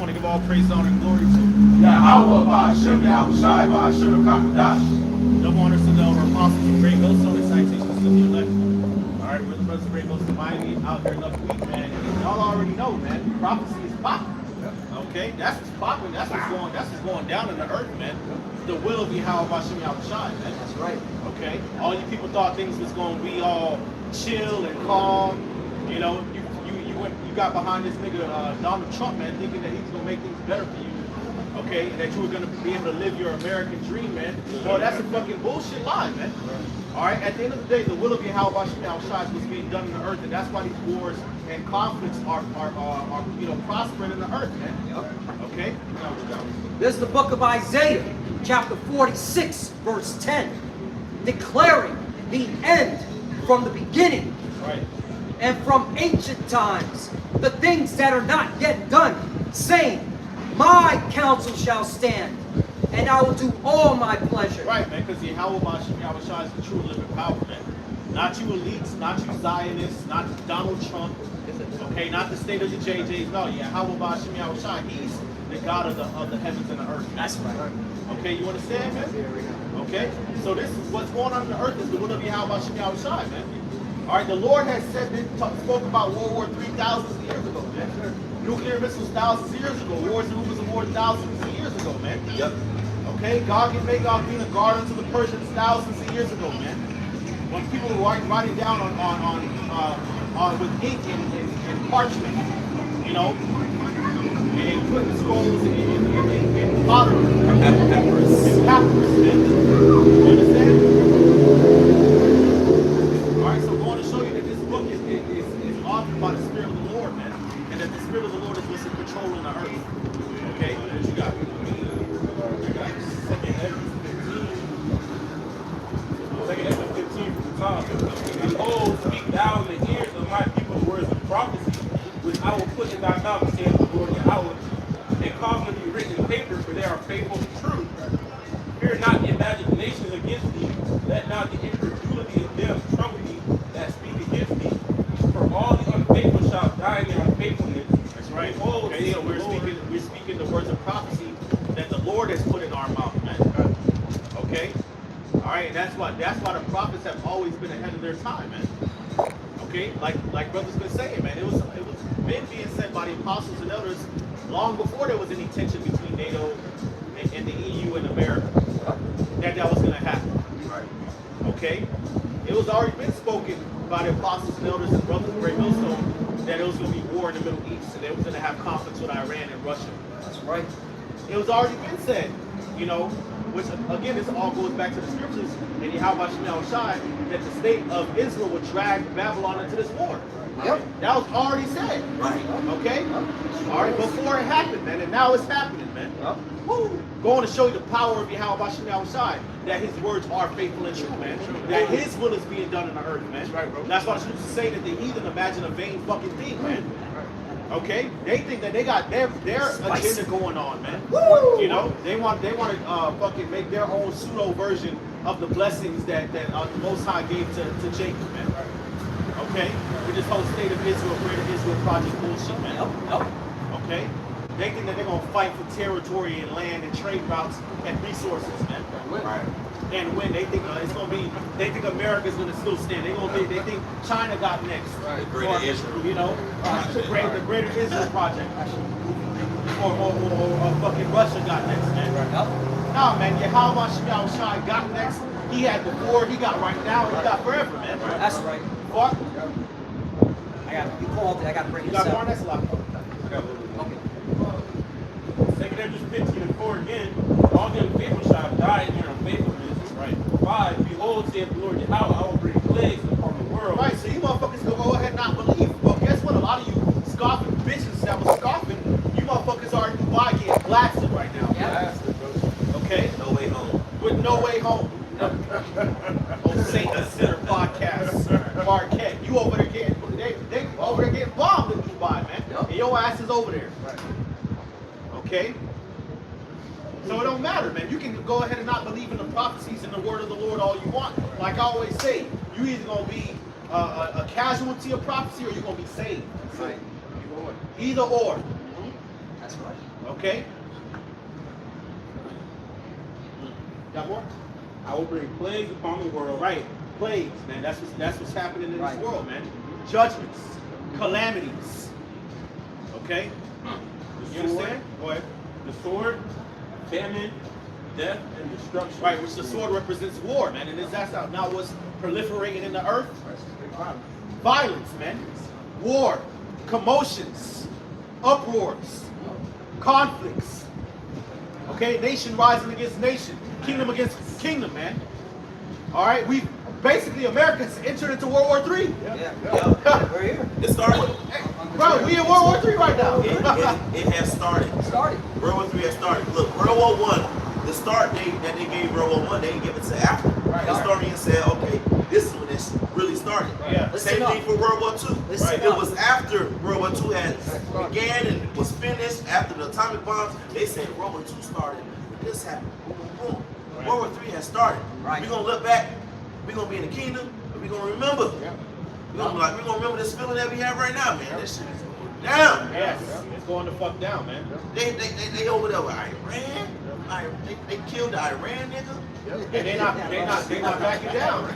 want to give all praise, honor, and glory to Yahweh Ba'Shem Yahushai Ba'Shem Kakadash. double honors to the elder apostles of Great Ghost, only citations of the elect. Alright, we're the brothers of Great Ghost of Miami out here another week, man. And y'all already know, man, prophecy is popping. Okay, that's what's popping, that's what's going down in the earth, man. The will of Yahweh Ba'Shem Yahushai, man. That's right. Okay, all you people thought things was going to be all chill and calm. You know, you got behind this nigga Donald Trump, man, thinking that he's gonna make things better for you. Okay, that you were gonna be able to live your American dream, man. Well, that's a fucking bullshit lie, man. All right, at the end of the day, the will of Yahweh Ba'Shem Yahushai was being done in the earth, and that's why these wars and conflicts are prospering in the earth, man. Okay. This is the book of Isaiah, chapter 46, verse 10, declaring the end from the beginning. Right. And from ancient times, the things that are not yet done, saying, my counsel shall stand, and I will do all my pleasure. Right, man, because Yahweh Ba'Shem Yahushai is the true living power, man. Not you elites, not you Zionists, not Donald Trump, okay, not the state of the JJs, no, Yahweh Ba'Shem Yahushai, he's the God of the heavens and the earth. Man. That's right. Okay, you understand, man? Okay, so this is what's going on in the earth is the will of Yahweh Ba'Shem Yahushai, man. All right, the Lord has spoke about World War III thousands of years ago, man. Nuclear missiles thousands of years ago. Wars and rumors of war thousands of years ago, man. Yep. Okay, God can make God being a guard unto the Persians thousands of years ago, man. When people were writing down on with ink and parchment, you know, and putting scrolls in pottery, and papyrus, man. You understand? By the Spirit of the Lord, man, and that the Spirit of the Lord is what's in control in the earth. Okay, what you got? Second Ezra 15 from the top. Behold, speak thou in the ears of my people the words of prophecy, which I will put in thy mouth, saith the Lord Yahweh, and cause them to be written in paper, for they are faithful and true. Fear not the imaginations against thee, let not the incredulity of them trouble thee that speak against thee. For all the unfaithful shall die in their unfaithfulness. That's right. Okay, so we're speaking the words of prophecy that the Lord has put in our mouth, man. Okay? Alright, and that's why the prophets have always been ahead of their time, man. Okay? Like brother's been saying, man, it was been being said by the apostles and elders long before there was any tension between NATO and the EU and America. That was gonna happen. Right. Okay? It was already been spoken by the apostles and elders and brothers of Great Millstone that it was going to be war in the Middle East and they was going to have conflicts with Iran and Russia. That's right. It was already been said, you know, which again, this all goes back to the scriptures and Yahweh Ba'Shem Yahushai, that the state of Israel would drag Babylon into this war. Yep. That was already said. Right. Okay? All right, before it happened, man, and now it's happening, man. Yep. Woo! Going to show you the power of Yahweh Ba'Shem Yahushai, that his words are faithful and true, man. That his will is being done in the earth, man. That's right, bro. That's why the scriptures say that the heathen imagine a vain fucking thing, man. Okay? They think that they got their agenda going on, man. Woo! You know, they want to fucking make their own pseudo version of the blessings that the Most High gave to Jacob, man. Okay? With this whole state of Israel, Greater Israel project bullshit, man. Yep. Okay? They think that they're gonna fight for territory and land and trade routes and resources, man. Right. And when they think it's gonna be, they think America's gonna still stand. They think China got next. Right. The Greater Israel. You know, the Greater Israel project. Or fucking Russia got next, man. Yep. Nah, man, Yahweh Ba'Shem Yahushai got next. He had before, he got right now, he got forever, man. That's right. What? You called it. I got to bring You this got more? up. That's a lot. I got a little bit. Okay. Second Ezra 15 and 4 again. All the unfaithful shall die in their unfaithfulness. Right. 5. Behold, saith the Lord Yahweh, I will bring plagues upon the world. Right, so you motherfuckers can go ahead and not believe. Well, guess what? A lot of you scoffing bitches that was scoffing, you motherfuckers are in Dubai getting blasted right now. Yeah. Okay? No way home. With no way home. Oh, Satan Center podcast. Marquette. You over there getting, they over there getting bombed in Dubai, man. Yep. And your ass is over there. Right. Okay? So it don't matter, man. You can go ahead and not believe in the prophecies and the word of the Lord all you want. Like I always say, you either going to be a casualty of prophecy or you're going to be saved. Right. Either or. That's right. Okay? Got more? I will bring plagues upon the world. Right. Plagues, man. That's what's happening in Right. this world, man. Judgments, calamities. Okay? The You sword, understand? Go ahead. the sword, famine, death, and destruction. Right, which the sword represents war, man. And that's now what's proliferating in the earth. Violence, man. War, commotions, uproars, conflicts. Okay, nation rising against nation, kingdom against kingdom, man. All right, we basically Americans entered into World War III. Yeah. We're here. It started. Hey, bro, we in World War III right now. It has started. Started. World War III has started. Look, World War One, the start date that they gave World War One, they didn't give it to after. Right. The historian said, okay, this is when this really started. Yeah. Same Listen thing for World War II. Listen It up. was after World War II had began and was finished after the atomic bombs. They said World War II started. This happened. Boom, boom, boom. Right. World War III has started. Right. We're gonna look back. We're gonna be in the kingdom. And we're gonna remember. We're gonna remember this feeling that we have right now, man. This shit is going down. Yes, it's going the fuck down, man. They over there with Iran. They killed the Iran nigga. And they're not backing down.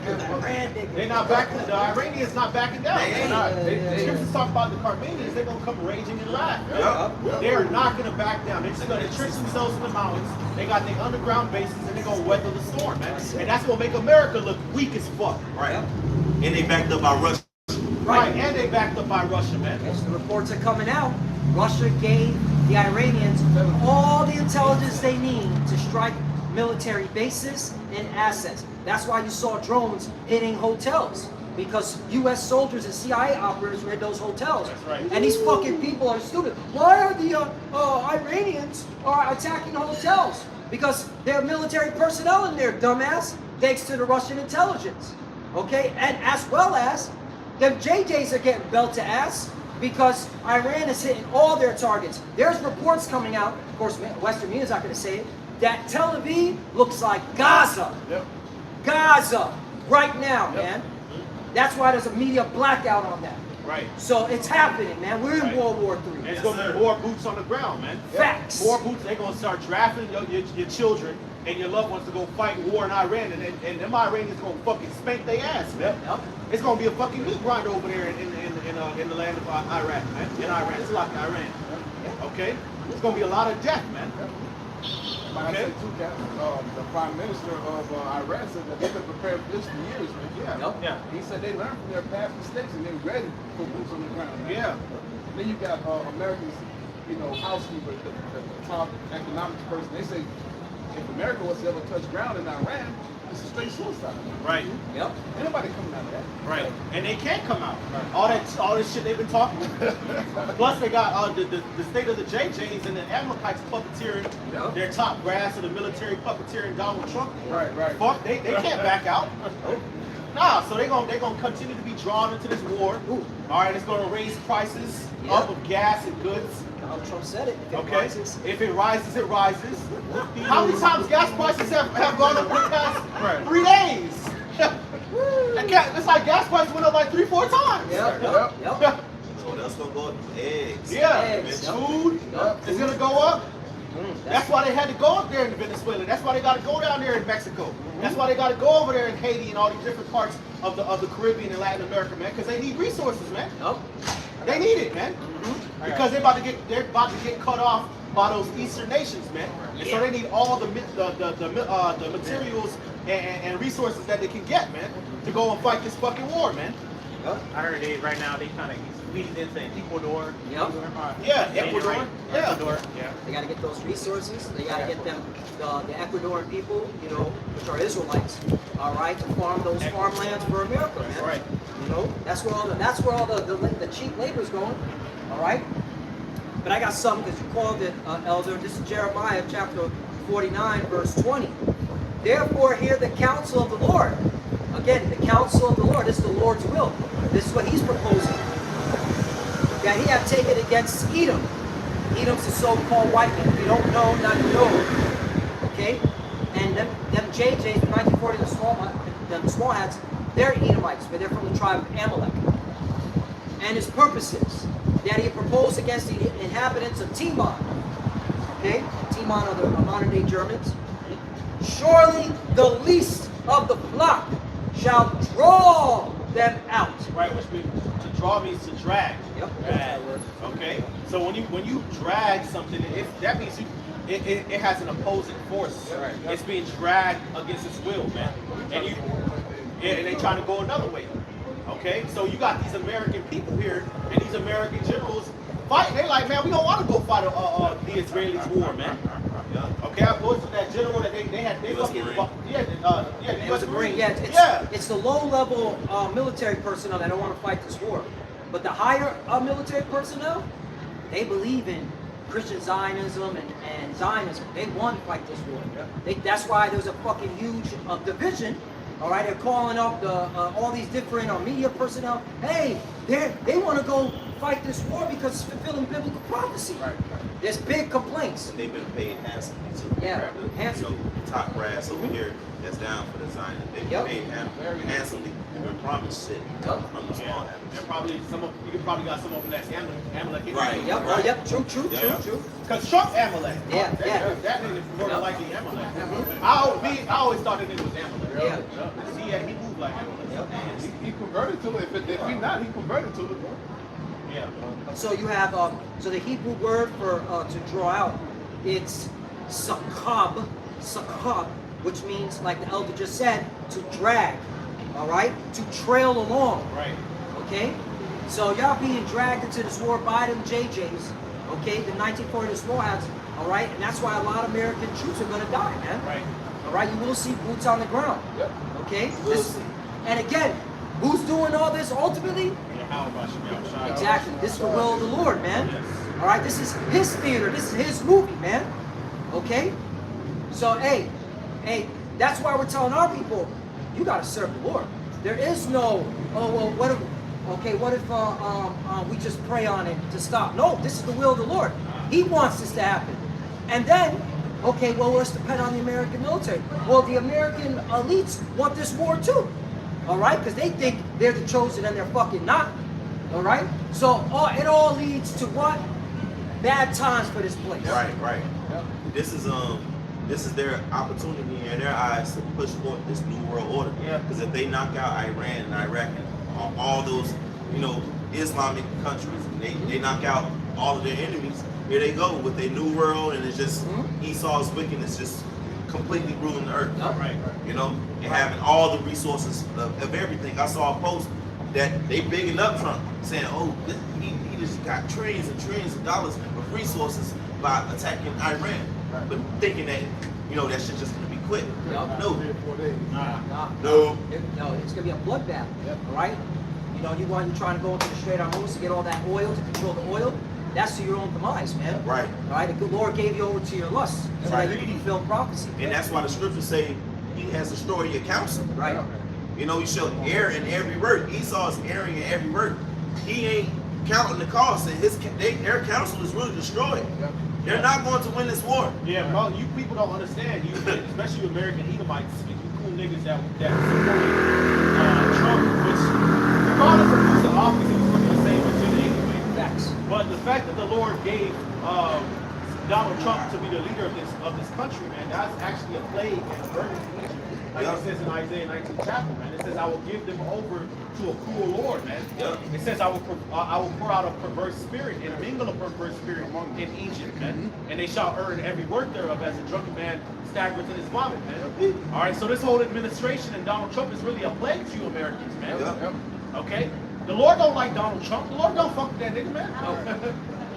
They're not backing. The Iranians not backing down. They ain't. The scriptures talk about the Armenians. They're gonna come raging and laugh. Yep. They're not gonna back down. They're just gonna trench themselves in the mountains. They got their underground bases and they're gonna weather the storm, man. And that's gonna make America look weak as fuck. Right. And they backed up by Russia. Right. And they backed up by Russia, man. Yes, the reports are coming out. Russia gave the Iranians all the intelligence they need to strike military bases and assets. That's why you saw drones hitting hotels, because U.S. soldiers and CIA operators were in those hotels. That's right. And these fucking people are stupid. Why are the Iranians attacking hotels? Because there are military personnel in there, dumbass, thanks to the Russian intelligence. Okay, and as well as them JJs are getting belt to ass because Iran is hitting all their targets. There's reports coming out, of course, Western media's not going to say it, that Tel Aviv looks like Gaza. Yep. Gaza, right now, man. That's why there's a media blackout on that. Right. So it's happening, man. We're in Right. World War And III. it's gonna be more boots on the ground, man. Facts. More boots. They're gonna start drafting your children and your loved ones to go fight war in Iran, and them Iranians gonna fucking spank their ass, man. Yep. It's gonna be a fucking meat grinder over there in the land of Iraq, man. In Iran, it's like Iran. Okay, it's gonna be a lot of death, man. Like I said too, Cap, the Prime Minister of Iran said that they've been prepared for this for years, man. Yeah. Yep. Yeah. He said they learned from their past mistakes and they're ready for boots on the ground, man. Yeah. Then you got America's, housekeeper, the top economics person. They say if America was to ever touch ground in Iran, it's a straight suicide. Right. Yep. Ain't nobody coming out of that. Right. And they can't come out. All this shit they've been talking. Plus they got the state of the JJs and the Amalekites puppeteering Yep. their top brass of the military puppeteering Donald Trump. Right. Fuck, they can't back out. Nah, so they're gonna continue to be drawn into this war. Ooh. All right, it's gonna raise prices Yeah. up of gas and goods. Donald Trump said it. If it Okay, rises. if it rises, it rises. How many times gas prices have gone up in the past 3 days? It's like gas prices went up like 3-4 times. Yep. Yep. Yep. So that's gonna go up eggs. Yeah, Eggs, yep. food Yep. is gonna go up. Mm, That's why they had to go up there in Venezuela. That's why they got to go down there in Mexico. That's why they got to go over there in Haiti and all these different parts of the Caribbean and Latin America, man. Because they need resources, man. Yep. They need it, man. Because they're about to get cut off by those Eastern nations, man. And so they need all the materials and resources that they can get, man, to go and fight this fucking war, man. Yep. I heard right now they kind of squeezed into Ecuador. Yep. Yeah, Ecuador. Yeah. Ecuador. Yeah. They got to get those resources. They got to get them, the Ecuadorian people, which are Israelites, all right, to farm those farmlands for America, man. Right. That's where all the cheap labor is going, all right. But I got something because you called it, Elder. This is Jeremiah chapter 49, verse 20. Therefore, hear the counsel of the Lord. Again, the counsel of the Lord. This is the Lord's will. This is what He's proposing. That He have taken against Edom. Edom's the so-called white man. If you don't know, not know. Okay? And them JJs, the 1940, the small hats, they're Edomites, but they're from the tribe of Amalek. And His purposes that He proposed against the inhabitants of Timon. okay? Timon are the modern day Germans. Surely the least of the flock shall draw them out. Right, which means to draw means to drag. Yep. Drag. Okay. So when you drag something, that means it has an opposing force. Right. It's being dragged against its will, man. And they trying to go another way. Okay. So you got these American people here and these American generals fighting. They like, man, we don't want to go fight the Israelis war, man. Okay, I go to that general that they fucking It was a Marine. Yeah, it's the low-level military personnel that don't want to fight this war. But the higher military personnel, they believe in Christian Zionism and Zionism. They want to fight this war. That's why there's a fucking huge division. All right, they're calling up all these different media personnel. Hey, they want to go fight this war because it's fulfilling biblical prophecy. Right. There's big complaints. And they've been paid handsomely too. Yeah, The, handsomely. the top brass over here that's down for the Zion. They've been Yep. paid handsomely. They've been promised shit Yep. from the small And average. Right. Yep, Right. yep, true. Cause Trump Amalek. Yeah, that, yeah. That nigga is more Yep. likely Amalek. I always thought that nigga was Amalek. Yeah. He moved like Amalek. He converted to it. If he not, he converted to it. Yeah. So you have so the Hebrew word for to draw out, it's sakab, which means, like the elder just said, to drag. All right, to trail along. Right. Okay, so y'all being dragged into this war by them JJs. Okay, the 1940 small hats. All right, and that's why a lot of American troops are gonna die, man. Right. All right, you will see boots on the ground. Yep. Okay. We'll see. And again, who's doing all this ultimately? Exactly. This is the will of the Lord, man. All right. This is His theater. This is His movie, man. Okay. So, hey, that's why we're telling our people, you gotta serve the Lord. There is no, oh well, what if we just pray on it to stop? No, this is the will of the Lord. He wants this to happen. And then, okay, well, let's depend on the American military. Well, the American elites want this war too. All right, because they think they're the chosen and they're fucking not. All right, so it all leads to what? Bad times for this place. Right. This is their opportunity in their eyes to push forth this new world order. Yeah. Because if they knock out Iran and Iraq and all those, Islamic countries, and they knock out all of their enemies, here they go with their new world, and it's just Esau's wickedness just completely ruling the earth. Yep. Right. And having all the resources of everything. I saw a post that they bigging up Trump, saying, he just got trillions and trillions of dollars of resources by attacking Iran, but thinking that that shit's just gonna be quick. Yep. No, 4 days. No, it's gonna be a bloodbath. All right. You're trying to go into the Strait of Hormuz to get all that oil, to control the oil. That's to your own demise, man. Right. All right. The good Lord gave you over to your lusts, so that you can fulfill prophecy. And that's why the scriptures say He has destroyed your counsel. Right. You shall err in every word. Esau is erring in every word. He ain't counting the cost, and their counsel is really destroyed. They're not going to win this war. Yeah, bro, you people don't understand. You, especially you American Edomites, you cool niggas that supported Trump, which regardless of who's in office, he was looking the same agenda anyway. Facts. But the fact that the Lord gave Donald Trump to be the leader of this country, man, that's actually a plague and a burden to Egypt. Like it says in Isaiah 19 chapter, man. It says, I will give them over to a cruel Lord, man. It says, I will pour out a perverse spirit and mingle a perverse spirit in Egypt, man. And they shall earn every word thereof as a drunken man staggers in his vomit, man. All right, so this whole administration and Donald Trump is really a plague to you Americans, man. Okay? The Lord don't like Donald Trump. The Lord don't fuck with that nigga, man.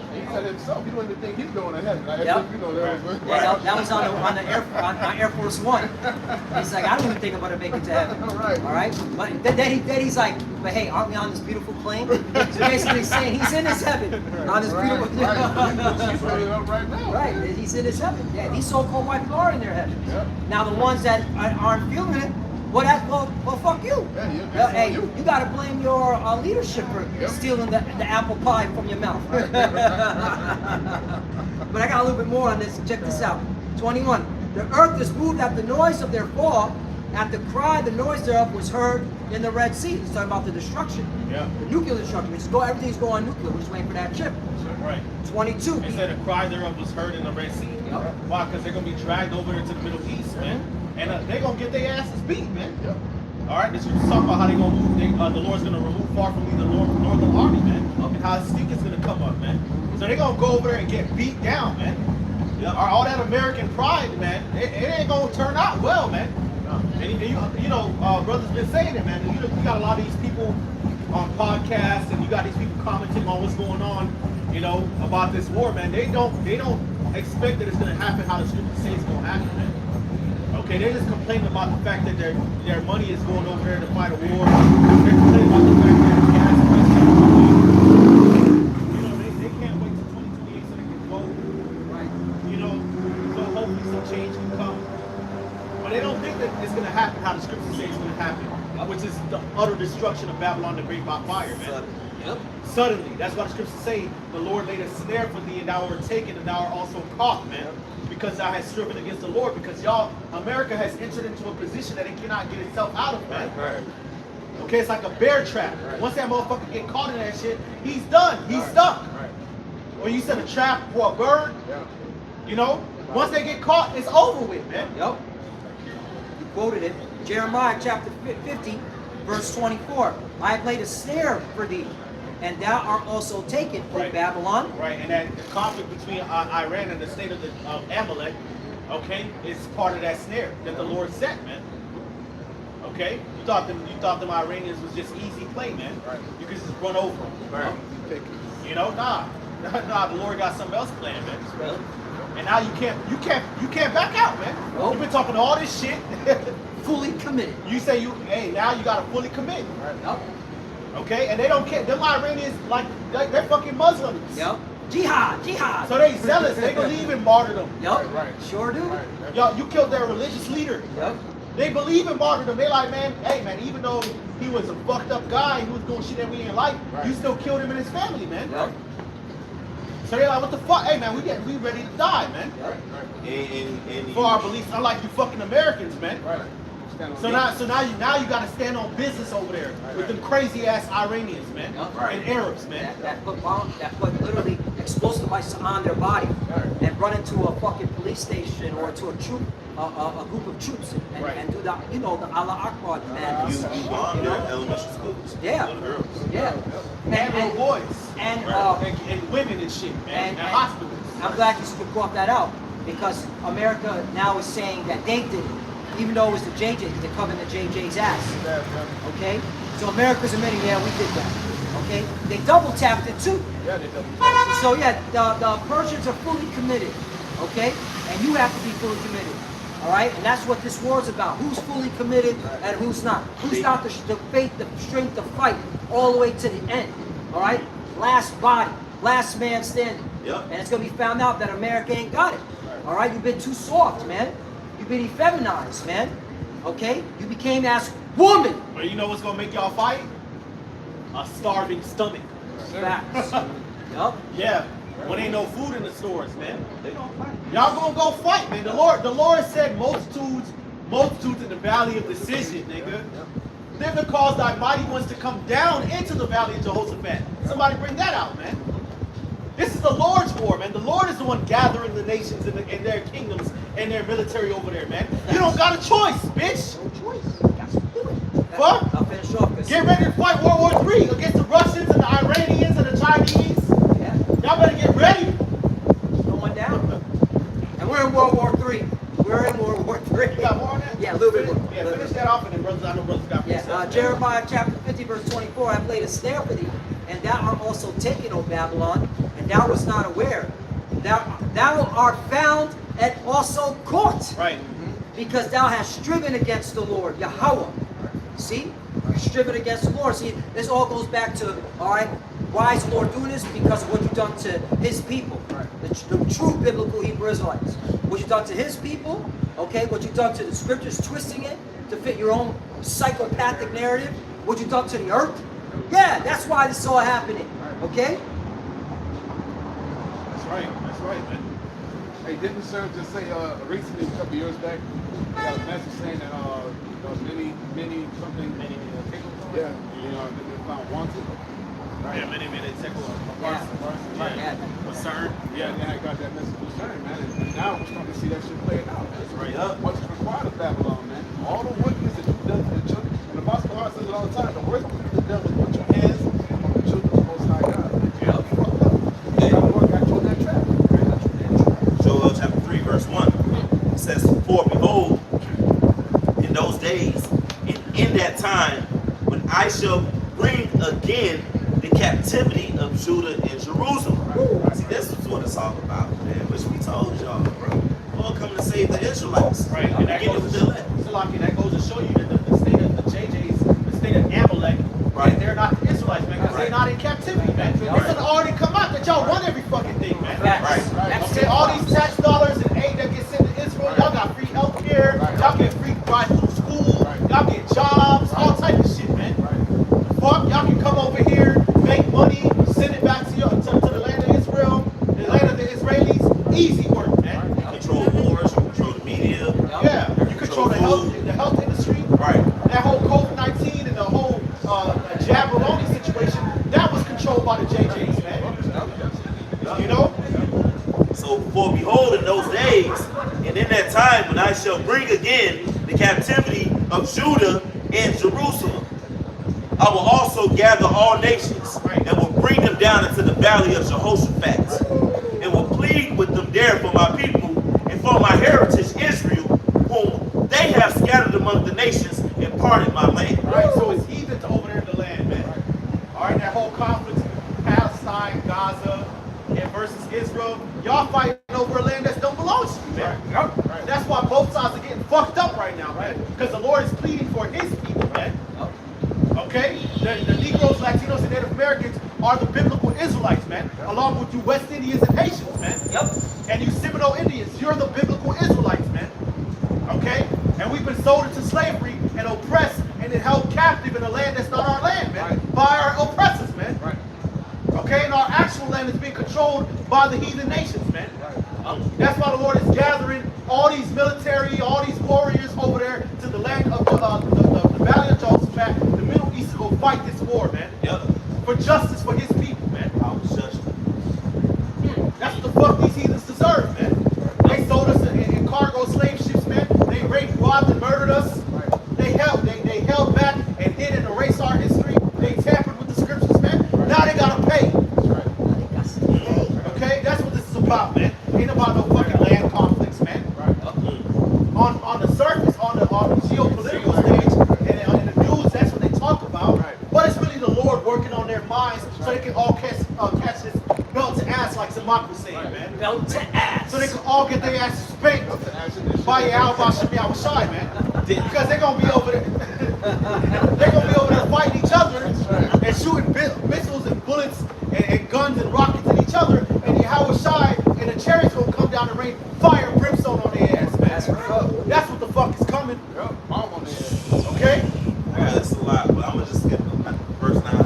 He said himself, he don't even think he's going to heaven. Like, Yep. That was on Air Force One. He's like, I don't even think I'm gonna make it to heaven. Right. All right. But then he's like, but hey, aren't we on this beautiful plane? So basically, he's saying he's in his heaven on this beautiful. He's running up right now. Right. He's in his heaven. Yeah. These so-called white people are in their heaven. Yep. Now the ones that aren't feeling it. Well, fuck you. Yeah, Hey, you got to blame your leadership for stealing the apple pie from your mouth. But I got a little bit more on this. Check this out. 21. The earth is moved at the noise of their fall, At the cry, the noise thereof was heard in the Red Sea. He's talking about the destruction. Yeah. The nuclear destruction. Everything's going nuclear. We're just waiting for that chip. Right. 22. They said a cry thereof was heard in the Red Sea. Yep. Why? Because they're gonna be dragged over into the Middle East, man, and they're gonna get their asses beat, man. Yep. All right, this is talking about how they're gonna move. The Lord's gonna remove far from me the northern army, man, and how his stink is gonna come up, man. So they're gonna go over there and get beat down, man. All that American pride, man, it ain't gonna turn out well, man. And you know, brother's been saying it, man. You got a lot of these people on podcasts, and you got these people commenting on what's going on, you know, about this war, man. They don't expect that it's gonna happen how the scripture says it's gonna happen, man. Okay, they're just complaining about the fact that their money is going over there to fight a war. They're complaining about the fact that gas prices are going. You know, they can't wait till 2028 so they can vote. Right. You know, so hopefully some change can come. But they don't think that it's going to happen how the scripture says it's going to happen, which is the utter destruction of Babylon the Great by fire, man. Yep. Suddenly, that's why the scriptures say the Lord laid a snare for thee, and thou wert taken, and thou art also caught, man. Because thou hast striven against the Lord, because America has entered into a position that it cannot get itself out of, man. Right. Okay, it's like a bear trap. Right. Once that motherfucker get caught in that shit, he's done. He's stuck. Right. Or you set a trap for a bird, Yeah. you know? Once they get caught, it's over with, man. Yep. You quoted it. Jeremiah chapter 50, verse 24. I have laid a snare for thee, and thou art also taken, O Right. Babylon. Right, and that the conflict between Iran and the state of Amalek, okay, is part of that snare that the Lord set, man. Okay, you thought them Iranians was just easy play, man. Right. You could just run over them. Right. Take it. You know, nah. The Lord got something else planned, man. And now you can't back out, man. Nope. You've been talking all this shit. Fully committed. You say now you gotta fully commit. Right. Yep. Okay, and they don't care. Them Iranians like they're fucking Muslims. Yep. Jihad. Jihad. So they zealous. They believe in martyrdom. Yep. Right, right. Sure do. Right. Y'all, you killed their religious leader. Yep. They believe in martyrdom. They like, man, hey man, even though he was a fucked up guy who was doing shit that we didn't like, Right. you still killed him and his family, man. Yep. So they're like, what the fuck? Hey man, we ready to die, man. Yep. And For our beliefs, unlike you fucking Americans, man. Right. Stand on So business. now you gotta stand on business over there with them crazy ass Iranians, man, Right. and Arabs, man. That put literally explosive devices on their body and run into a fucking police station or to a troop, a group of troops and, Right. and do the the Allah Akbar madness. you bomb their elementary schools. Yeah. Little girls. Yeah. And little boys, and, and women and shit, man, and hospitals. I'm glad you brought that out because America now is saying that they did it, even though it was the JJ, they're covering the JJ's ass. Okay? So America's admitting, yeah, we did that. Okay? They double tapped it too. Yeah, they double. So yeah, the Persians are fully committed. Okay? And you have to be fully committed. All right? And that's what this war's about. Who's fully committed and who's not? Who's got the faith, the strength to fight all the way to the end? All right? Last body, last man standing. Yep. And it's gonna be found out that America ain't got it. All right? You've been too soft, man. You've been effeminized, man. Okay? You became as woman. But you know what's gonna make y'all fight? A starving stomach. Facts. Yup. Yeah. When ain't no food in the stores, man. They gonna fight. Y'all gonna go fight, man. The Lord said multitudes in the valley of decision, nigga. Then to cause thy mighty ones to come down into the valley of Jehoshaphat. Somebody bring that out, man. This is the Lord's war, man. The Lord is the one gathering the nations and their kingdoms and their military over there, man. You don't got a choice, bitch. No choice. You got to do it. Fuck. I'll finish off this. Get ready to fight World War III against the Russians and the Iranians and the Chinese. Yeah. Y'all better get ready. It's going down. And we're in World War III. We're in World War III. You got more on that? Yeah, a little bit more. Yeah, finish that off and then brothers, I know brothers got Yeah, Jeremiah chapter 50, verse 24, I have laid a snare for thee, and thou art also taken, O Babylon, and thou wast not aware. Thou art found and also caught, Right. because thou hast striven against the Lord, Yahweh. See? You striven against the Lord. See, this all goes back to, all right, why is the Lord doing this? Because of what you've done to his people, the true biblical Hebrew Israelites. What you've done to his people, okay, what you've done to the scriptures, twisting it to fit your own psychopathic narrative, what you've done to the earth. Yeah, that's why this is all happening, okay? That's right, man. Hey, didn't Sir just say recently, a couple years back, they got a message saying that many something, yeah, they found wanted. Yeah, many tickle. Yeah. Yeah. Concern. Yeah, I got that message concerned, man. And now we're starting to see that shit playing out. That's right up. What's required of Babylon, man? All the wickedness that you've done to the children. And the Apostle Paul says it all the time. The worst thing you've done is put your hands on the children of the Most High God. Yeah. You fucked up. The Lord got you in that trap. Joel chapter 3, verse 1. It says, "For behold, in those days, and in that time, when I shall bring again the captivity of Judah and Jerusalem." See, this is what it's all about, man. Which we told y'all, bro. Lord coming to save the Israelites. Right, and that Get it goes with to the elect. that goes to show you that the state of the JJ's, the state of Amalek, Right. and they're not the Israelites, man, because they're not in captivity, man. It's gonna already come out that y'all run every fucking thing, man. Right. Okay, all these tax dollars and aid that get sent to Israel, y'all got free health care, y'all get free ride through school, y'all get jobs, all type of shit, man. Fuck, y'all can come over here, make money, send it back to the land of Israel, the land of the Israelis. Easy work, man. Control wars, you control the media. Yeah, you control the health industry. Right. That whole COVID-19 and the whole Jabberoni situation, that was controlled by the JJs, man. You know? So, for behold, in those days, and in that time when I shall bring again the captivity of Judah and Jerusalem, I will also gather all nations and will bring them down into the valley of Jehoshaphat, and will plead with them there for my people and for my heritage Israel, whom they have scattered among the nations and parted my land. Right, so it's heathens over there in the land, man. All right, that whole conflict, Palestine, Gaza, and versus Israel, y'all fighting over a land that don't belong to you, man. Right. That's why both sides are getting fucked up right now, man. Because the Lord is pleading for his people, man. Okay? The Negroes, Latinos, and Native Americans are the biblical Israelites, man. Along with you West Indians and Haitians, man. Yep. And you Seminole Indians, you're the biblical Israelites, man. Okay? And we've been sold into slavery and oppressed and then held captive in a land that's not our land, man. By our oppressors, man. Right. Okay? And our actual land is being controlled by the heathen nations, man. That's why the Lord is gathering all these military, all these warriors over there to the land of the valley of Jehoshaphat, the Middle East, to go fight this war, man. Yep. For justice for his people, man. I was judged. That's what the fuck these heathens deserve, man. They sold us in cargo slave ships, man. They raped, robbed, and murdered us. They held back and hid and erased our history. They tampered with the scriptures, man. Now they gotta pay. Okay, that's what this is about, man. Ain't about no fucking land conflicts, man. On the surface, on the geopolitical stage, and in the news, that's what they talk about. But it's really the Lord working on their minds so they can all catch this belt to ass, like Samak was saying, man. Belt to ass. So they can all get their asses spanked by Yahweh Shai, man. Because they're gonna be over there. They're gonna be over there fighting each other and shooting missiles and bullets and guns and rockets at each other. And Yahweh Shai and the chariots gonna come down and rain fire and brimstone on their ass, man. That's what the fuck is coming. Okay? Yeah, that's a lot, but I'm gonna just skip verse 9.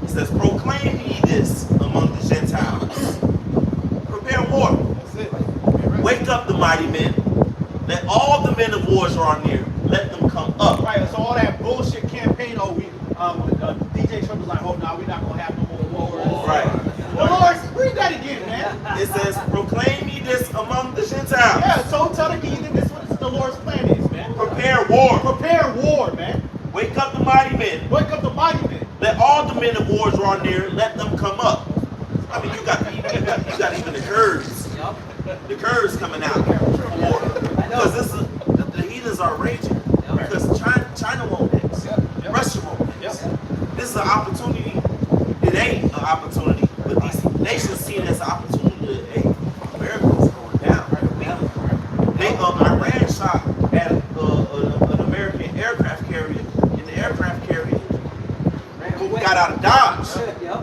It says, "Proclaim ye this among the Gentiles. Prepare war. Wake up the mighty men. Let all the men of war draw near. Let them come up." Right, so all that bullshit campaign, DJ Trump was like, oh, no, we're not going to have no more wars. Right. Well, Lord, read that again, man. It says, "Proclaim ye this among the Gentiles. Yeah, so tell the heathen this what the Lord's plan is, man. Prepare war. Prepare war, man. Wake up the mighty men. Wake up the mighty men. Let all the men of war draw near. Let them come up." I mean, you got even the Kurds. The Kurds coming out for war. Because the heathens are raging. Because China won't next. Russia won't next. This is an opportunity. It ain't an opportunity, but these nations see it as an opportunity to, hey, America's going down. Iran shot at an American aircraft carrier, and the aircraft carrier got out of Dodge.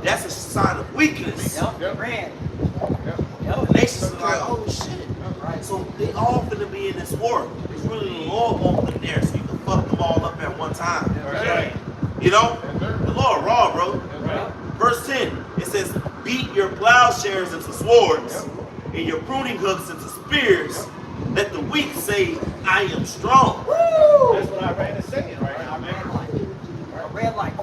That's a sign of weakness. Ran. The nations are like, oh shit. So they all finna be in this war. It's really the Lord want them there so you can fuck them all up at one time. You know? The Lord raw, bro. Verse 10, it says, "Beat your plowshares into swords and your pruning hooks into spears. Let the weak say, I am strong. That's what Iran is saying right now, man. Iran like,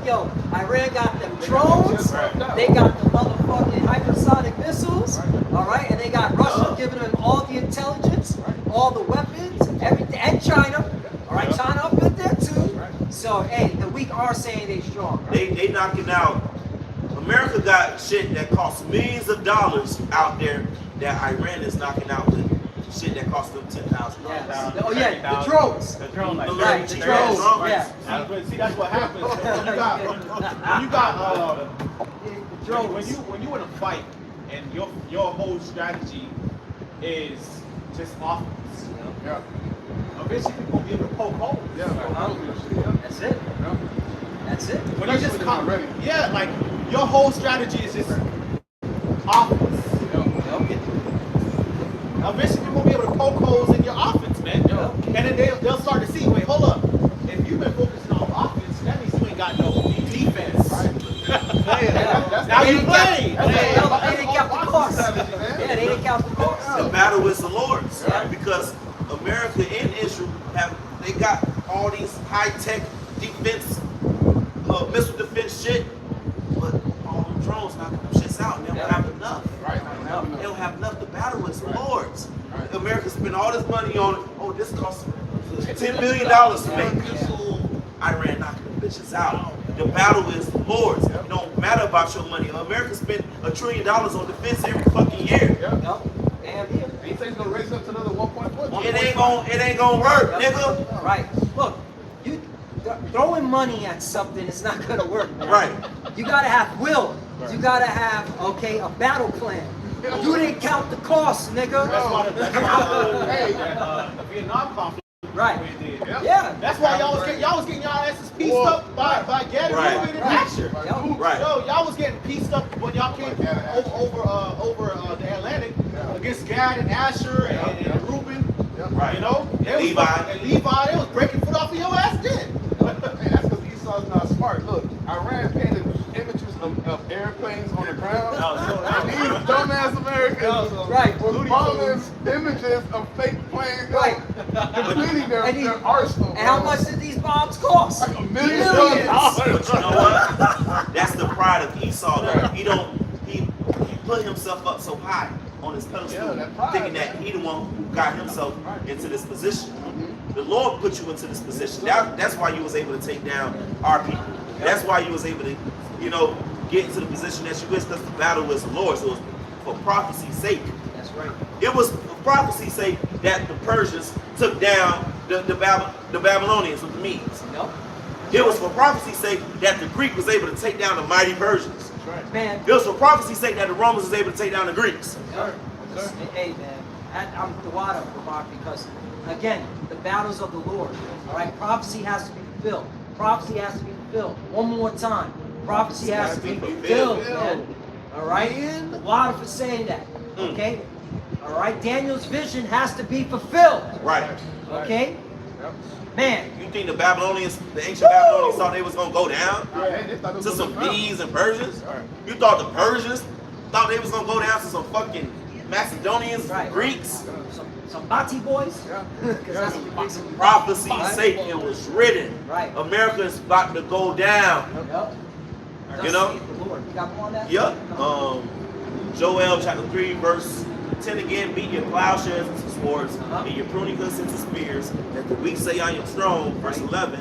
yo, Iran got them drones, they got the motherfucking hypersonic missiles, all right, and they got Russia giving them all the intelligence, all the weapons, everything, and China, all right, China up in there too. So, hey, the weak are saying they strong. Right? They knocking out. America got shit that costs millions of dollars out there that Iran is knocking out with shit that costs them $10,000. Yes. Oh yeah, the drones. The drone like Right, the drones. Yeah. See, that's what happens. When you got The drones. when you in a fight and your whole strategy is just offense. Yeah. Eventually people will be able to poke holes. Yeah. Like, That's it. yeah. That's it. When you just Especially when come, you're not ready. yeah, like your whole strategy is just offense. Eventually people will be able to poke holes in your offense, man. And then they'll start to see, wait, hold up. If you've been focusing on offense, that means you ain't got no defense. That's Now you play. They didn't count the cost. Yeah, they didn't count the cost. The battle is the Lord's, Yeah. because America and Israel they got all these high-tech defense, missile defense shit, but all them drones knocking them shits out, and they don't have enough. Right. They don't have enough. The battle is the Lord's. America spent all this money on, this costs $10 million to make. Iran knocking them bitches out. The battle is the Lord's. It don't matter about your money. America spent $1 trillion on defense every fucking year. Yep. And here. He says he's gonna raise it up to another 1.4. It ain't gonna work, nigga. Right. Look, you throwing money at something is not gonna work, man. Right. You gotta have will. You gotta have, a battle plan. You didn't count the cost, nigga. That's why the Vietnam conflict. Right. Did. Yeah. That's why y'all was getting y'all asses pieced up by Gary Right. Rubin and Asher. Yep. Right. Yo, y'all was getting pieced up when y'all came over the Atlantic against Gad and Asher and Rubin. Right. You know, they was breaking foot off of your ass then. Hey, that's because Esau's not smart. Look, Iran painted images of airplanes on the ground. And these dumbass Americans Right. were bombing images of fake planes, Right. depleting And their arsenal. And how much did these bombs cost? Like $1 million. But you know what? That's the pride of Esau. Though. He put himself up so high on his pedestal, that pride, thinking that he the one who got himself into this position. The Lord put you into this position. That's why you was able to take down our people. That's why you was able to, get into the position that you was, because the battle was the Lord's. It was for prophecy's sake. That's right. It was for prophecy's sake that the Persians took down the Babylonians with the Medes. Nope. It was for prophecy's sake that the Greek was able to take down the mighty Persians. Man. It was for prophecy's sake that the Romans was able to take down the Greeks. Hey, man. I'm the water, Mark, because, again, the battles of the Lord. All right? Prophecy has to be fulfilled. Prophecy has to be fulfilled. One more time. Prophecy has to be fulfilled, man. All right? The water for saying that. Okay? All right? Daniel's vision has to be fulfilled. Right. Okay? Man. You think the Babylonians, the ancient Babylonians thought they was going to go down They thought it was to some gonna be Medes and Persians? You thought the Persians thought they was going to go down to some fucking Macedonians, Right. Greeks? Some Bati boys. Yeah. 'Cause that's what we some Prophecy's sake, it was written. Right. America is about to go down. Yep. You know? Thus saith the Lord. You got more on that? Yep. Joel chapter 3, verse 10 again, beat your plowshares into swords, and your pruning hooks into spears, that the weak say I am strong. Verse 11,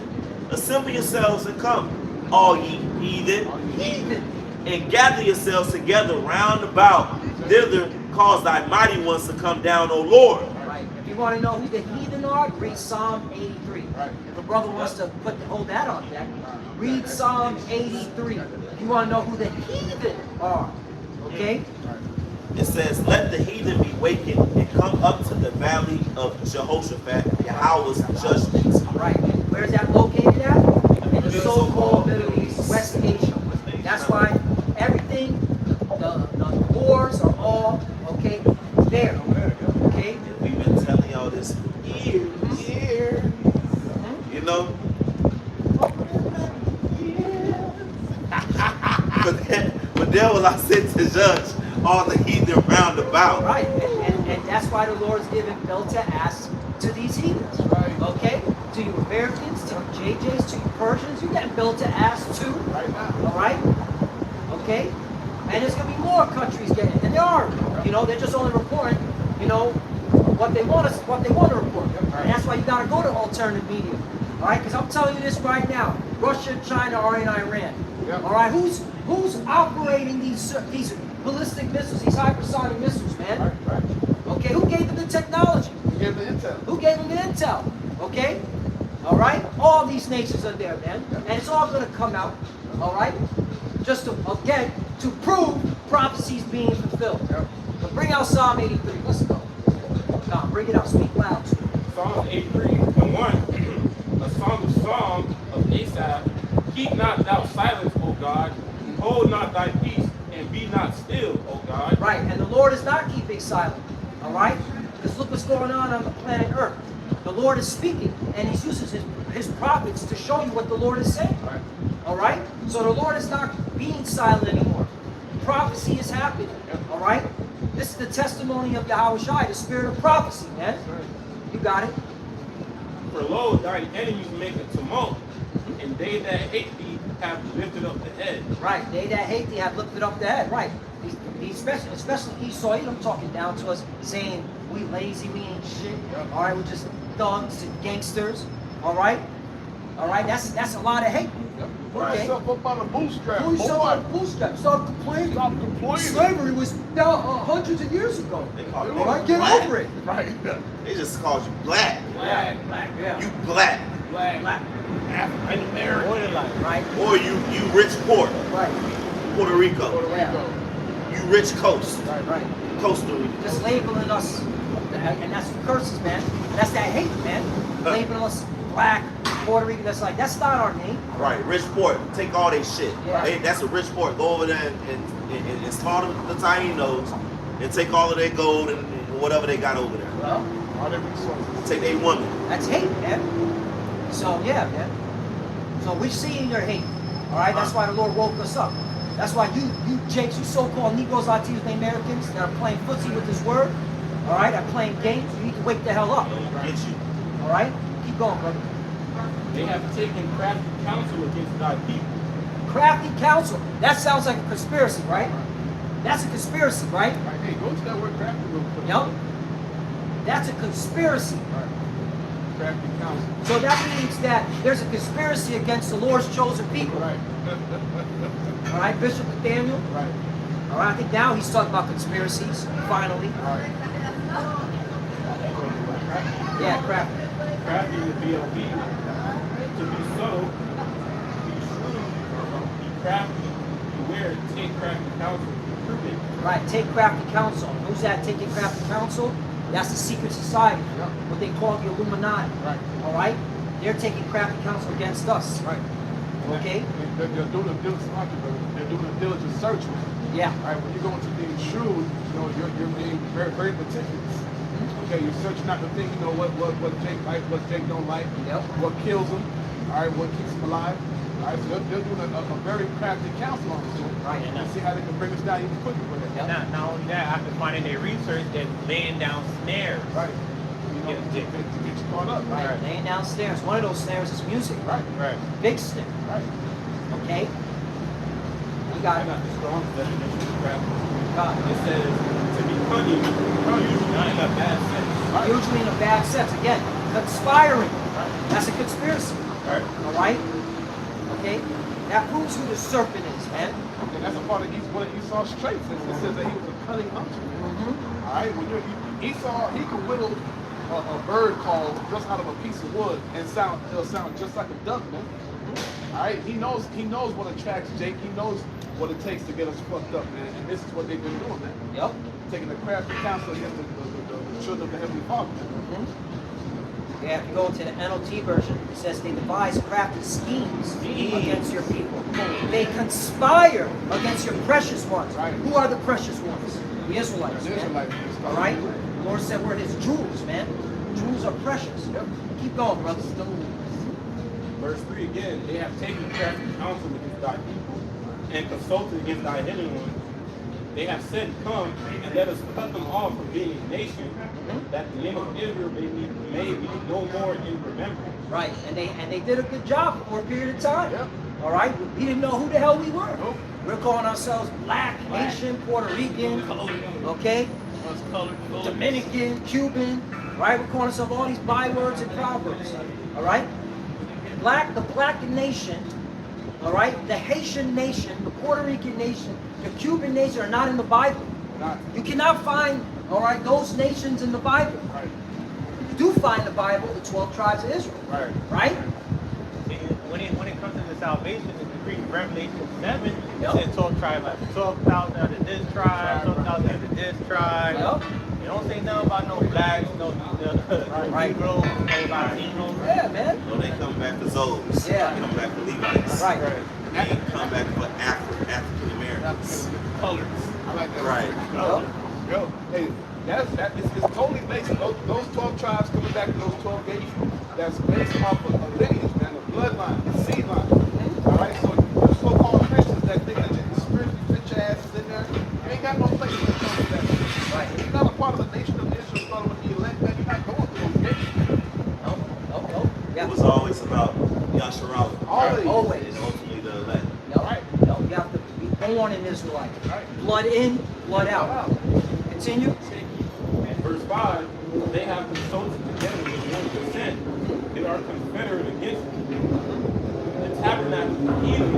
assemble yourselves and come, all ye heathen, and gather yourselves together round about, thither cause thy mighty ones to come down, O Lord. Right. If you want to know who the heathen are, read Psalm 83. Right. If a brother wants to hold that on deck, read Psalm 83. If you want to know who the heathen are, okay? It says, let the heathen be wakened and come up to the valley of Jehoshaphat, Yahweh's judgments. Right. And where's that located at? In the so-called Middle East, West Asia. That's why everything, the wars are all, okay, there. Okay? We've been telling y'all this for years. You know? But then when I sit to judge all the heathen round about. Right, and that's why the Lord's given belt to ass to these heathens. Right. Okay? To you Americans, to you JJs, to you Persians, you get belt to ass too. Right now. All right? Okay? And there's going to be more countries getting it. And there are. You know, they're just only reporting, you know, what they want to report. And that's why you got to go to alternative media. All right? Because I'm telling you this right now. Russia and China are in Iran. Yep. All right? Who's operating these ballistic missiles, these hypersonic missiles, man? Right. Okay? Who gave them the technology? We gave the intel. Who gave them the intel? Okay? All right? All these nations are there, man. And it's all going to come out. All right? Just to, again, to prove prophecies being fulfilled. Yep. But bring out Psalm 83. Let's go. Come, bring it out. Speak loud. Psalm 83 and 1. A song of Asaph. Keep not thou silence, O God. Hold not thy peace, and be not still, O God. Right. And the Lord is not keeping silent. All right? Because look what's going on the planet Earth. The Lord is speaking, and He uses his prophets to show you what the Lord is saying. Right. All right? So the Lord is not being silent anymore. Prophecy is happening. All right? This is the testimony of Yahweh Shai, the spirit of prophecy, man. Right. You got it? For lo, thine enemies make a tumult, and they that hate thee have lifted up the head. Right. They that hate thee have lifted up the head. Right. These especially Esau, I'm talking down to us, saying we lazy, we ain't shit. All right, we're just thugs and gangsters. All right. All right. That's a lot of hate. Yep. Put Okay. yourself up on a bootstrap. Pull yourself on the bootstrap. Stop complaining. Stop complaining. Slavery was down hundreds of years ago. They call it All right, get black. over it. Right. They just called you black. Black, yeah. You black. Black. African American. Right. Or you rich port, Right. Puerto Rico. Puerto Yeah. Rico. You rich coast, Right. Costa Rica. Just labeling us, and that's the curses, man. And that's that hate, man. Labeling us black, Puerto Rican. That's not our name. Right, rich port. Take all they shit. Yeah. That's a rich port. Go over there and slaughter the Tainos and take all of their gold and whatever they got over there. Well, All their resources. Take their woman. that's hate, man. So yeah, man. So we're seeing your hate. All right. That's why the Lord woke us up. That's why you Jakes, you so-called Negroes, Latinos, and Americans that are playing footsie with this word, all right, are playing games. You need to wake the hell up. Get you. All right. Keep going, brother. They have taken crafty counsel against thy people. Crafty counsel. That sounds like a conspiracy, right? That's a conspiracy, right? Right. Hey, go to that word crafty real quick. Yep. That's a conspiracy. Right. Crafty counsel. So that means that there's a conspiracy against the Lord's chosen people. Right. All right, Bishop Nathaniel. Right. All right, I think now he's talking about conspiracies, finally. Right. Yeah, crafty. Crafty to be obedient, to be subtle, be shrewd, be crafty, beware, take crafty counsel, prove it. Right, take crafty counsel. Who's that taking crafty counsel? That's the secret society, Yeah. what they call the Illuminati. Right. All right? They're taking crafty counsel against us. Right. Okay? They're doing a diligent, they're doing a diligent search. Yeah. All right. When you go into being shrewd, you're being very, very meticulous. Okay. You're searching out the thing. You know what Jake like, what Jake don't like. Yep. What kills him. All right. What keeps him alive. All right. So they're doing a very crafty counsel on us. Right. And see how they can bring us down even quicker with it. Yep. Not only that, after finding their research, they're laying down snares. Right. You know, to get you caught up. Right. Right. Laying down snares. One of those snares is music. Right. Right. Big snare. Right. Okay? We got I it. got the strongest definition of crafty. Got It it. says to be cunning, usually not in a bad sense. Right. Usually in a bad sense. Again, conspiring. That's a conspiracy. Right. All right? Okay? That proves who the serpent is, man. And that's a part of one of Esau's traits. It says that he was a cunning hunter. Mm-hmm. All right, when Esau, he could whittle a bird call just out of a piece of wood and it'll sound just like a duck, man. All right, he knows what attracts Jake. He knows what it takes to get us fucked up, man. And this is what they've been doing, man. Yep. Taking the crafty counsel against the children of the Heavenly Father, man. Mm-hmm. Yeah, if you go into the NLT version, it says they devise crafty schemes against your people. They conspire against your precious ones. Right. Who are the precious ones? The Israelites, The man. Israelites. All right? The Lord said we're his jewels, man. Jewels are precious. Yep. Keep going, brothers. Verse 3 again, they have taken crafty counsel against thy people and consulted against thy hidden ones. they have said, come and let us cut them off from being a nation, that the name of Israel may be no more in remembrance. Right, and they did a good job for a period of time. Yep. All right, we didn't know who the hell we were. Nope. We're calling ourselves Black, Haitian, Puerto Rican, okay, Dominican, Cuban, right? We're calling ourselves all these bywords and proverbs. All right, the Black nation, all right, the Haitian nation, the Puerto Rican nation, the Cuban nation are not in the Bible. Not. You cannot find, all right, those nations in the Bible. Right. You do find the Bible, the 12 tribes of Israel, Right. right? When it comes to the salvation, it's read Revelation 7, Yep. it said 12 tribes, like 12,000 out of this tribe, 12,000 out of this tribe. Yep. You don't say nothing about no blacks, no Right. Negroes, no Latinos. Yeah, man. No, they come back for Zoes. Yeah. They come back for Levites. Right. They ain't come back for African Americans. Colors. I like that. Right. Yo, hey, it's totally based on those 12 tribes coming back to those 12 gates. That's based off of a lineage, man, a bloodline, a seed line. All right, so you so-called Christians that think that you spiritually fit your asses in there, you ain't got no place when it comes to that. Right. If you're not a part of the nation of Israel, following the elect, man, you're not going to those gates. No. Yeah. It was always about Yasharala. Always. And ultimately the elect. No. Right. No. You have to be born in Israelite. Right. Blood in, blood out. Continue. And verse 5, they have consulted together with 1%. They are confederate against the tabernacle of Edom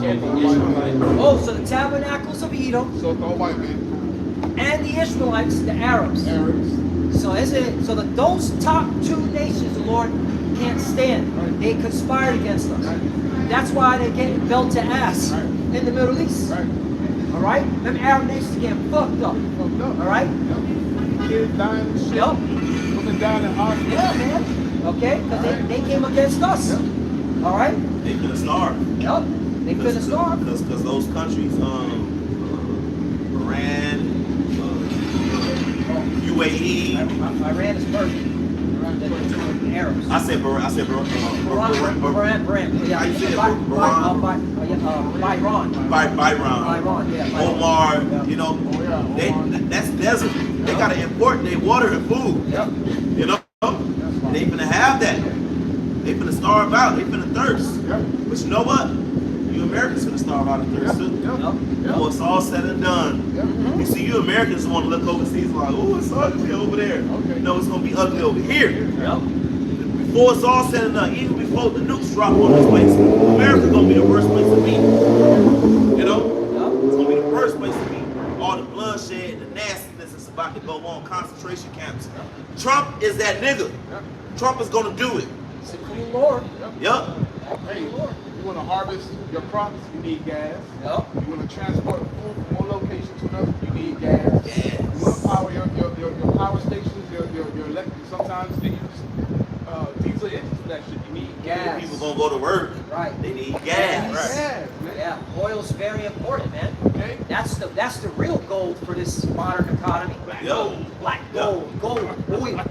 and the Ishmaelites. Oh, so the tabernacles of Edom So-called white men, and the Ishmaelites, the Arabs. Arabs. So those top two nations, the Lord can't stand. Right. They conspired against us. Right. That's why they're getting belt to ass Right. in the Middle East. Right. All right, them Arab nations getting fucked up. Fucked up. All right. Yep. Kids dying and shit. Yup. Looking down at hospitals. Yeah, man. Okay, because they came against us. Yep. All right. They couldn't starve. Yup. They couldn't starve. Because those countries, Iran, UAE. Iran is Persian. The Arabs. I said Bahrain. Yeah. I said Byron. Byron. Yeah. Omar, you know, that's desert. They gotta import their water and food. Yep. You know? They finna have that. They finna starve out. They finna thirst. Yep. But you know what? You Americans finna starve out and thirst too. Yep. Yep. When it's all said and done. Yep. You see, you Americans want to look overseas like, oh, it's ugly over there. Okay. No, it's gonna be ugly over here. Yep. Before it's all said and done, even before the nukes drop on this place, America's gonna be the worst place to be. You know? It's gonna be the worst place to be. All the bloodshed and the nastiness that's about to go on, concentration camps. Trump is that nigga. Yep. Trump is gonna do it. It's a clean Lord. Yup. Hey, you want to harvest your crops, you need gas. Yep. You want to transport food from one location to another, you need gas. Gas. You want to power your power stations, your electric. Sometimes they use diesel engines for that shit. You need gas. People gonna go to work. Right. They need gas. Gas, man. Yeah. Oil's very important, man. Okay. That's the real gold for this modern economy. Yo. Black gold, gold, oil.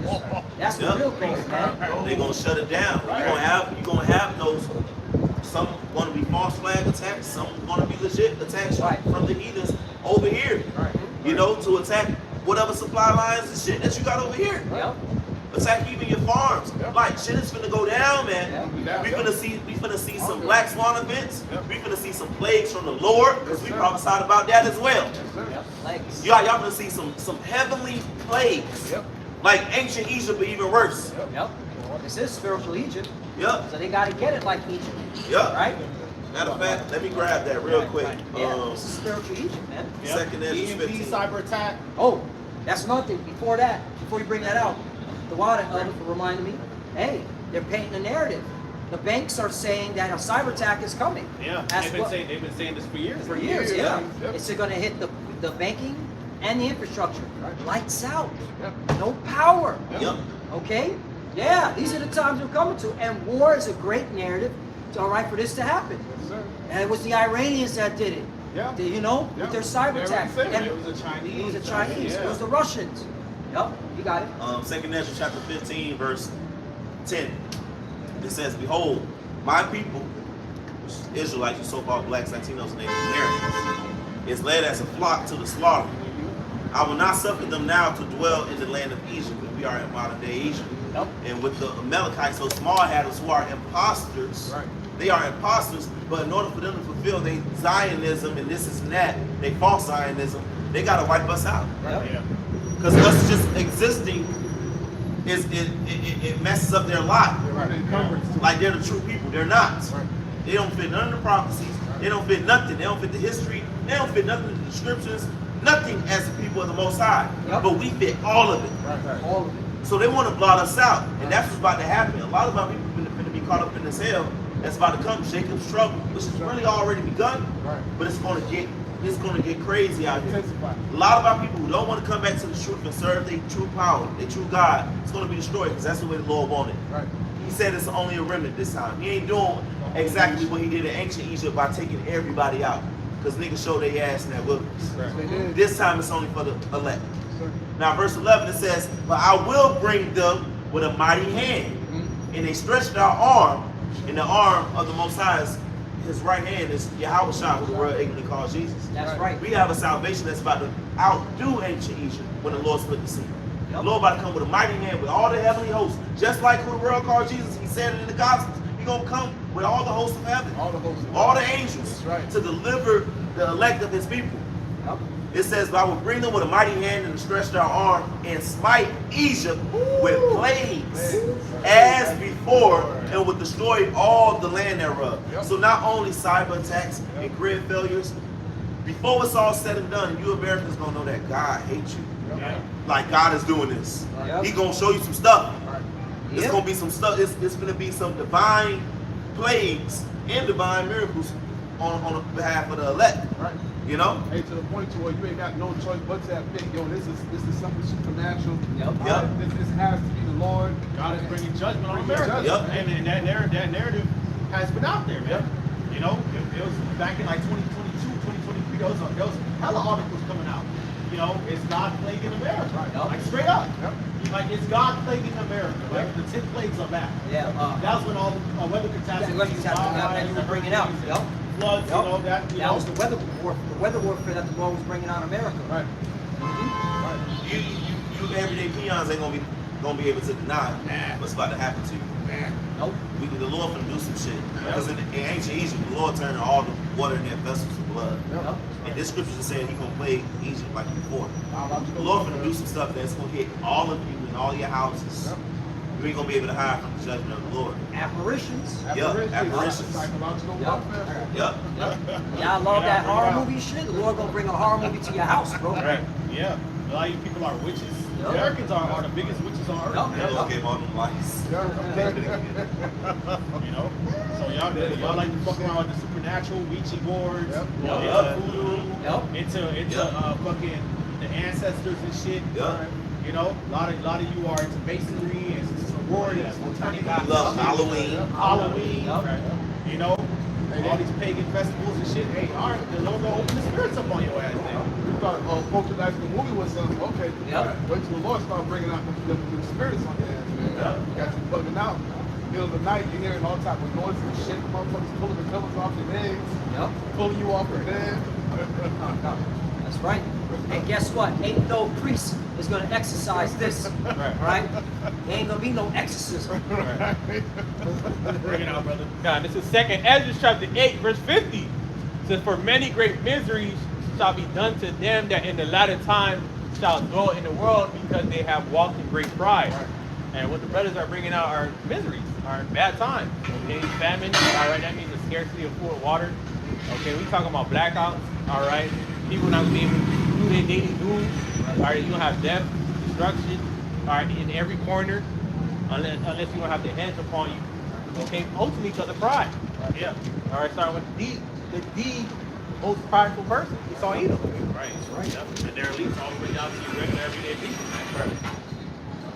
That's the Yep. real gold, man. They're gonna shut it down. You're gonna have those. Some gonna be false flag attacks. Some gonna be legit attacks Right. from the heathens over here. Right. You know, to attack whatever supply lines and shit that you got over here. Yep. Attack even your farms. Yep. Like shit is finna go down, man. Yeah. We finna see some black swan events. Yep. We finna see some plagues from the Lord, because we prophesied about that as well. Yes, sir. Yep. Legs. Y'all gonna see some heavenly plagues. Yep. Like ancient Egypt, but even worse. Yep. This is spiritual Egypt, Yep. so they got to get it like Egypt, Yep. right? Matter of fact, let me grab that real quick. Yeah, this is spiritual Egypt, man. Second Ezra EMP 15. cyber attack. Oh, that's another thing. Before that, before you bring that out, the water elder reminded me, hey, they're painting a narrative. The banks are saying that a cyber attack is coming. Yeah, That's they've what- been saying this for years. For years, Yeah. yeah. Yep. It's going to hit the banking and the infrastructure. Right. Lights out. Yep. No power. Yep. Okay? Yeah, these are the times we're coming to. And war is a great narrative, all right, for this to happen. Yes, sir. And it was the Iranians that did it. Yeah. You know, Yeah. with their cyber They attack. already said And It was a Chinese. it was the Chinese. Yeah. It was the Russians. Yep, you got it. Second Ezra chapter 15, verse 10. It says, behold, my people, which is Israelites, and so-called blacks, Latinos, and Native Americans, is led as a flock to the slaughter. I will not suffer them now to dwell in the land of Egypt, because we are in modern day Egypt. Yep. And with the Amalekites, those small-hatters who are imposters, Right. they are imposters, but in order for them to fulfill their Zionism and this and that, they false Zionism, they got to wipe us out. Yep. Yeah. Because us just existing, it messes up their life. Right. Encumbrance to Like they're the true people. They're not. Right. They don't fit none of the prophecies. They don't fit nothing. They don't fit the history. They don't fit nothing in the scriptures. Nothing as the people of the Most High. Yep. But we fit all of it. Right. All of it. So they want to blot us out. And that's what's about to happen. A lot of our people are going to be caught up in this hell that's about to come. Jacob's trouble, which has really already begun. Right. But it's going to get crazy out here. Intensify. A lot of our people who don't want to come back to the truth and serve their true power, their true God, it's going to be destroyed because that's the way the Lord wanted. Right. He said it's only a remnant this time. He ain't doing exactly what he did in ancient Egypt by taking everybody out. Because niggas showed their ass in that wilderness. They did. This time it's only for the elect. Sir. Now verse 11 it says, but I will bring them with a mighty hand. And they stretched our arm, and the arm of the Most High is his right hand is Yahweh Shah, who the world ignorantly calls Jesus. That's right. We have a salvation that's about to outdo ancient Egypt when the Lord split the sea. Yep. The Lord about to come with a mighty hand with all the heavenly hosts. Just like who the world called Jesus, he said it in the Gospels. He's going to come with all the hosts of heaven, All the hosts. all the angels, That's right. to deliver the elect of his people. Yep. It says, but I will bring them with a mighty hand and stretch their arm and smite Egypt with plagues as before and will destroy all the land thereof. Yep. So not only cyber attacks and grid failures, before it's all said and done, you Americans gonna know that God hates you. Yeah. Like God is doing this. Yep. He gonna show you some stuff. Right. It's Yep. gonna be some stuff. It's gonna be some divine plagues and divine miracles on behalf of the elect. Right. You know? Hey, to the point to where you ain't got no choice but to admit, yo, this is something supernatural. Yep. Yep. This has to be the Lord. God is bringing judgment on Bringing America. judgment. Yep. And that narrative has been out there, man. You know, it was back in like 2022, 2023, there was hella articles coming out. You know, it's God plaguing America. Right. Yep. Like straight up. Yep. Like it's God plaguing America. Like the 10 plagues are back. Yeah. That was when all the weather catastrophes, weather catastrophes that you were bringing out. hurricanes, Yep. floods, Yep. you know, that was the weather warfare that the Lord was bringing on America. Right. Right. You everyday peons ain't gonna be able to deny what's about to happen to you. Nope. The Lord finna do some shit. Because in ancient Egypt, the Lord turned all the water in their vessels to blood. Yep. And this scripture is saying He's gonna plague Egypt like before. Biological The Lord finna warfare. do some stuff that's gonna hit all of you and all your houses. Yep. You ain't gonna be able to hide from the judgment of the Lord. Apparitions. Apparitions. Psychological Yep. warfare. Yep. Yeah, I love that horror movie shit. The Lord gonna bring a horror movie to your house, bro. Right. Yeah. A lot of you people are witches. Yep. Americans are the biggest witches on earth. Yep. The Lord gave all them lights. You know? So y'all like to fuck around with the supernatural, Ouija boards, Yep. Yep. voodoo, Yep. into fucking the ancestors and shit. Yep. You know, a lot of you are into masonry and sororities, fraternity We love Halloween. Halloween. Yep. You know, all these pagan festivals and shit. Hey, all right, the Lord gonna open the spirits up on your ass then. We thought Poltergeist the movie was something. Okay. Yep. Wait till the Lord start bringing out the spirits on your ass, man. Got you bugging out. Middle of the night, you're hearing all type of noises and shit. Motherfuckers pulling the covers off your legs, Yep. pulling you off your bed. That's right. And guess what? Ain't no priest is gonna exercise this. Right? There ain't gonna be no exorcism. Bring it out, brother. God, this is 2nd Ezra chapter 8, verse 50. It says, for many great miseries shall be done to them that in the latter time shall dwell in the world because they have walked in great pride. Right. And what the brothers are bringing out are miseries, are bad times. Okay, famine, all right, that means the scarcity of food and water. Okay, we talking about blackouts, all right. People not gonna be able to do their daily news. All right, you gonna have death, destruction, all right, in every corner, unless you don't have the hands upon you. Okay, ultimately because of pride. Yeah. All right, starting with the most prideful person. We saw Edom. Right. Yep. And their elites all the way down to your regular everyday people, man. Right.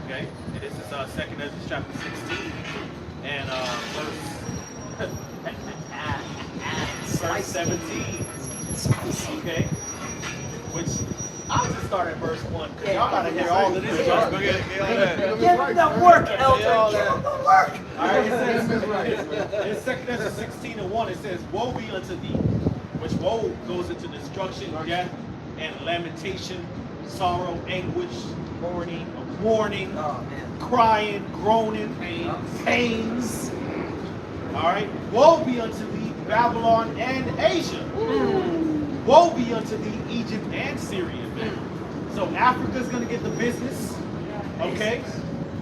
Okay, and this is 2nd Ezra chapter 16 and verse 17. Okay, which I'll just start at verse 1 because y'all gotta hear all of this. Yeah. Go Give him the work, Elder. Give him the work. All right, it That's says right. in 2nd Ezra 16 and 1, it says, "Woe be unto thee, which woe goes into destruction, death, and lamentation, sorrow, anguish, mourning, Oh, man. crying, groaning, pains. All right. Woe be unto thee, Babylon and Asia. Woe be unto thee, Egypt and Syria, man. So Africa's gonna get the business. Okay.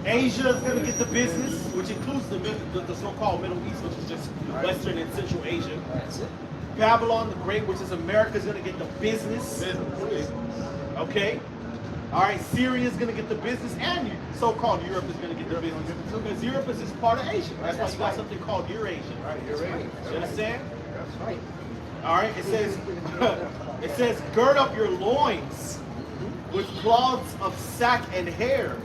Asia is gonna get the business, which includes the so-called Middle East, which is just Western and Central Asia. That's it. Babylon the Great, which is America, is gonna get the business. Okay. All right, Syria is going to get the business, and so-called Europe is going to get the business. Because Europe is just part of Asia. That's why you got something called Eurasia. Right, you're right. You understand? That's right. All right, it says, gird up your loins with cloths of sack and hair.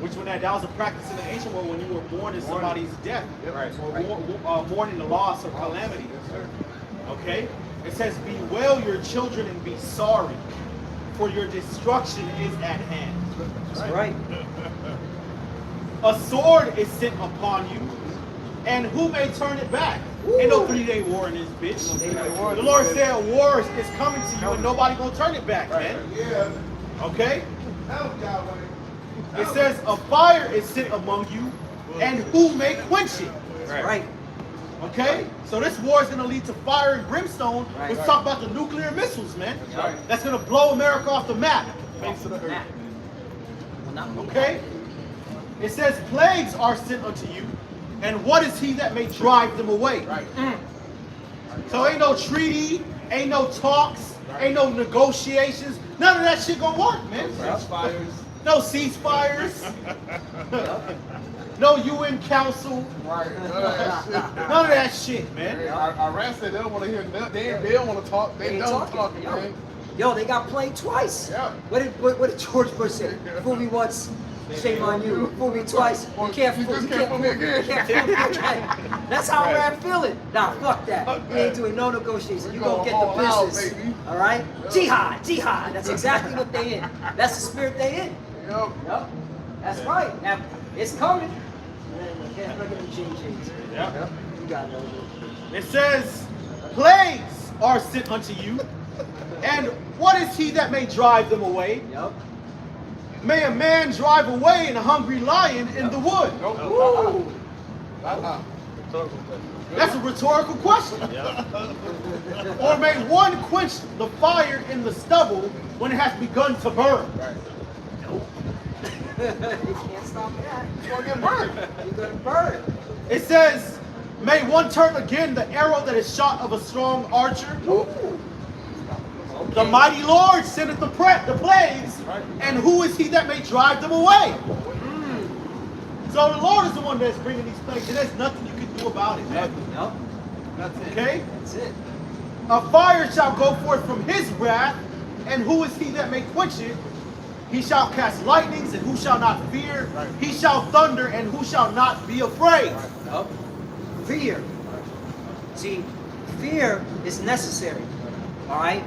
Which when that was a practice in the ancient world when you were born in somebody's death. Right. Or mourning the loss or calamity. Okay? It says, bewail your children and be sorry, for your destruction is at hand. That's right. A sword is sent upon you, and who may turn it back? Ain't no 3-day war in this bitch. The Lord said war is coming to you, and nobody gonna turn it back, man. Yeah. Okay? Help Yahweh. It says a fire is sent among you, and who may quench it? That's right. Okay? So this war is going to lead to fire and brimstone. Right. Let's talk about the nuclear missiles, man. Right. That's going to blow America off the map. Face of the earth. Nah. Well, not me. Okay? It says plagues are sent unto you, and what is he that may drive them away? Right. So ain't no treaty, ain't no talks, ain't no negotiations. None of that shit gonna work, man. Fires. No ceasefires. No UN Council. Right. None of that shit, man. Iran said they don't want to hear nothing. They don't want to talk. They don't talking, man. Yo, they got played twice. Yeah. What did George Bush say? Fool me once, shame on you. Fool me twice, you can't You fool just you can't fool me again. You can't fool me again. That's how Iran feeling. Nah, fuck that. We ain't doing no negotiations. You gonna get all the out, business. baby. All right? Jihad, jihad. That's exactly what they in. That's the spirit they in. Yep. Yep. That's right. Now, it's coming. Yeah, look at the JJs. Yep. You got it. It says, plagues are sent unto you, and what is he that may drive them away? Yep. May a man drive away a hungry lion in the wood? Nope. Woo. That's a rhetorical question. Or may one quench the fire in the stubble when it has begun to burn? You can't stop that. You're going to get burned. You're gonna burn. It says, may one turn again the arrow that is shot of a strong archer? The mighty Lord sendeth the plagues, and who is he that may drive them away? So the Lord is the one that's bringing these plagues, and there's nothing you can do about it, man. Yep. That's it. Okay? That's it. A fire shall go forth from his wrath, and who is he that may quench it? He shall cast lightnings, and who shall not fear? He shall thunder, and who shall not be afraid? Yep. Fear. See, fear is necessary. All right?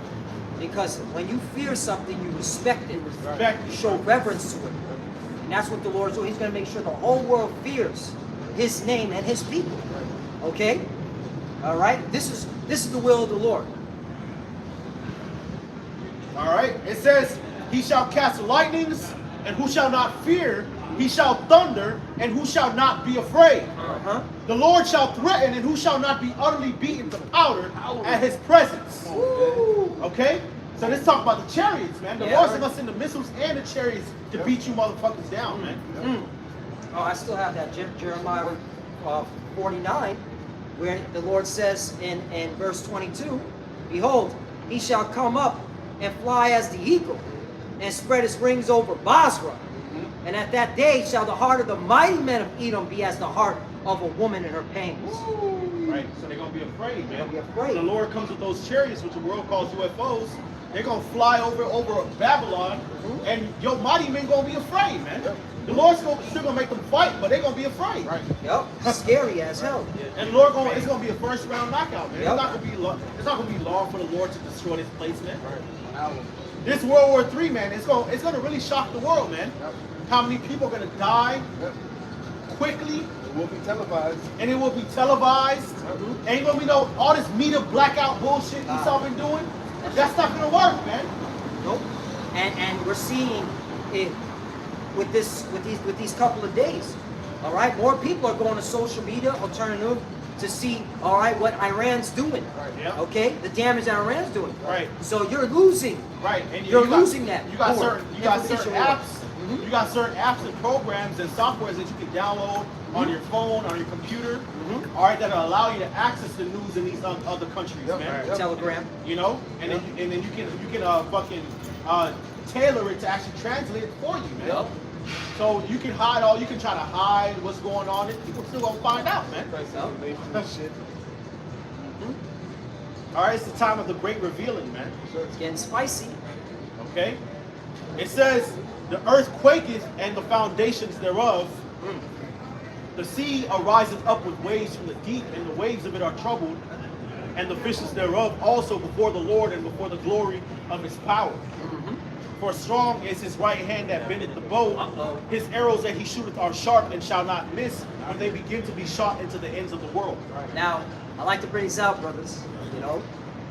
Because when you fear something, you respect it. Respect. You show reverence to it. And that's what the Lord is doing. He's going to make sure the whole world fears His name and His people. Okay? All right? This is the will of the Lord. All right? It says, he shall cast lightnings, and who shall not fear? He shall thunder, and who shall not be afraid? Uh-huh. The Lord shall threaten, and who shall not be utterly beaten to powder at his presence? Woo. Okay? So let's talk about the chariots, man. The Yeah, Lord's right. going to send the missiles and the chariots to beat you motherfuckers down, man. Oh, I still have that Jeremiah 49, where the Lord says in verse 22, behold, he shall come up and fly as the eagle, and spread his wings over Basra. And at that day shall the heart of the mighty men of Edom be as the heart of a woman in her pangs. Right? So they're going to be afraid, man. They're gonna be afraid. The Lord comes with those chariots, which the world calls UFOs. They're going to fly over Babylon, and your mighty men going to be afraid, man. The Lord's still going to make them fight, but they're going to be afraid. Right. Yep, scary as hell. And the Lord it's going to be a first round knockout, man. Yep. It's not going to be long. It's not going to be long for the Lord to destroy this place, man. Right. This World War III, man, it's going to really shock the world, man. Yep. How many people are going to die Yep. quickly will be televised. And it will be televised. Ain't gonna be no all this media blackout bullshit Esau been doing. That's not gonna work, man. Nope. And we're seeing it with these couple of days. All right, more people are going to social media, alternative, to see, all right, what Iran's doing. Right. Yeah. Okay, the damage that Iran's doing. Right. So you're losing. Right. And You're you got- losing that. You got war, certain information war. apps. You got certain apps and programs and softwares that you can download on your phone, on your computer. All right, that'll allow you to access the news in these other countries, Yep. man. Yep. Telegram. You know, and then you can fucking tailor it to actually translate it for you, man. Yep. So you can you can try to hide what's going on. People still gonna find out, man. Shit. All right, it's the time of the great revealing, man. It's getting spicy. Okay? It says, the earth quaketh and the foundations thereof. The sea ariseth up with waves from the deep, and the waves of it are troubled, and the fishes thereof also before the Lord and before the glory of his power. For strong is his right hand that bendeth the bow. His arrows that he shooteth are sharp and shall not miss, when they begin to be shot into the ends of the world. Now, I like to bring this out, brothers. You know,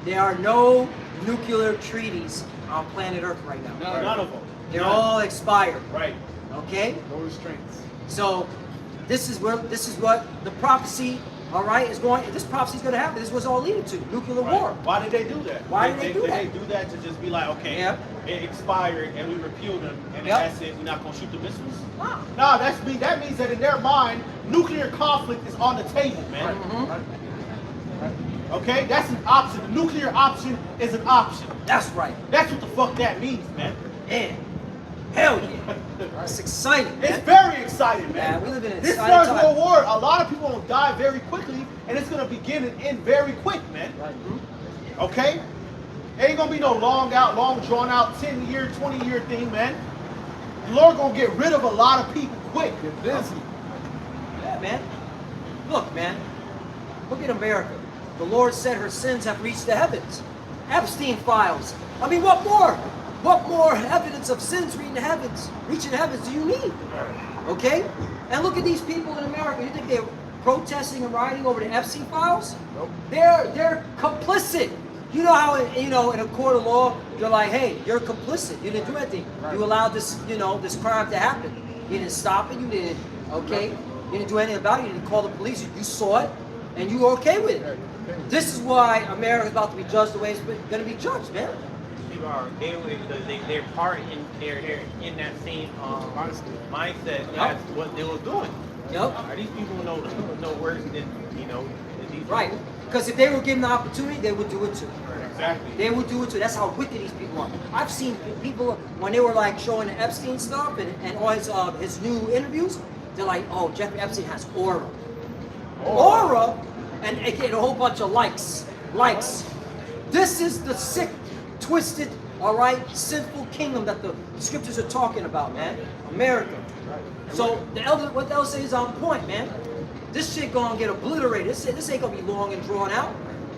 there are no nuclear treaties on planet Earth right now. None of them. They're None. all expired. Right. Okay. No restraints. So this is what the prophecy, all right, is going. This prophecy is going to happen. This was all leading to nuclear Right. war. Why did they do that? Why did they do that? They do that to just be like, okay, Yep. it expired and we repealed them, and Yep. that's it. We're not gonna shoot the missiles. Wow. No, that means that in their mind, nuclear conflict is on the table, man. Okay, that's an option. The nuclear option is an option. That's right. That's what the fuck that means, man. Man, hell yeah. It's exciting, man. It's very exciting, man. Yeah, we live in an This exciting First time. World War, a lot of people will die very quickly, and it's gonna begin and end very quick, man. Okay? Ain't gonna be no long drawn out 10-year, 20-year thing, man. The Lord gonna get rid of a lot of people quick. Get busy. Yeah, man. Look, man. Look at America. The Lord said her sins have reached the heavens. Epstein files. I mean, what more? What more evidence of sins reaching the heavens do you need? Okay? And look at these people in America. You think they're protesting and rioting over the Epstein files? Nope. They're complicit. You know how in a court of law, you're like, hey, you're complicit. You didn't do anything. Right. You allowed this crime to happen. You didn't stop it. You didn't, okay? You didn't do anything about it. You didn't call the police. You saw it, and you were okay with it. This is why America's about to be judged the way it's going to be judged, man. People are okay with it because they're part they're in that same mindset. That's what they were doing. Yep. Are these people no worse than than these Right. people? Because if they were given the opportunity, they would do it too. Exactly. They would do it too. That's how wicked these people are. I've seen people when they were like showing the Epstein stuff and all his new interviews. They're like, oh, Jeffrey Epstein has aura. Aura, and get a whole bunch of likes. This is the sick, twisted, all right, sinful kingdom that the scriptures are talking about, man. America. So what the elder says is on point, man. This shit gonna get obliterated. This ain't gonna be long and drawn out.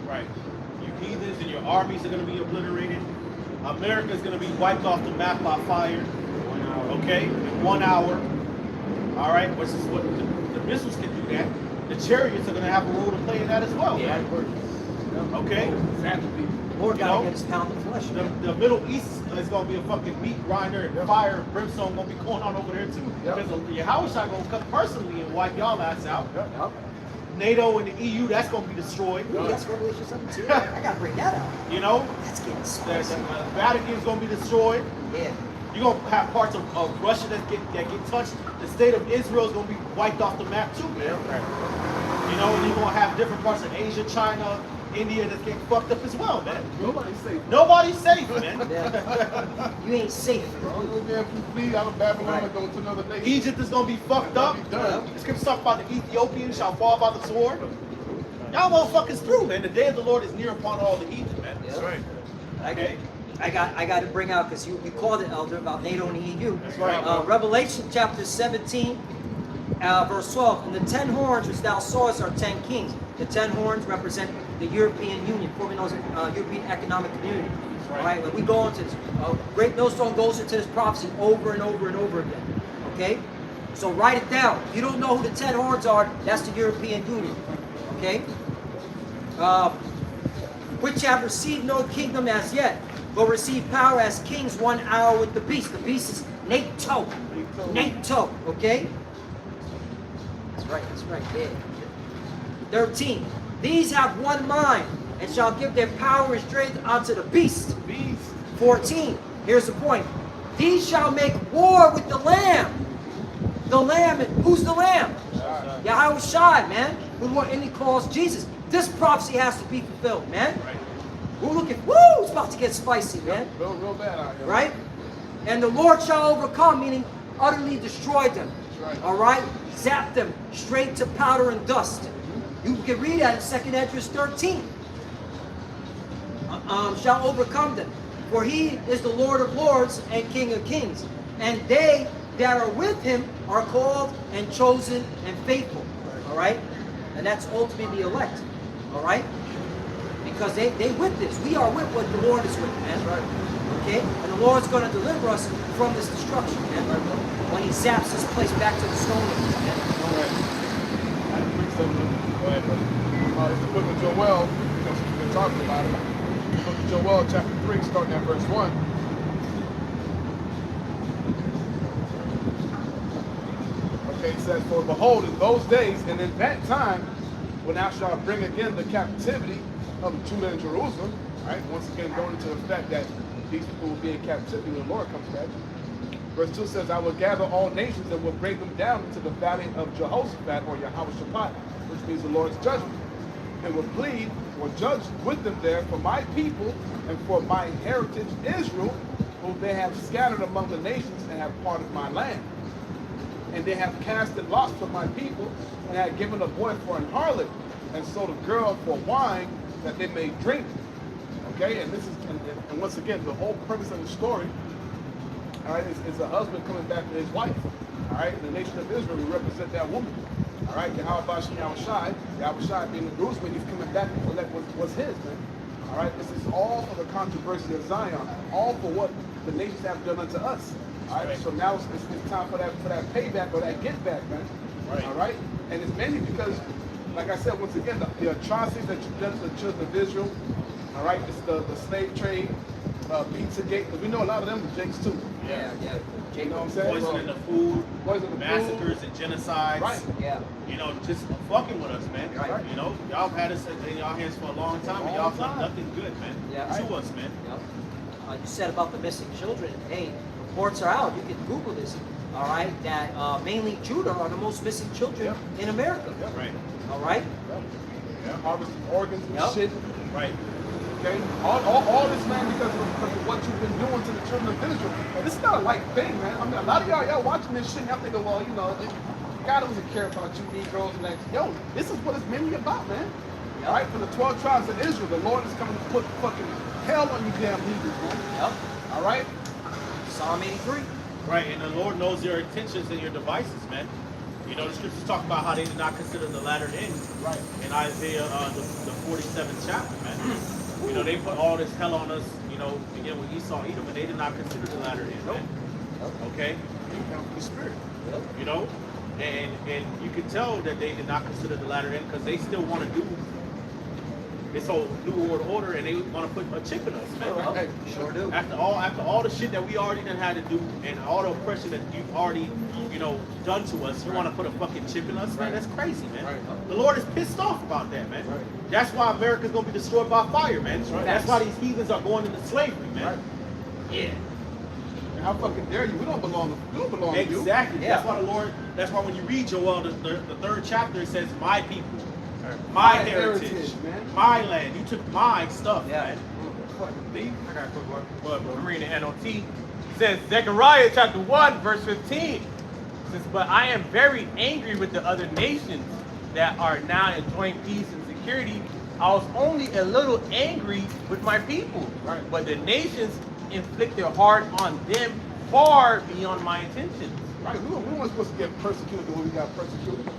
Right. You heathens and your armies are going to be obliterated. America is going to be wiped off the map by fire. Okay? In 1 hour. All right? Which is what the missiles can do that. The chariots are going to have a role to play in that as well. Yeah. Okay? Exactly. More You gotta know, get his pound of flesh. The Middle East is going to be a fucking meat grinder, and fire and brimstone going to be going on over there too. Yep. Because Yahushua going to come personally and wipe y'all ass out. Yep. NATO and the EU, that's going to be destroyed. Ooh, that's Revelation 17. I gotta bring that out. You know? That's getting The spicy. Vatican's going to be destroyed. Yeah. You're going to have parts of Russia that get touched. The state of Israel is going to be wiped off the map too, man. You know, and you're going to have different parts of Asia, China, India that's getting fucked up as well, man. Nobody's safe. Nobody's safe, man. Yeah. You ain't safe. Only way if you flee out of Babylon and go to another nation. Egypt is going to be fucked up. Done. The scripture talk about the Ethiopians shall fall by the sword. Y'all motherfuckers through, man. The day of the Lord is near upon all the heathen, man. That's right. I got to bring out, because you called it, Elder, about NATO and the EU. That's right. Revelation chapter 17, verse 12. And the 10 horns which thou sawest are 10 kings. The 10 horns represent the European Union, formerly known as European Economic Community. Right. All right, when we go into this, Great Millstone goes into this prophecy over and over and over again. Okay? So write it down. If you don't know who the 10 horns are, that's the European Union. Okay? Which have received no kingdom as yet, but receive power as kings 1 hour with the beast. The beast is NATO. NATO. Okay? That's right. Yeah. 13. These have one mind, and shall give their power and strength unto the beast. 14. Here's the point. These shall make war with the Lamb. The Lamb, who's the Lamb? Yahweh Shai, man. And he calls Jesus. This prophecy has to be fulfilled, man. We're looking, woo, it's about to get spicy, man. Real bad out here. Right? And the Lord shall overcome, meaning utterly destroy them. Right. All right? Zap them straight to powder and dust. You can read that in 2nd Esdras 13. Shall overcome them. For he is the Lord of lords and King of kings. And they that are with him are called and chosen and faithful. All right? And that's ultimately the elect. All right? Because they with this. We are with what the Lord is with, man. Right. Okay? And the Lord's going to deliver us from this destruction, man. When he zaps this place back to the stone age, man. All right. I have to bring something. Go ahead, brother. It's the book of Joel, because we've been talking about it. The book of Joel, chapter 3, starting at verse 1. Okay, it says, for behold, in those days, and in that time, when thou shalt bring again the captivity of Judah and Jerusalem, right? Once again, going into the fact that these people will be in captivity when the Lord comes back. Verse 2 says, I will gather all nations and will bring them down into the valley of Jehoshaphat, or Yahweh Shabbat, which means the Lord's judgment, and will plead or judge with them there for my people and for my heritage Israel, whom they have scattered among the nations and have parted my land. And they have casted lots for my people, and have given a boy for an harlot, and sold a girl for wine that they may drink. Okay, and this is, and once again, the whole premise of the story, all right, is a husband coming back to his wife. All right, the nation of Israel, we represent that woman. All right, Yahweh Shai being the groomsman, he's coming back to collect what's his, man. All right, this is all for the controversy of Zion, all for what the nations have done unto us. All right, so now it's time for that payback or that get back, man. Right. All right, and it's mainly because, like I said, once again, the atrocities that you've done to the children of Israel. All right, it's the slave trade, Pizzagate, because we know a lot of them were Jakes too. Yeah. You know what I'm saying? Poisoning the food, Poisoning the massacres and genocides. Right. Yeah. You know, just fucking with us, man. Right. You know, y'all have had us in y'all hands for a long time, and y'all done nothing good, man. Yeah. To us, man. Yep. You said about the missing children. Hey, reports are out. You can Google this. All right, that mainly Judah are the most missing children in America. Yep. Right. All right. Yeah, harvesting organs and Yep. shit. Right. Okay, all this, man, because of what you've been doing to the children of Israel. And this is not a light thing, man. I mean, a lot of y'all watching this shit, and y'all thinking, well, you know, God doesn't care about you Negroes and that. Yo, this is what it's mainly about, man. Yep. All right, for the 12 tribes of Israel, the Lord is coming to put fucking hell on you damn Hebrews, man. Yep. All right? Psalm 83. Right, and the Lord knows your intentions and your devices, man. You know, the scriptures talk about how they did not consider the latter end. Right. In Isaiah, the 47th chapter, man. You know, they put all this hell on us, you know, again with Esau, Edom, and they did not consider the latter end, man. Okay? The Spirit. Yep. You know? And you can tell that they did not consider the latter end because they still want to do this whole New World Order, and they want to put a chip in us, man. Hey, Sure do. After all the shit that we already done had to do, and all the oppression that you've already, you know, done to us, you want to put a fucking chip in us, man? That's crazy, man. Right. The Lord is pissed off about that, man. Right. That's why America's gonna be destroyed by fire, man. right. That's why these heathens are going into slavery, man. Right. Yeah. And how fucking dare you? We don't belong to you. Exactly. Yeah. That's why the Lord. That's why when you read Joel, the 3rd chapter, it says, "My people, my heritage, man. my land. You took my stuff, Yeah. man." Fucking thief. I got a quick one. What, bro? I'm reading the NOT. It says Zechariah chapter 1, verse 15. It says, but I am very angry with the other nations that are now enjoying peace and security. I was only a little angry with my people. Right. But the nations inflicted hard on them far beyond my intentions. Right, we weren't supposed to get persecuted the way we got persecuted.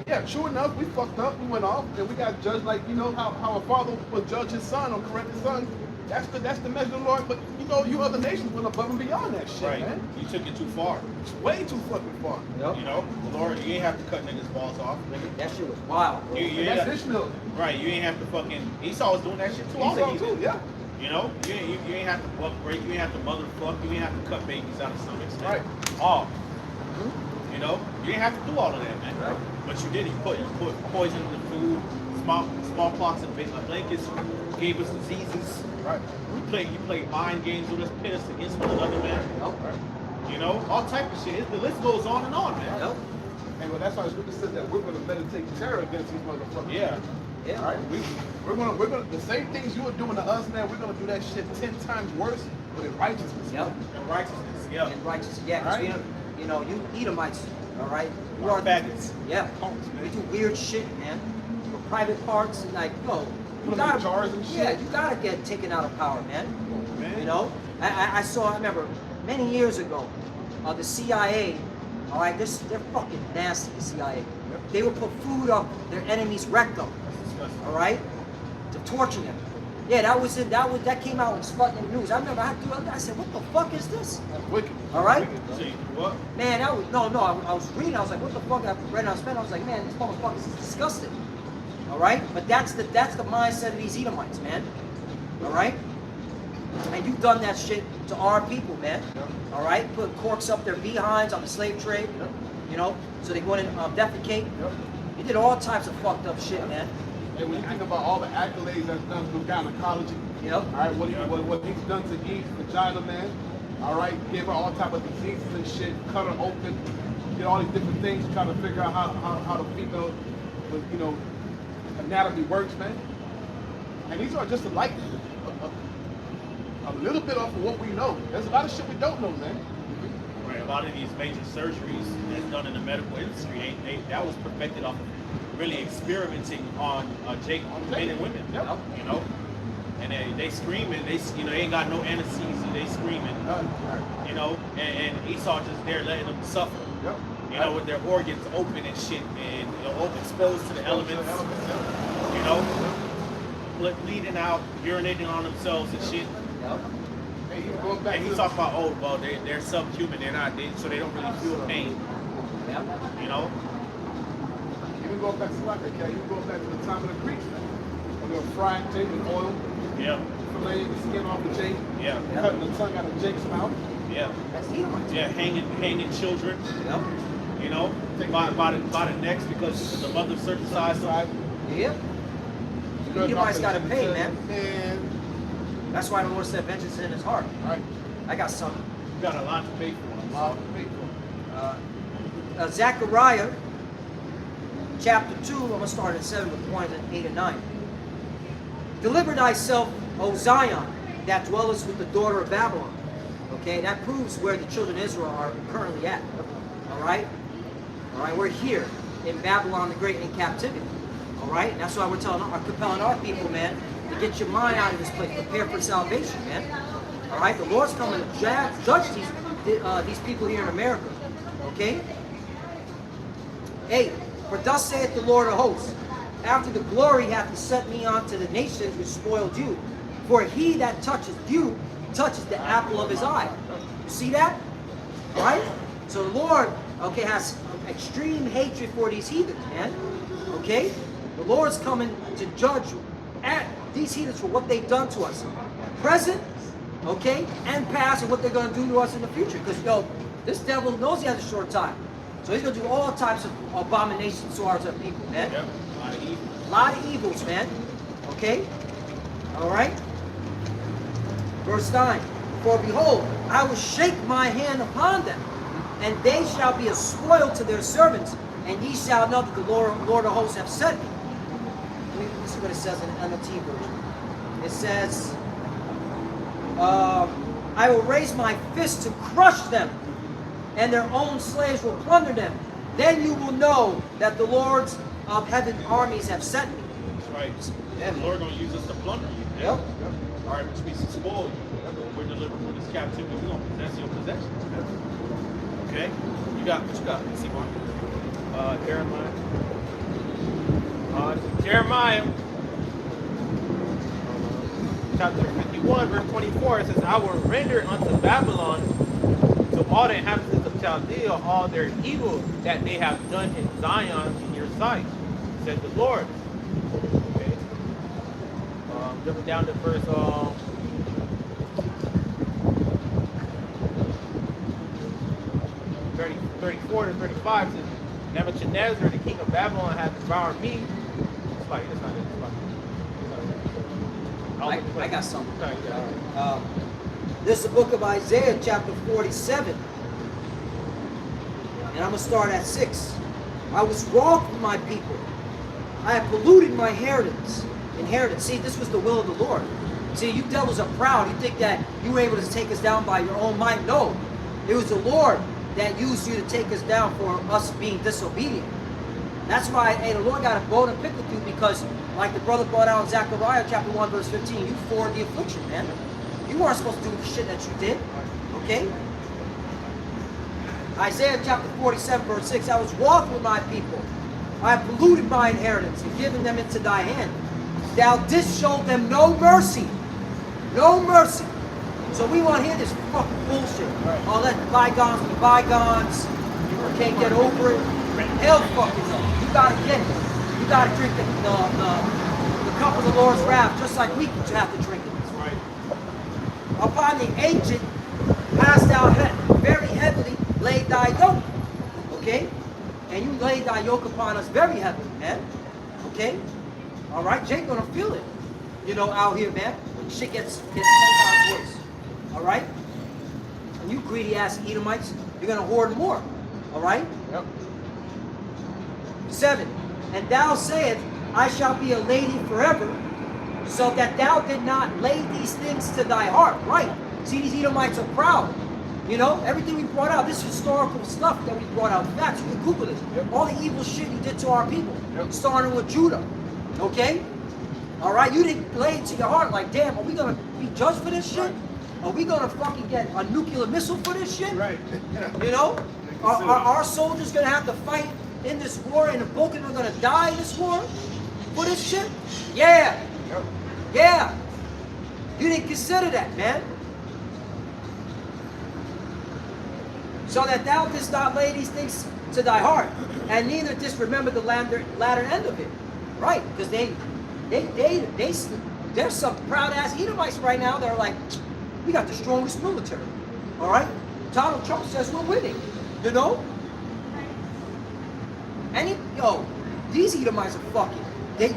Yeah, true enough, we fucked up, we went off, and we got judged like, you know, how a father would judge his son or correct his son. That's the measure of the Lord. But you know, you other nations went above and beyond that shit, Right. man. You took it too far. It's way too fucking far. Yep. You know, the Lord, you ain't have to cut niggas' balls off, nigga. That shit was wild, bro. You And ain't that's have- Ishmael. Right, you ain't have to fucking. Esau was doing that shit too. All the Esau heathen. too, yeah. You know, you ain't have to buck break. You ain't have to motherfuck. You ain't have to cut babies out of stomachs. Man. Right. All. You know, you didn't have to do all of that, man. Right. But you did. You put poison in the food, smallpox and blankets. Gave us diseases. Right. You played mind games with us, pit us against one another, man. Yep. You know, all type of shit. The list goes on, man. Yep. And well, that's why the scripture said that we're going to meditate terror against these motherfuckers. Yeah. Yeah. All right. We're gonna the same things you were doing to us, man. We're gonna do that shit 10 times worse, but in righteousness. Yep. And righteousness. Yeah. And righteous. Yeah, because Right. you know, you Edomites, all right? You We're are faggots. Yeah. Punks, We man. do weird shit, man. For private parts and like, yo, you Put 'em in gotta, jars and shit. yeah, you gotta get taken out of power, man. Man. You know, I remember many years ago, the CIA, all right, they're fucking nasty, the CIA. They would put food up their enemy's rectum, all right, to torture them. Yeah, that came out in Sputnik News. I remember I said, what the fuck is this? That's wicked. All right? Wicked, bro. See, what? Man, I was reading, I was like, what the fuck? I read on Spanish, I was like, man, this motherfucker is disgusting. All right? But that's the mindset of these Edomites, man. All right? And you've done that shit to our people, man. All right? Put corks up their behinds on the slave trade, you know, so they wouldn't defecate. You did all types of fucked up shit, man. And when you think about all the accolades that's done through gynecology, Yep. all right, what he's done to Eve's vagina, man, all right, gave her all type of diseases and shit, cut her open, did all these different things, trying to figure out how the female, you know, anatomy works, man. And these are just a little bit off of what we know. There's a lot of shit we don't know, man. Right, a lot of these major surgeries that's done in the medical industry, that was perfected off of really experimenting on men and women. Yep. You know, and they screaming. They ain't got no anesthesia. They screaming. You know, and Esau just there letting them suffer. Yep. You know, with their organs open and shit, and exposed to the elements. You know, bleeding out, urinating on themselves and shit. Yep. Hey, you going back And to he talked about, oh, well, they're subhuman. So they don't really feel pain. Yep. You know. even going back to like that, you go back to the time of the Greeks, man. When they were frying Jake in oil, Yeah. filleting the skin off of Jake, Yeah. cutting the tongue out of Jake's mouth. Yeah. That's Edomites. Yeah. Hanging children. Yep. You know, by the necks because the mother circumcised them. Yep. Edomites gotta pay, man. That's why the Lord said, vengeance is in his heart. Right. I got something. You got a lot to pay for. Wow, faithful. Zechariah, chapter 2, I'm going to start at 7 with points at 8 and 9. Deliver thyself, O Zion, that dwellest with the daughter of Babylon. Okay, that proves where the children of Israel are currently at. All right? All right, we're here in Babylon the Great in captivity. All right? And that's why we're compelling our people, man, to get your mind out of this place. Prepare for salvation, man. All right? The Lord's coming to judge these people here in America. Okay? 8. For thus saith the Lord of hosts, after the glory hath he sent me unto the nations which spoiled you. For he that touches you touches the apple of his eye. You see that? Right? So the Lord, okay, has extreme hatred for these heathens, man. Okay? The Lord's coming to judge at these heathens for what they've done to us. Present, okay, and past, and what they're going to do to us in the future. Because, yo, this devil knows he has a short time. So he's going to do all types of abominations to our people, man. Yep. A lot of evil. A lot of evils, man. Okay? All right? Verse 9. For behold, I will shake my hand upon them, and they shall be a spoil to their servants, and ye shall know that the Lord of hosts have sent me. Let me see what it says in the NLT version. It says, I will raise my fist to crush them, and their own slaves will plunder them. Then you will know that the lords of heaven armies have sent me. That's right. Yeah, The Lord gonna use us to plunder you. man. Yep. All right, which means to spoil you. When we're delivered from this captivity, we're gonna possess your possessions. Okay? You got what you got? Let's see, Mark. Jeremiah. Jeremiah. chapter 51, verse 24, it says, I will render unto Babylon, to all the inhabitants of Chaldea, all their evil that they have done in Zion in your sight, said the Lord. Okay. Jumping down to verse 34 to 35, says, Nebuchadnezzar, the king of Babylon, hath devoured me. It's like, it's not it. I got something. Okay, yeah. This is the book of Isaiah, chapter 47. And I'm going to start at 6. I was wroth with my people. I have polluted my inheritance. See, this was the will of the Lord. See, you devils are proud. You think that you were able to take us down by your own might. No. It was the Lord that used you to take us down for us being disobedient. That's why, hey, the Lord got a bone to pick with you because, like the brother brought out in Zechariah chapter 1, verse 15, you forward the affliction, man. You weren't supposed to do the shit that you did. Okay? Isaiah chapter 47, verse 6, I was wroth with my people. I have polluted my inheritance and given them into thy hand. Thou didst show them no mercy. No mercy. So we want to hear this fucking bullshit. Oh, let bygones be bygones. You can't get over it. Hell fucking no. You gotta get it. You gotta drink the cup of the Lord's wrath just like we have to drink it. Right. Upon the ancient hast thou very heavily laid thy yoke. Okay? And you laid thy yoke upon us very heavily, man. Okay? Alright, Jake gonna feel it. You know, out here, man. When shit gets 10 times worse. Alright? And you greedy ass Edomites, you're gonna hoard more. Alright? Yep. 7. And thou sayest, I shall be a lady forever, so that thou did not lay these things to thy heart. Right. See, these Edomites are proud. You know, everything we brought out, this historical stuff that we brought out, facts, you can Google it. Yep. All the evil shit you did to our people, Yep. starting with Judah. Okay? All right, you didn't lay it to your heart like, damn, are we going to be judged for this shit? Are we going to fucking get a nuclear missile for this shit? Right. You know? Are our soldiers going to have to fight in this war and the Boken are going to die in this war for this shit? Yeah. Yep. Yeah. You didn't consider that, man. So that thou didst not lay these things to thy heart, and neither didst remember the latter end of it. Right, because there's some proud ass Edomites right now that are like, we got the strongest military. All right? Donald Trump says we're winning. You know? These Edomites are fucking.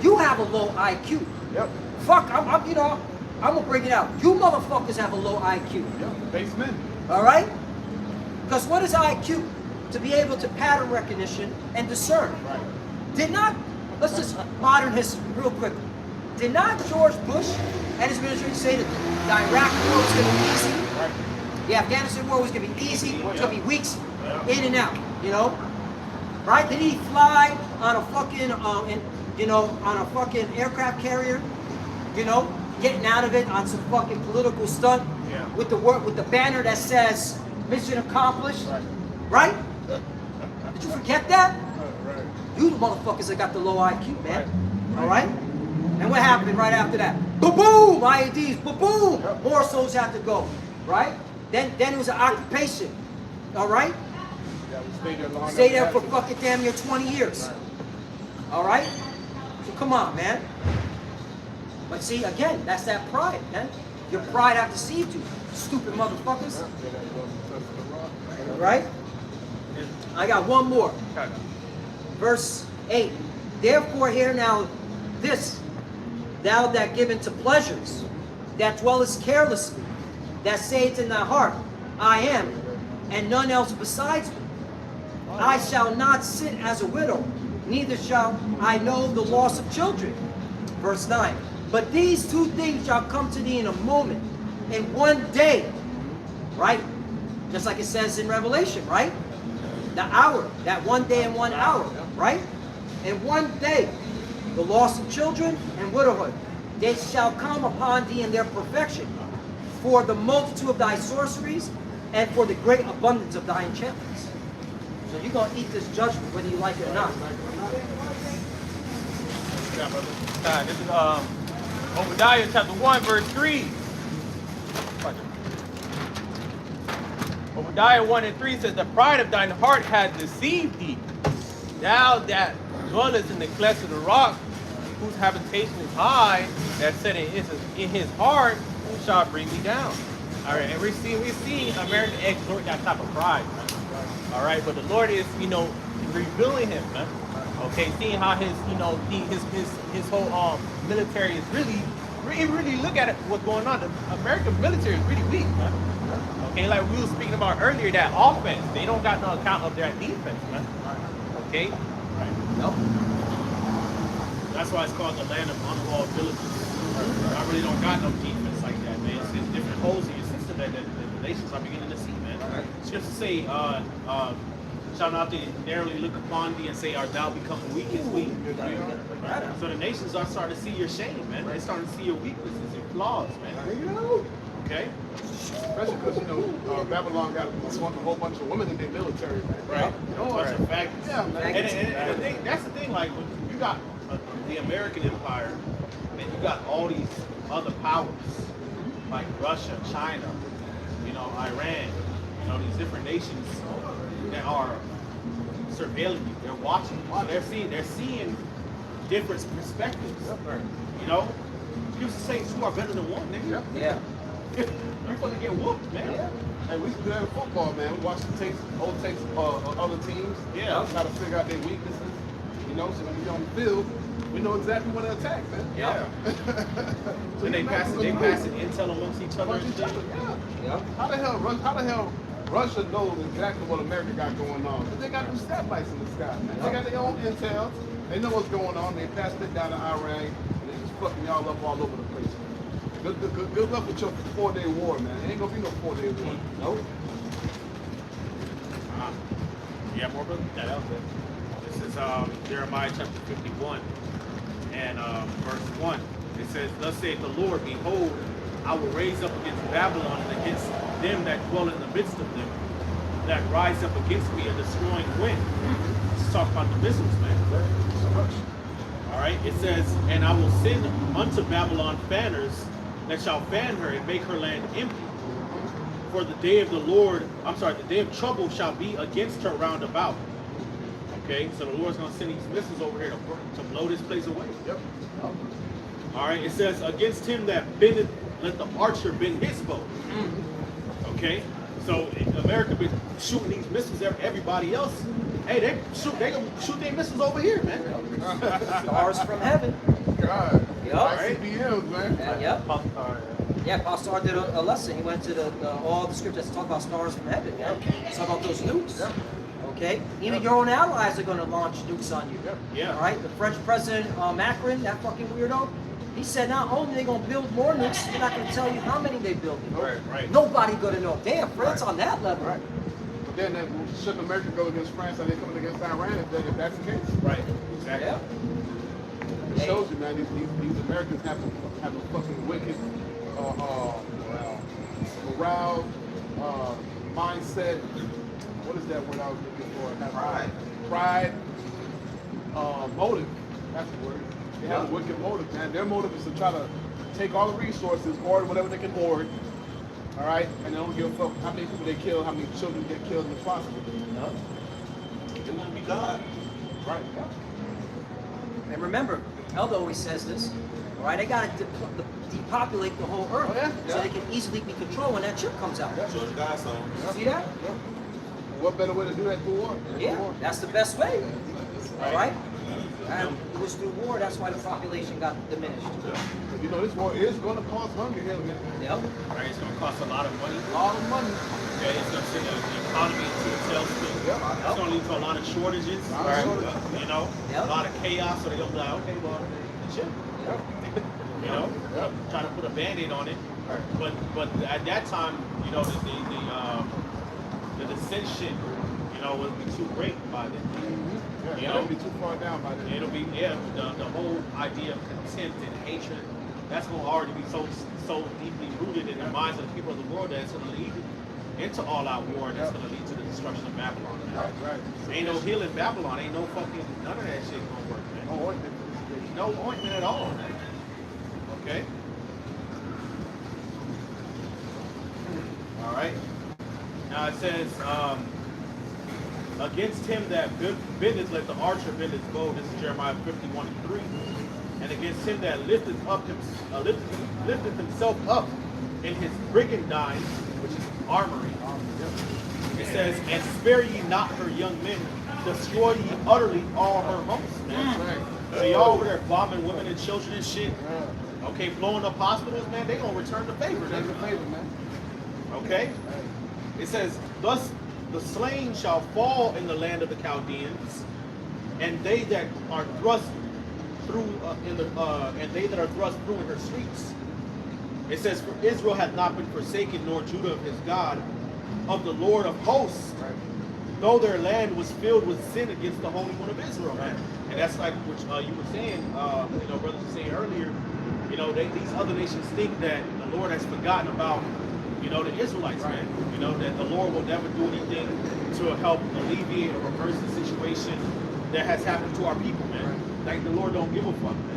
You have a low IQ. Yep. Fuck, I'm gonna bring it out. You motherfuckers have a low IQ. Yep. Basement. All right? Because what is IQ? To be able to pattern recognition and discern. Right. Did not, let's just modern history real quickly. Did not George Bush and his administration say that the Iraq war was going to be easy? Right. The Afghanistan war was going to be easy, it's going to be weeks in and out, you know? Right? Did he fly on a fucking, on a fucking aircraft carrier, you know, getting out of it on some fucking political stunt with the banner that says mission accomplished, right? Did you forget that? Right. You the motherfuckers that got the low IQ, man. All right? And what happened right after that? Ba-boom! IEDs, ba-boom! Yep. More souls had to go, right? Then it was an occupation, all right? Yeah, we stayed there long. Stay there for fucking damn near 20 years. All right? So come on, man. But see, again, that's that pride, man. Your pride have deceived you, stupid motherfuckers. All right? I got one more. Verse 8. Therefore hear now this, thou that givest to pleasures, that dwellest carelessly, that sayest in thy heart, I am, and none else besides me. I shall not sit as a widow, neither shall I know the loss of children. Verse 9. But these two things shall come to thee in a moment, in one day. Right? Just like it says in Revelation, right? The hour, that one day and 1 hour, right? In one day, the loss of children and widowhood, they shall come upon thee in their perfection, for the multitude of thy sorceries, and for the great abundance of thy enchantments. So you're going to eat this judgment, whether you like it or not. This is Obadiah chapter 1, verse 3. Obadiah 1 and 3 says, the pride of thine heart hath deceived thee. Thou that dwellest in the clefts of the rock, whose habitation is high, that said in his heart, who shall bring me down? All right, and we're seeing America exhort that type of pride, man. All right, but the Lord is, revealing him, man. Okay, seeing how his whole military is really look at it, what's going on. The American military is really weak, man. Okay, like we were speaking about earlier, that offense, they don't got no account of their defense, man. Okay, Right. Nope. That's why it's called the land of unwalled villages. I really don't got no defense like that, man. It's different holes in your system that the nations are beginning to see, man. Scripture say, shall not they narrowly look upon thee and say, art thou become weak as weak? So the nations are starting to see your shame, man. They're starting to see your weaknesses, your flaws, man. Okay? Especially because, Babylon got swung a whole bunch of women in their military, man. Right. Bunch of factors. Yeah, man. And the thing, that's the thing, like, when you got the American empire, and you got all these other powers, like Russia, China, Iran, these different nations that are surveilling you. They're watching. So they're seeing different perspectives. You used to say two are better than one, nigga. Yeah. You're gonna get whooped, man. Yeah. Hey, we used to do that in football, man. We watch the tapes, old tapes of other teams. Yeah. Try to figure out their weaknesses. So when we get on the field, we know exactly what to attack, man. Yeah. So And they pass it intel amongst each other and shit. Yeah. How the hell Russia knows exactly what America got going on? Because they got them satellites in the sky, man. They got their own intel. They know what's going on. They passed it down to Iran, and they just fucking y'all up all over the place. Good luck with your 4-day war, man. It ain't gonna be no 4-day war. Nope. You have more, brother? Yeah, that was it. This is Jeremiah chapter 51 and verse 1. It says, thus saith the Lord, behold, I will raise up against Babylon and against them that dwell in the midst of them, that rise up against me a destroying wind. Let's talk about the missiles, man. All right, it says, and I will send unto Babylon fanners that shall fan her and make her land empty. For the day of the day of trouble shall be against her round about. Okay, so the Lord's going to send these missiles over here to blow this place away. Yep. All right, it says, against him that bendeth, let the archer bend his bow. Okay, so America been shooting these missiles at everybody else. Hey, they gonna shoot their missiles over here, man. Stars from heaven. God. Yep. ICBMs, man. Yep. Yeah, Pastor did a lesson. He went to all the scriptures that talk about stars from heaven. Yeah. Talk about those nukes. Yep. Okay? Even your own allies are going to launch nukes on you. Yep. Yeah. All right? The French president, Macron, that fucking weirdo, he said not only are they going to build more nukes, they're not going to tell you how many they build. Right. Nobody going to know. Damn, France on that level. Right. But then shouldn't America go against France? Are they coming against Iran if that's the case? Right. Exactly. Yeah. It shows you, man, these Americans have a fucking wicked morale, mindset. What is that word I was looking for? Pride. Motive. That's the word. They have a wicked motive, man. Their motive is to try to take all the resources, hoard whatever they can hoard. All right, and they don't give a fuck how many people they kill, how many children get killed in the process. It won't be God. Right. And remember, Elder always says this, all right? They got to depopulate the whole earth Oh, yeah? so Yeah. they can easily be controlled when that chip comes out. Show the God song. See that? What better way to do that through war? Yeah, that's the best way. All right? Right. And it was through war, that's why the population got diminished. You know, this war is going to cause hunger here, man. Yep. Right. It's gonna cost a lot of money. A lot of money. Okay, it's gonna send the economy into a tailspin. Yep. It's gonna lead to a lot of shortages. A lot of shortages. Yep. A lot of chaos. So they're gonna be like, okay, well, the chip. Yep. Yep. Try to put a band-aid on it. But at that time, the dissension, will be too great by then. Yeah, it'll be too far down by then. It'll be the whole idea of contempt and hatred. That's gonna already be so deeply rooted in the minds of the people of the world that it's gonna lead into all-out war. And it's gonna lead to the destruction of Babylon. Right. Ain't no healing Babylon. Ain't no fucking none of that shit gonna work, man. No ointment for this bitch. No ointment at all, man. Okay. All right. Now it says, against him that bendeth, let the archer bend his bow. This is Jeremiah 51:3. And against him that lifteth himself up in his brigandine, which is armory. It says, and spare ye not her young men, destroy ye utterly all her hosts, man. So y'all over there bombing women and children and shit. Okay, blowing up hospitals, man, they gonna return the favor. Return the favor, man. Okay? It says, thus the slain shall fall in the land of the Chaldeans, and they that are thrust through and they that are thrust through in her streets. It says, for Israel hath not been forsaken, nor Judah of his God, of the Lord of hosts, though their land was filled with sin against the Holy One of Israel, man. And that's like what you were saying, you know, brothers were saying earlier, you know, these other nations think that the Lord has forgotten about, you know, the Israelites, man. You know, that the Lord will never do anything to help alleviate or reverse the situation that has happened to our people, man. Like the Lord don't give a fuck, man.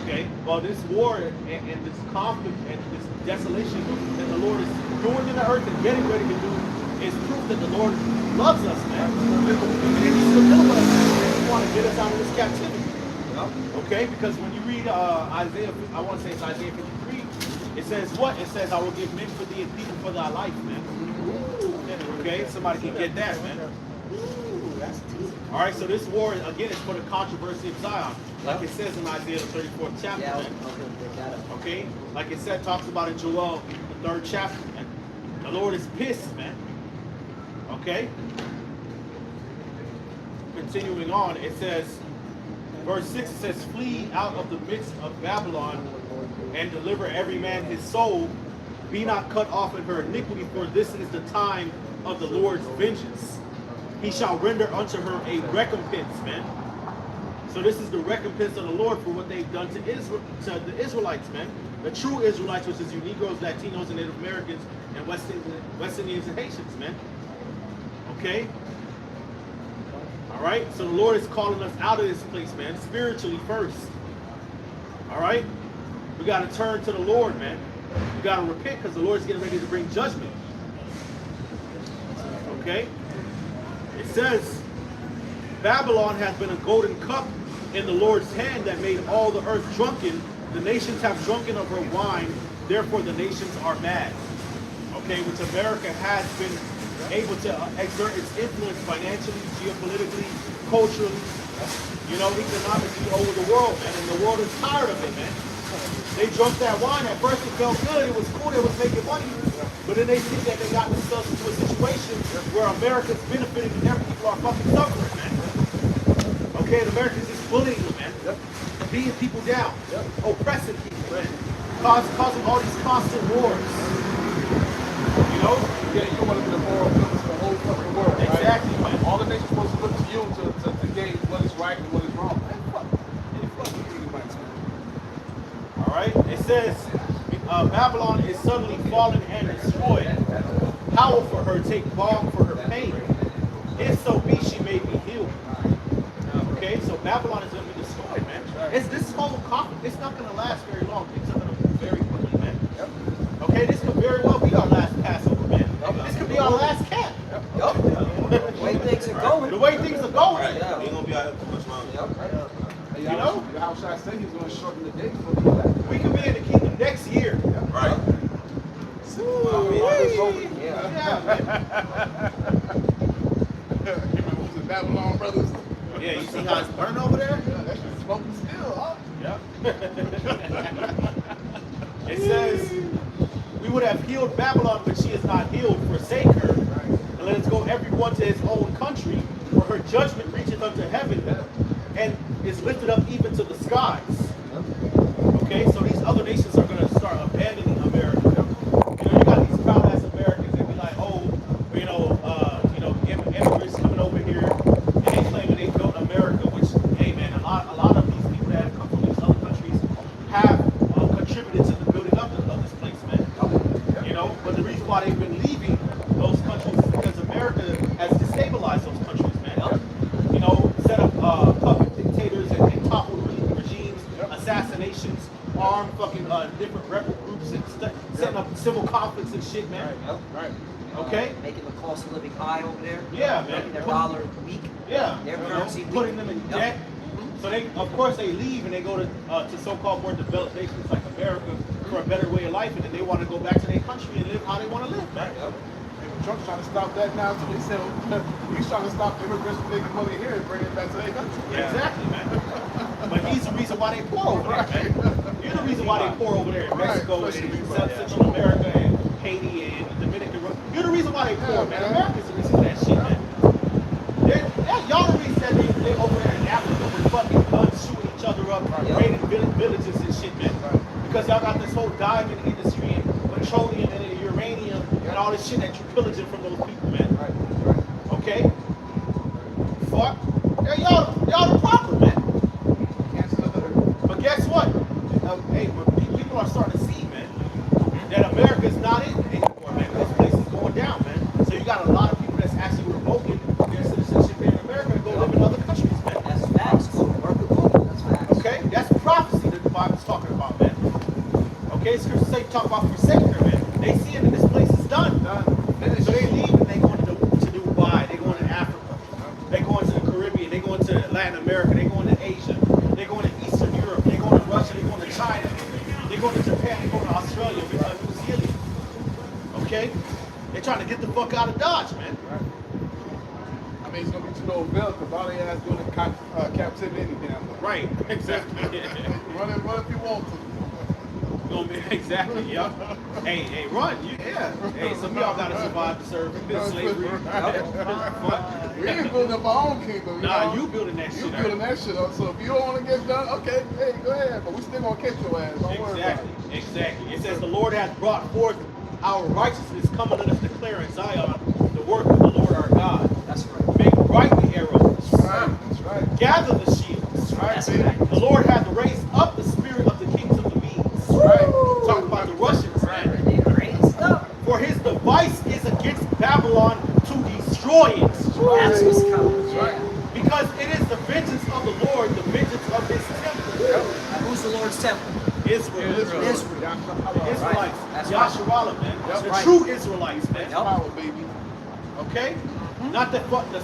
Okay? Well, this war and this conflict and this desolation that the Lord is doing in the earth and getting ready to do is proof that the Lord loves us, man. And he's still with us, man. He want to get us out of this captivity. Okay? Because when you read Isaiah, I want to say it's Isaiah 53, it says what? It says, I will give men for thee and people for thy life, man. Okay? Somebody can get that, man. All right, so this war, again, is for the controversy of Zion. Like it says in Isaiah, the 34th chapter, man. Okay? Like it said, talks about in Joel, the 3rd chapter, man. The Lord is pissed, man. Okay? Continuing on, it says, verse 6, it says, flee out of the midst of Babylon and deliver every man his soul. Be not cut off in her iniquity, for this is the time of the Lord's vengeance. He shall render unto her a recompense, man. So this is the recompense of the Lord for what they've done to Israel, to the Israelites, man. The true Israelites, which is you Negroes, Latinos, and Native Americans, and West Indians and Haitians, man. Okay? All right? So the Lord is calling us out of this place, man, spiritually first. All right? We got to turn to the Lord, man. We got to repent because the Lord's getting ready to bring judgment. Okay? It says, Babylon has been a golden cup in the Lord's hand that made all the earth drunken. The nations have drunken of her wine, therefore the nations are mad. Okay, which America has been able to exert its influence financially, geopolitically, culturally, you know, economically over the world, man. And the world is tired of it, man. They drunk that wine. At first it felt good, it was cool, they was making money. But then they think that they got themselves into a situation where America's benefiting and their people are fucking suffering, man. Okay, and America's just bullying them, man. Beating people down. Oppressing people, man. Causing all these constant wars. You know? Yeah, you don't want to be the moral witness for the whole fucking world, right? Exactly, man. All the nations supposed to look to you to gauge what is right and what is wrong. Man, fuck you rights, man. All right? It says, Babylon is suddenly fallen and destroyed. Howl for her, take balm for her pain. If so be she may be healed. Okay, so Babylon is going to be destroyed, man. This whole conflict, it's not going to last very long. Things are going to move very quickly, man. Okay, this could very well be our last Passover, man. This could be our last camp. The way things are going. The way things are going. Right. We ain't gonna be out here too much longer. You know? How should I say he's going to shorten the day for the elect? We could be in the kingdom next year. Right. Yeah, man. You remember who's in Babylon, brothers? Yeah, you see how it's burning over there? Yeah, that shit's smoking still, huh? Yeah. It says, we would have healed Babylon, but she is not healed. Forsake her, and let us go everyone to his own country, for her judgment reacheth unto heaven, and is lifted up even to the skies. Okay, so these other nations are going to start abandoning America. You know, you got these proud-ass Americans that be like, oh, immigrants coming over here, and they claiming they built America, which, hey man, a lot of these people that have come from these other countries have contributed to the building up of this place, man. You know, but the reason why they've been leaving those countries is because America has destabilized those countries, man. You know, set up puppet dictators and toppled regimes, assassinations, armed fucking different rebel groups and setting up civil conflicts and shit, man. Yep. Right. Okay. Making the cost of living high over there. Yeah, man. Making their dollar weak. Yeah. Their You know, currency weak. putting them in Yep. debt. So they, of course, they leave and they go to so-called more developed nations like America for a better way of life, and then they want to go back to their country and live how they want to live, man. Yep. And Trump's trying to stop that now too. He said he's trying to stop immigrants from making money here and bring it back to their country. Yeah. Exactly, man. But he's the reason why they poor over there, man. You're the reason why they poor over there in Mexico and Central America and Haiti and the Dominican Republic. You're the reason why they poor, man. America's the reason for that shit, man. Y'all the reason that they over there in Africa with fucking guns shooting each other up, raiding villages and shit, man. Because y'all got this whole diamond industry and petroleum and uranium and all this shit that you're pillaging from those people, man. Okay? Fuck. Yeah, y'all the problem, man. But guess what? Hey, people are starting to see, man, that America's not it anymore, man. This place is going down, man. So you got a lot of people that's actually revoking their citizenship here in America and go live in other countries, man. That's facts. Work with Google. That's facts. Okay? That's prophecy that the Bible's talking about, man. Okay? Scripture say talk about forsaking her, man. They see it that this place is done. So they leave and they go to Dubai, they go into Africa, they go into the Caribbean, they go into Latin America, they go into Asia, they go into Eastern Europe, they go to Russia, they go to China, they go to Japan, they go to Australia, New Zealand. Okay? They're trying to get the fuck out of Dodge, man. I mean, it's gonna be to no avail because all they ass doing is captivity any damn way. Right, exactly. Run if you want to. Gonna be exactly, yeah. Hey, run, yeah. Hey, some of y'all gotta survive to serve in slavery. We ain't building up our own kingdom. Nah, you building that shit. You building that shit up. So if you don't want to get done, okay, hey, go ahead. But we still gonna catch your ass. Don't worry about it. Exactly. It says the Lord has brought forth our righteousness, coming let us declare in Zion the work of the Lord our God. That's right. Make bright the arrows. That's right. Gather the shields. That's right, That's baby. right. The Lord hath raised up the spirit of the kings of the Medes. Right. Talk about the Russians, man. They raised up. For his device is against Babylon to destroy it. That's what's coming. That's right. Because it is the vengeance of the Lord, the vengeance of his temple. And who's the Lord's temple? Israel. Israel. The Israelites. That's right. Yasharallah, man. That's The right. true Israelites, man. Yep. Power, baby. Okay? Not the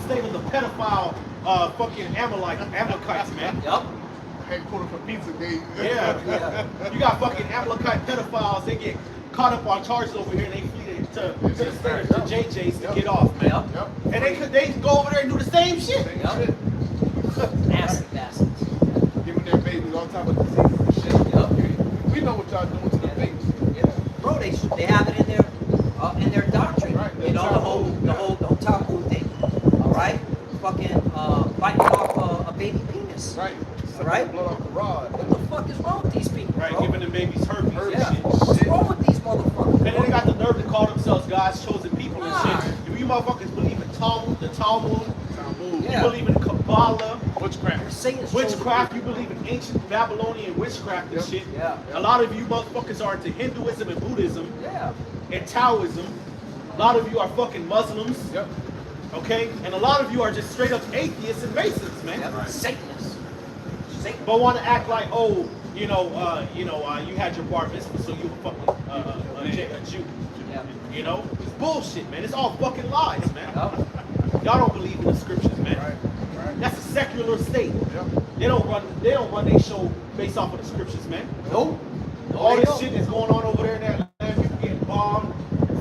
state of the pedophile fucking Amalekites, man. Yep. Headquarters for Pizzagate. Yeah. Yeah. You got fucking Amalekite pedophiles, they get caught up on charges over here and they flee to the state of the JJs to get off, man. Yep. Yep. And they go over there and do the same shit. Same Yep. shit. Nasty bastards. Giving their babies all type of diseases and shit. Yep. We know what y'all doing to the babies. Yeah. Bro, they have it in their doctrine. Right, You know, the whole Talmud thing. All right? Fucking biting off a baby penis. Right. Sucking Right. the blood off the rod. What the fuck is wrong with these people, Right, bro? giving the babies herpes Yeah. and shit. What's wrong with these motherfuckers? And then they got the nerve to call themselves God's chosen people and shit. Do you motherfuckers believe in Talmud, the Talmud? Yeah. You believe in Kabbalah, Witchcraft. Satan's witchcraft? chosen You believe in ancient Babylonian witchcraft and Yep. shit? Yeah. A lot of you motherfuckers are into Hinduism and Buddhism people. Yeah. and Taoism. A lot of you are fucking Muslims, Yep. okay? And a lot of you are just straight up atheists and Masons, man. Yep. Satanists. Satan. But want to act like, oh, you had your bar mitzvah, so you were fucking a Jew. Yeah. You know, it's bullshit, man. It's all fucking lies, man. Yep. Y'all don't believe in the scriptures, man. Right. Right. That's a secular state. Yep. They don't run their show based off of the scriptures, man. Nope. All they this don't. shit that's going on over there in that land, people getting bombed,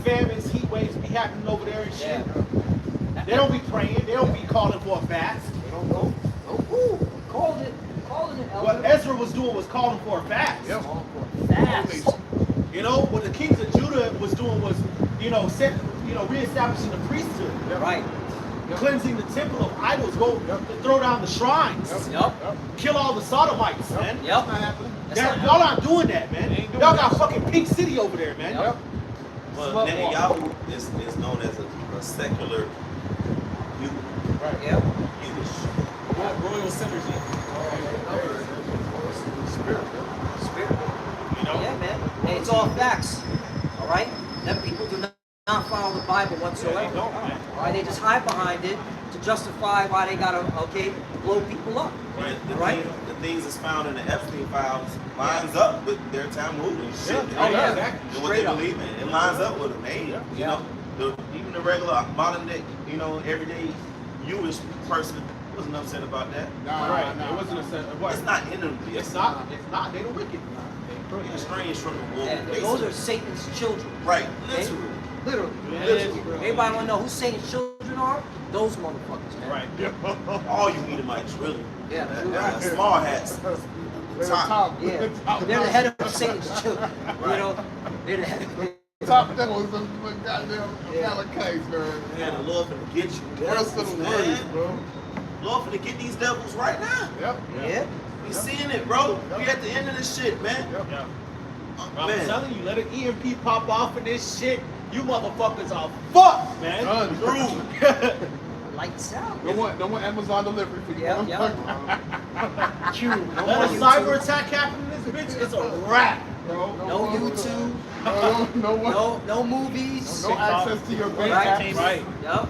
famines, heat waves be happening over there and shit. Yeah. They don't be praying. They don't be calling for a fast. Nope. Ooh. Calling it, What elder. Ezra was doing was calling for a fast. Yep. Fast. You know, what the kings of Judah was doing was, reestablishing the priesthood, Right. cleansing the temple of idols, go throw down the shrines, Yep. kill all the sodomites, man. Yep. That's not happening. That's not Y'all not doing that, man. Ain't doing Y'all that. got fucking Pink City over there, man. Yep. Well, Slut Netanyahu is known as a secular Right. Yep. Jewish. Royal synergy. Spirit. Spirit. You know? Yeah, man. Hey, it's all facts. All right? Them people do not follow the Bible whatsoever. Yeah, they don't, man. All right? They just hide behind it to justify why they gotta blow people up. Right. Right. The things that's found in the Epstein files lines up with their Talmud and shit. Oh, yeah. And what Straight they up. believe in. It lines up with them. They, you know, even the regular modern day, you know, everyday Jewish person wasn't upset about that. Right. It wasn't a It's not in them. It's not. It's not. They the wicked. They're estranged from the womb. And those are Satan's children. Right. Okay? Literally. Literally. Everybody wanna know who Satan's children are? Those motherfuckers, man. Right. All you Edomites, really. Yeah. Small hats. They're Top. Yeah. They're the head of Satan's children. You know? They're the head of Top that was the goddamn Amalekites, man. Man, the Lord finna get you. Worst of the worst, bro. Lord finna get these devils right now. Yep. Yeah. We seeing it, bro. We at the end of this shit, man. Yeah. I'm Man. telling you, let an EMP pop off in this shit. You motherfuckers are fucked, man. Done. Through. Lights out. No more Amazon delivery for you. Yeah, Let a cyber attack happen in this bitch. It's a wrap, bro. No YouTube. No movies. No access to your bank Right. apps. Right. Yep.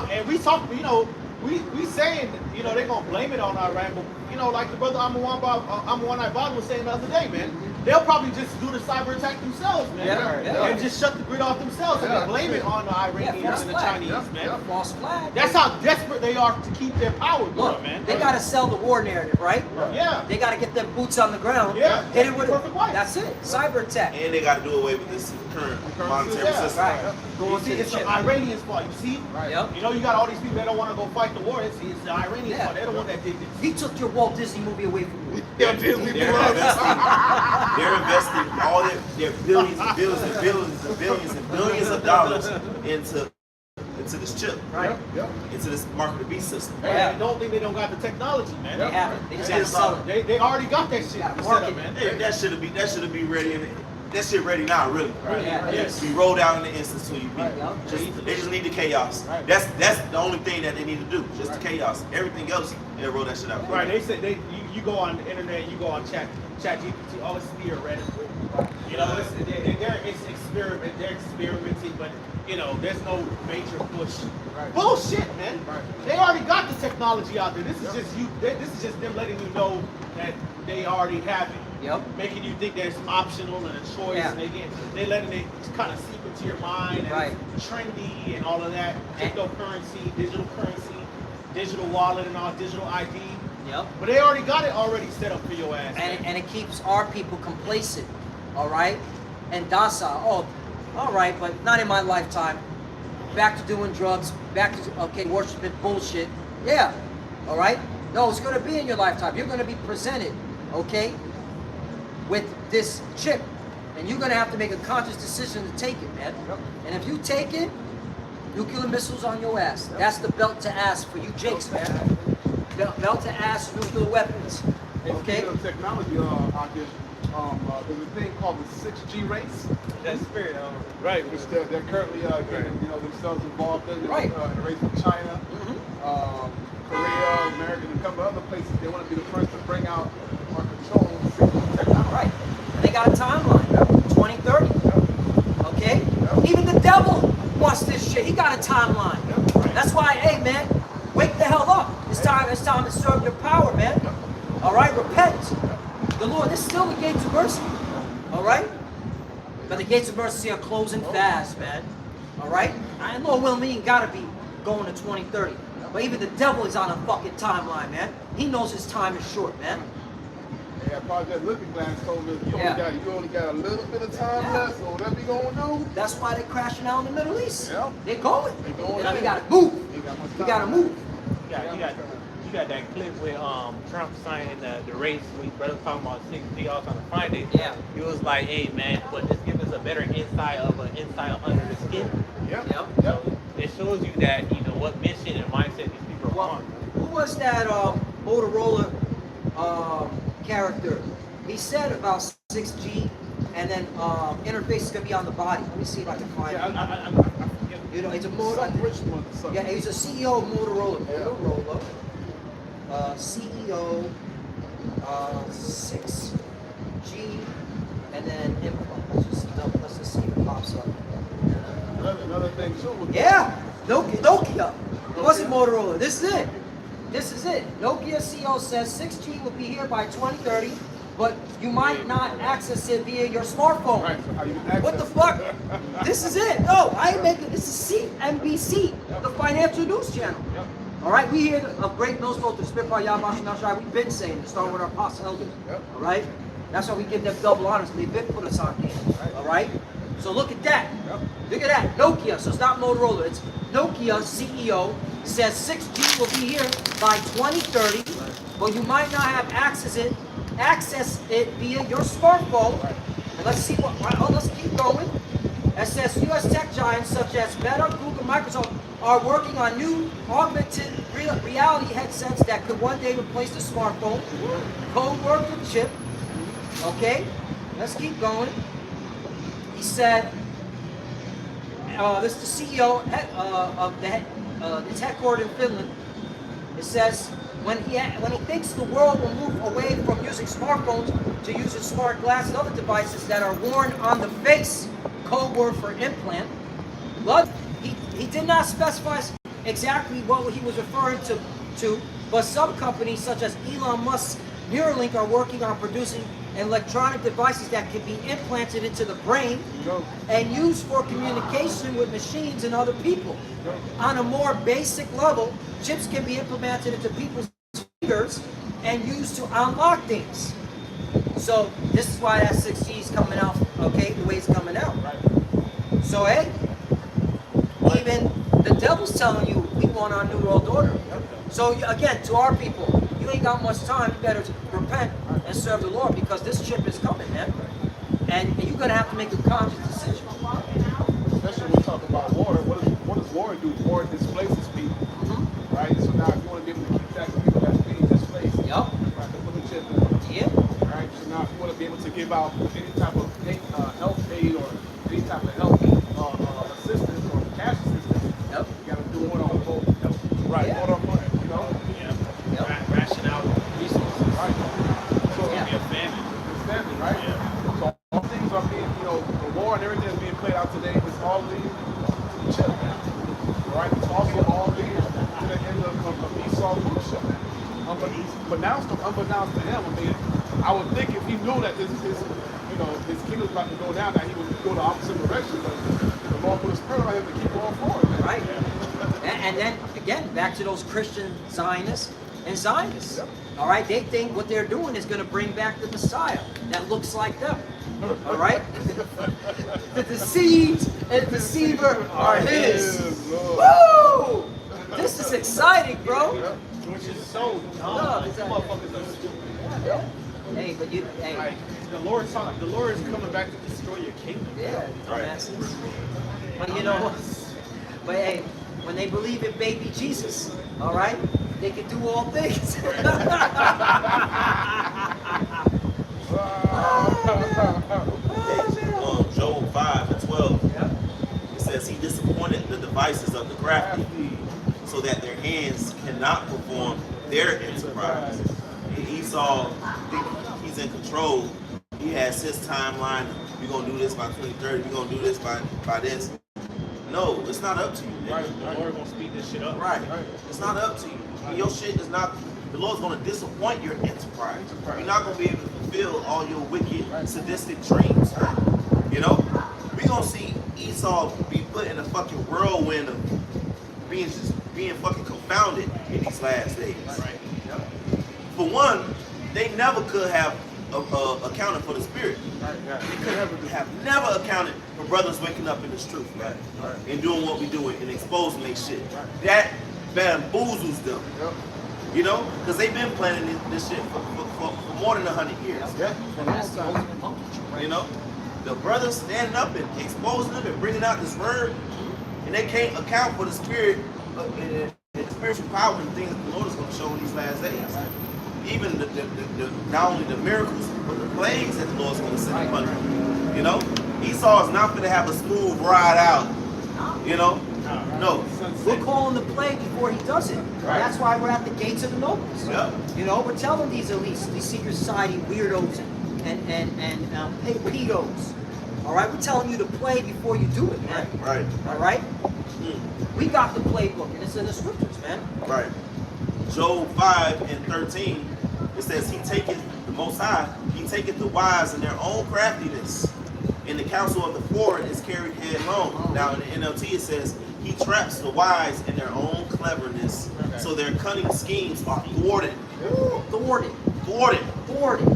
And we talk, you know, we saying, you know, they're gonna blame it on Iran, but you know, like the brother Amwan Ibad was saying the other day, man, they'll probably just do the cyber attack themselves, man, Yeah. and just shut the grid off themselves and then blame it on the Iranians false and the flag. Chinese, man. False flag. That's how desperate they are to keep their power Look, going, man. they gotta sell the war narrative, right? Yeah. They gotta get them boots on the ground. Yeah. Hit it with Perfect white. That's it. Cyber attack. And they got to do away with this current monetary Yeah. system. Right. You Going see, to the it's the chip. Iranians' fault. You see, Yep. you know, you got all these people that don't want to go fight the war. It's the Iranians' Yeah. fault. They're the one that did this. He took your Walt Disney movie away from you. They're investing all their billions and billions and billions and billions and billions of dollars into this chip, Right. Yep. into this mark of the beast system. Yeah. They don't think they don't got the technology, man. They have it. They just gotta sell it. They already got that shit Gotta set market up, it. man. That should be ready. That shit ready now, really. Right. Yeah, it Yes. is. Be rolled out in the instance till you beat. Right, yeah. They just need the chaos. Right. That's the only thing that they need to do. Just the chaos. Everything else, they'll roll that shit out. Right, they said you go on the internet, you go on chat GPT, all it's theoretical. You know, they're experimenting, but you know, there's no major push. Right. Bullshit, man. Right. They already got the technology out there. This is just you. This is just them letting you know that they already have it. Yep. Making you think there's optional and a choice. Yeah. And they letting it kind of seep into your mind and Right. it's trendy and all of that. And- Cryptocurrency, digital currency, digital wallet and all, digital ID. Yep. But they already got it already set up for your ass. And it keeps our people complacent, all right, and docile. Oh, all right, but not in my lifetime. Back to doing drugs. Back to worshiping bullshit. Yeah, all right. No, it's gonna be in your lifetime. You're gonna be presented, okay, with this chip, and you're gonna have to make a conscious decision to take it, man. Yep. And if you take it, nuclear missiles on your ass. That's the belt to ass for you, Jakes, man. Belt to ass, nuclear weapons. Okay. Speaking of technology, there's a thing called the 6G race. That spirit, Right, which they're currently getting, themselves involved in. Right. The race with China, Korea, America, and a couple other places. They want to be the first to bring out or control 6G technology. Right. And they got a timeline, 2030. Okay? Even the devil wants this shit. He got a timeline. That's why, hey man, wake the hell up. It's time to serve your power, man. All right, repent. The Lord, this is still the gates of mercy. All right? But the gates of mercy are closing fast, man. All right? I know Will Mean gotta be going to 2030. But even the devil is on a fucking timeline, man. He knows his time is short, man. Yeah, Project Looking Glass told me you only got a little bit of time Yeah. left, so whatever you gonna do. That's why they're crashing out in the Middle East. Yeah. They're going. They going And we in. gotta move. Ain't got much We time gotta left. move. You got that clip with Trump signing the race. We brother talking about 6G also on the Friday. Yeah. He was like, "Hey man, but this gives us a better insight under the skin." Yep. Yep. Yep. It shows you that what mission and mindset these people are Well, on. who was that Motorola character? He said about 6G and then interface is gonna be on the body. Let me see if I can find Yeah, it. I forget. You know, it's a Some Motorola. rich one. Some. Yeah, he's a CEO of Motorola. Yeah. Motorola. CEO 6G and then info. Let's just see if it pops up. Another thing too. Yeah, Nokia. It wasn't Motorola. This is it. This is it. Nokia CEO says 6G will be here by 2030, but you might not access it via your smartphone. Right, so how you access What the it? fuck? This is it. No, I ain't making this is CNBC, the financial news channel. Yep. All right, we here of great millstone to spit by Yabashi Nashai. We've been saying to start with our apostle elders. Yep. All right, that's why we give them double honors. They've been put us on game. All right, so look at that. Yep. Look at that. Nokia. So it's not Motorola. It's Nokia CEO says 6G will be here by 2030, but you might not have access it via your smartphone. And let's see what. Oh, let's keep going. It says U.S. tech giants such as Meta, Google, Microsoft are working on new augmented reality headsets that could one day replace the smartphone. Co-worker chip. Okay, let's keep going. He said, this is the CEO of the tech board in Finland. It says, when he thinks the world will move away from using smartphones to using smart glasses and other devices that are worn on the face, code word for implant, but he did not specify exactly what he was referring to, but some companies such as Elon Musk's Neuralink are working on producing electronic devices that can be implanted into the brain and used for communication with machines and other people. On a more basic level, chips can be implemented into people's fingers and used to unlock things. So this is why that 6G is coming out, okay, the way it's coming out. So hey, even the devil's telling you we want our new world order. So again, to our people, you ain't got much time. You better repent and serve the Lord because this chip is coming, man. And you're gonna have to make a conscious decision. Especially when we talk about war. What does war do? War displaces people, right? So now, if you want to be able to keep track of people that's being displaced, Yup. right, put the chip in. Yeah. Right. So now, if you want to be able to give out any type of health aid or any type of health assistance or cash assistance, Yep. you got to do it on both. Right. Yeah. Order of money, you know. Yep. Ration out resources. Right. So It's gonna be a famine. understanding, right? So all things are being, the war and everything that's being played out today is all leading to the chip. Right? It's also all leading to the end of Esau's leadership. Unbeknownst to him, I would think if he knew that his kingdom was about to go down, that he would go the opposite direction. But the Lord put a spirit on him to keep going forward. Man. Right. And then again, back to those Christian Zionists and Zionists. Yep. All right, they think what they're doing is going to bring back the Messiah that looks like them. All right, the deceived and deceiver are his. Yes, Lord. Woo! This is exciting, bro. Which is so dumb. No, These exactly. motherfuckers are stupid. Hey, but you, hey, Like, the Lord is coming back to destroy your kingdom. yeah, Right. dumbasses. But you know, but hey, when they believe in baby Jesus, all right, they can do all things. Job 5:12. Yeah. It says he disappointed the devices of the crafty, so that their hands cannot perform their enterprise. And Esau, he's in control. He has his timeline. We're gonna do this by 2030. We're gonna do this by this. No, it's not up to you. Right. The Lord gonna speed this shit up. Right. It's not up to you. Your shit is not. The Lord's gonna disappoint your enterprise. You're not gonna be able to fulfill all your wicked, sadistic dreams. You know, we gonna see Esau be put in a fucking whirlwind of being fucking confounded in these last days. Right. For one, they never could have accounted for the spirit. They could have never accounted for brothers waking up in this truth, right? And doing what we do and exposing their shit. That bamboozles them. You know, because they've been planning this shit for more than 100 years. Yeah, for a long time. You know, the brothers standing up and exposing them and bringing out this word, and they can't account for the spirit and the spiritual power and things that the Lord is going to show in these last days. Even the not only the miracles, but the plagues that the Lord's going to send upon them. You know, Esau is not going to have a smooth ride out. You know, no. We're calling the plague before he does it. Right. That's why we're at the gates of the nobles. Yep. You know, we're telling these elites, these secret society weirdos and pedos. All right, we're telling you to play before you do it, man. Right. All right. We got the playbook, and it's in the scriptures, man. Right. Job 5:13, it says, He taketh, the Most High, He taketh the wise in their own craftiness, and the counsel of the forward is carried headlong. Now in the NLT it says, He traps the wise in their own cleverness, so their cunning schemes are thwarted. Thwarted. Thwarted. Thwarted.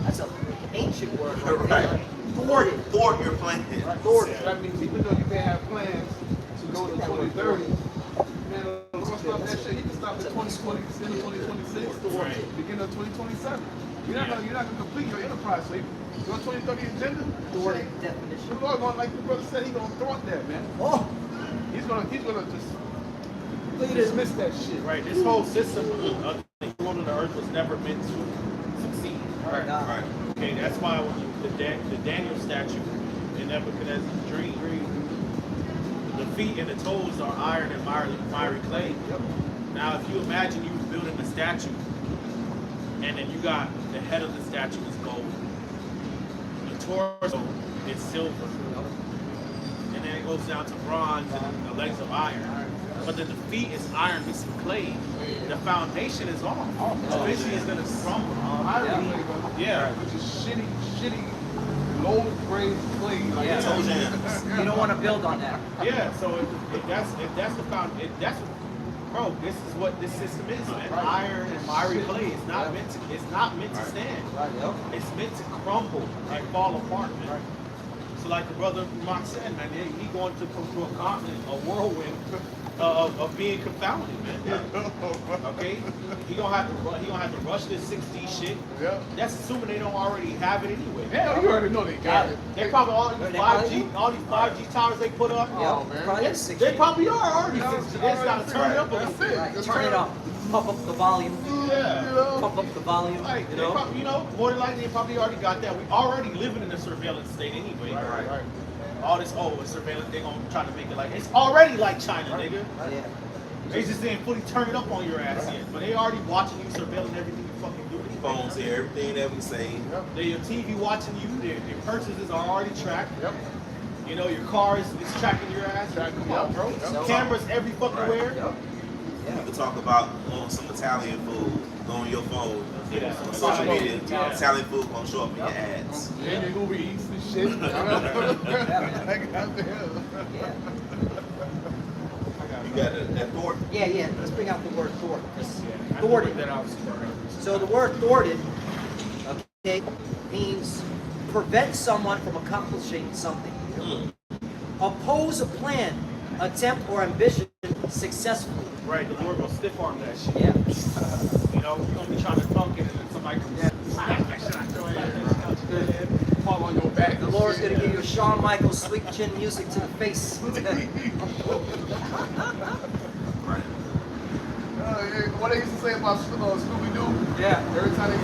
That's an ancient word right there. Right. Thwarted. Thwart your plan. Thwarted. That means even though you may have plans to go to 2030, man, don't stop that shit. He can stop at 2020, 2026, beginning of 2027. You're not gonna complete your enterprise. So your 2030 agenda, Thwarted the definition. Lord going, like the brother said, He's gonna thwart that, man. Oh, He's gonna just look at this. dismiss that shit. Right. This whole system of the world of the earth was never meant to succeed. Right. Right. Okay, that's why when you, the Daniel statue in Nebuchadnezzar's dream, the feet and the toes are iron and miry clay. Yep. Now, if you imagine you building a statue, and then you got the head of the statue is gold, the torso is silver, and then it goes down to bronze and the legs of iron. But then the feet is iron mixed with clay. The foundation is off. Eventually, it's gonna crumble. Yeah. Which is shitty, low grade clay. Like Yeah. Toe jams. You don't want to build on that. Yeah, so if that's the bro, this is what this system is, man. Iron and miry clay. It's not meant to stand. Right. Yep. It's meant to crumble and fall apart, man. So like the brother Mark said, man, he going to come through a continent, a whirlwind of being confounded, man. Okay, he gonna have to rush this 6D shit. Yeah. That's assuming they don't already have it anyway. Hell, you already know they got it. They probably all these They 5G, probably- all these 5G towers they put up. Oh, Yep. man. Probably They, is 6G. they probably are already 6G. They just gotta turn it up a little That's bit. it. Right. Just Turn it up. Pump up the volume. Yeah. You know? Pump up the volume. Like, You they know. probably, more than likely they probably already got that. We already living in a surveillance state anyway. Right. All this it's surveillance, they gonna try to make it like it's already like China, nigga. Yeah. They just didn't fully turn it up on your ass yet, but they already watching you, surveilling everything you fucking do. Phones hear everything that we say. Your TV watching you, their purchases are already tracked. Yep. Your car is tracking your ass. Tracking, Come on, yep. bro. Yep. Cameras every fucking where. Yep. You can talk about some Italian food, go on your phone, Yeah. on social media, Yeah. Italian food gonna show up in your ads. And your Uber Eats and shit. Like, goddamn. Yeah. You got that thwart. Yeah. Let's bring out the word thwart. I Thwarted. that out. So the word thwarted, okay, means prevent someone from accomplishing something. Oppose a plan, attempt, or ambition successfully. Right, the Lord will stiff arm that shit. Yeah. You're gonna be trying to thunk it, and then somebody comes smack that shit out your head. Fall on your back. The Lord's going to give you a Shawn Michaels sweet chin music to the face. Right. What they used to say about Scooby-Doo, Yeah. every time they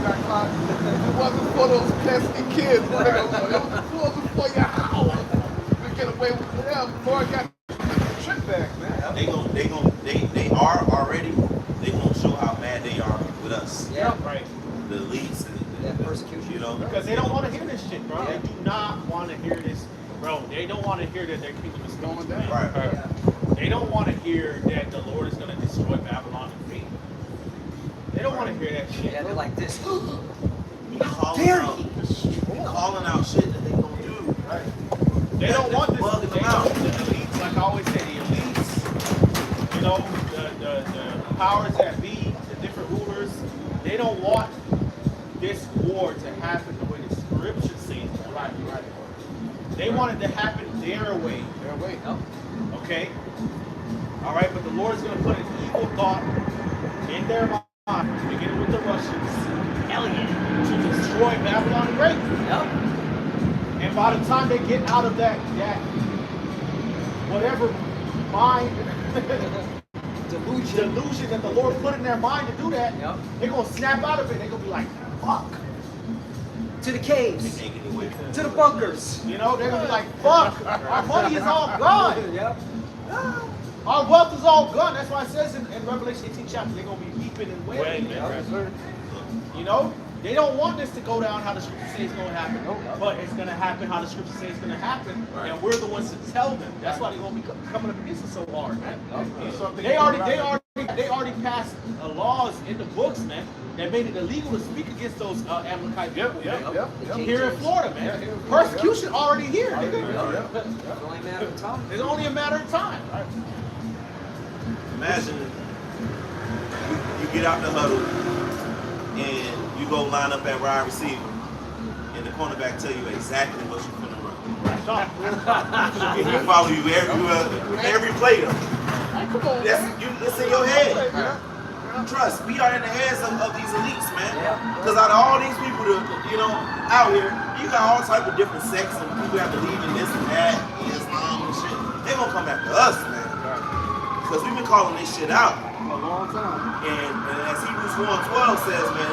got caught, it wasn't for those pesky kids, but it was for your house. We get away with whatever. Lord got the trick back, man. They are already. They gonna show how bad they are with us. Yeah. Right. The elites and Yeah, persecution. you know. Because they don't want to hear this shit, bro. Yeah. They do not want to hear this, bro. They don't want to hear that their kingdom is Going going down. down. Right. Yeah. They don't want to hear that the Lord is going to destroy Babylon and feet. They don't want to hear that shit. Yeah, they're like this. We calling dare out, he? calling out shit that they gonna do. Right. They don't want this. Bugging They them out. don't. The elites, like I always say, the elites, the powers that be, the different rulers, they don't want this war to happen the way the scripture says. Right. They want it to happen their way. Yeah, wait. Yep. Okay? All right, but the Lord is going to put an evil thought in their mind, beginning with the Russians, Hell yeah. to destroy Babylon the Great. Yep. And by the time they get out of that whatever mind delusion that the Lord put in their mind to do that, Yep. they're going to snap out of it. They're going to be like, fuck. To the caves. Ain't getting away from it. To the bunkers. They're going to be like, fuck. Our money is all gone. Yep. Our wealth is all gone. That's why it says in Revelation 18 chapter, they're going to be weeping and wailing. Yep. You know? They don't want this to go down how the scripture says it's going to happen, Nope. but it's going to happen how the scripture says it's going to happen, and we're the ones to tell them. That's why they're going to be coming up against us so hard, man. They already passed laws in the books, man, that made it illegal to speak against those Amalekite people. Yep. Here in Florida, man. Yeah, here in Florida. Persecution already here, nigga. It's only a matter of time. It's only a matter of time. Imagine you get out the huddle and you go line up at wide receiver, and the cornerback tell you exactly what you're gonna run. He follow you every play though. Hey, come on, man. It's in your head. Trust, we are in the hands of these elites, man. Because out of all these people, out here, you got all type of different sects and people have to believe in this and that, Islam and shit. They gonna come after us, man. Because we've been calling this shit out. A long time. And as Hebrews 1:12 says, man,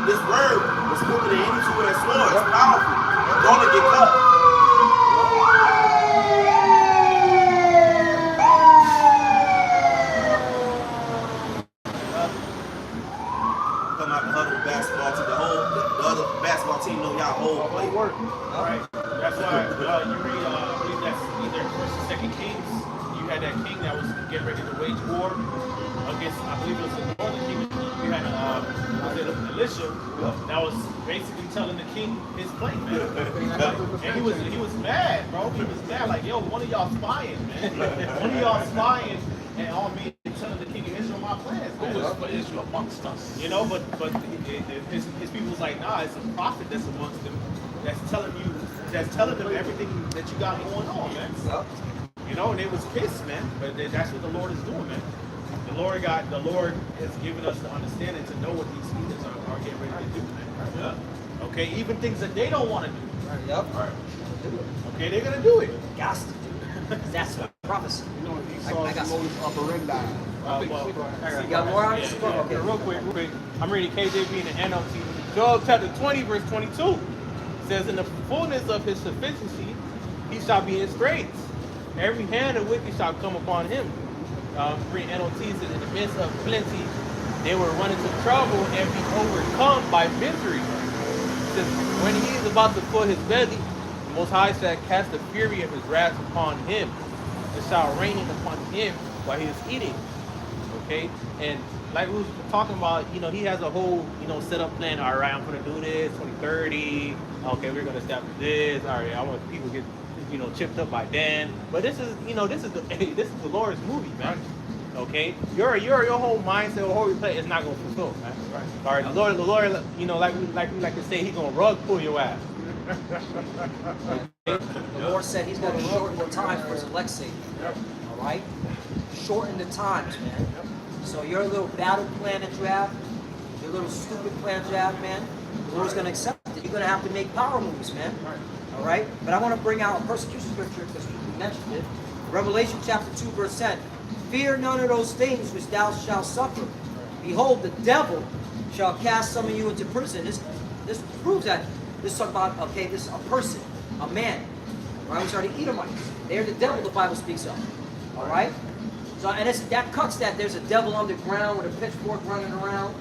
this word was quicker than any two-edged sword. It's powerful. Don't get cut. Come out the huddle basketball team. The other basketball team know y'all whole play. Work. All right. That's why you read, I believe that's either First or Second Kings. You had that king that was getting ready to wage war against, I believe it was the northern king. You had Elisha that was basically telling the king his plan, man. And he was mad, bro. He was mad, like, yo, one of y'all spying, man. One of y'all spying and on me and telling the king of Israel my plans, man. Who is for Israel amongst us? You know, but his people was like, nah, it's a prophet that's amongst them that's telling them everything that you got going on, man. You know, and they was pissed, man. But that's what the Lord is doing, man. The Lord has given us the understanding to know what these heathens are getting ready to do, man. Yeah. Okay, even things that they don't want to do. Yep. Okay, they're gonna do it. Got to do it. That's what prophecy. You know, I Esau's got modus operandi. You got more on this? Yeah. Okay. Real quick. I'm reading KJV and the NLT. Joel chapter 20, verse 22 says, in the fullness of his sufficiency, he shall be in straits. Every hand of wicked shall come upon him. Reading NLT says, in the midst of plenty, they will run into trouble and be overcome by misery. It says, when he is about to fill his belly, the Most High shall cast the fury of his wrath upon him. It shall rain upon him while he is eating. Okay? And like we was talking about, he has a whole, set up plan. All right, I'm going to do this, 2030. Okay, we're going to establish this. All right, I want people to get, chipped up by then. But this is, this is the Lord's movie, man. Okay? Your whole mindset, your whole play is not going to fulfill, man. Right. All right, the Lord, like we like to say, he's going to rug pull your ass. The Lord said he's going to shorten the time for his elect's sake. All right? Shorten the times, man. So your little battle plan that you have, your little stupid plans you have, man, the Lord's going to accept it. You're going to have to make power moves, man. All right? But I want to bring out a persecution scripture because we mentioned it. Revelation chapter 2, verse 10. Fear none of those things which thou shalt suffer. Behold, the devil shall cast some of you into prison. This proves that. This is talking about, okay, this is a person, a man. Right? Which are the Edomites. They're the devil the Bible speaks of. All right? So, and that cuts that there's a devil underground with a pitchfork running around.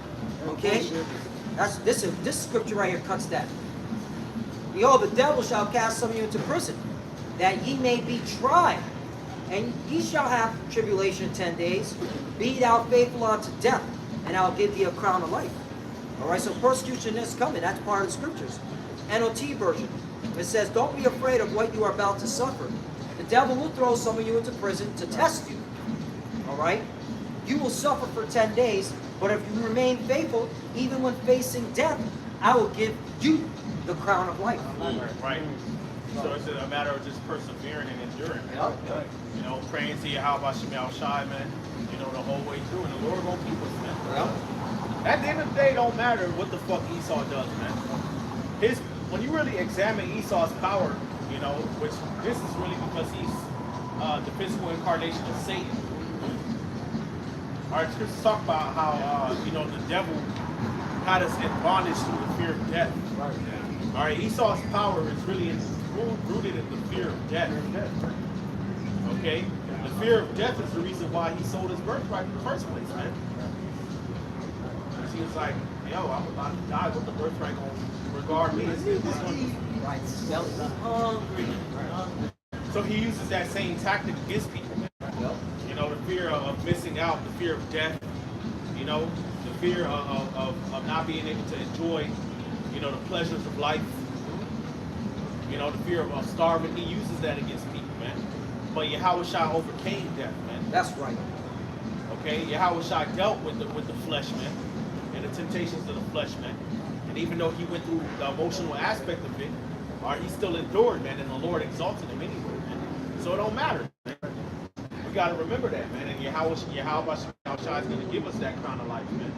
Okay? This scripture right here cuts that. Behold, the devil shall cast some of you into prison, that ye may be tried. And ye shall have tribulation 10 days. Be thou faithful unto death, and I'll give thee a crown of life. All right, so persecution is coming. That's part of the scriptures. NOT version. It says, don't be afraid of what you are about to suffer. The devil will throw some of you into prison to test you. All right? You will suffer for 10 days, but if you remain faithful, even when facing death, I will give you the crown of life. Right. So it's a matter of just persevering and enduring. Yep. Praying to Yahweh Shemel Shai, man. The whole way through, and the Lord gonna keep us, man. Yep. At the end of the day, it don't matter what the fuck Esau does, man. When you really examine Esau's power, which this is really because he's the physical incarnation of Satan. All right, scriptures talk about how the devil had us in bondage through the fear of death. Right. All right, Esau's power is really rooted in the fear of death. Okay, the fear of death is the reason why he sold his birthright in the first place, man. He was was like, yo, I'm about to die. What the birthright gonna regard me? It's gonna Right, belly hungry. So he uses that same tactic against people. Yep. You know, the fear of missing out, the fear of death, you know, the fear of not being able to enjoy, you know, the pleasures of life, you know, the fear of starving. He uses that against people, man. But Yahushua overcame death, man. That's right. Okay, Yahushua dealt with the flesh, man, and the temptations of the flesh, man. And even though he went through the emotional aspect of it, he still endured, man, and the Lord exalted him anyway, man. So it don't matter, man. We got to remember that, man. And Yahushua is going to give us that crown of life, man.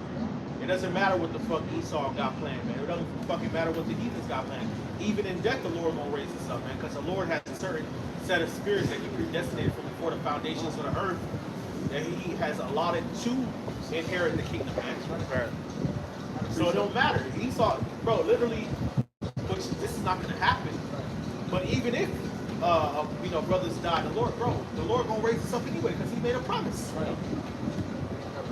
It doesn't matter what the fuck Esau got planned, man. It doesn't fucking matter what the heathens got planned. Even in death, the Lord gonna raise us up, man, because the Lord has a certain set of spirits that He predestinated from before the foundations of the earth that He has allotted to inherit the kingdom, man. So it don't matter. Esau, bro, literally, which this is not gonna happen. But even if you know, brothers die, the Lord gonna raise us up anyway because He made a promise. Right.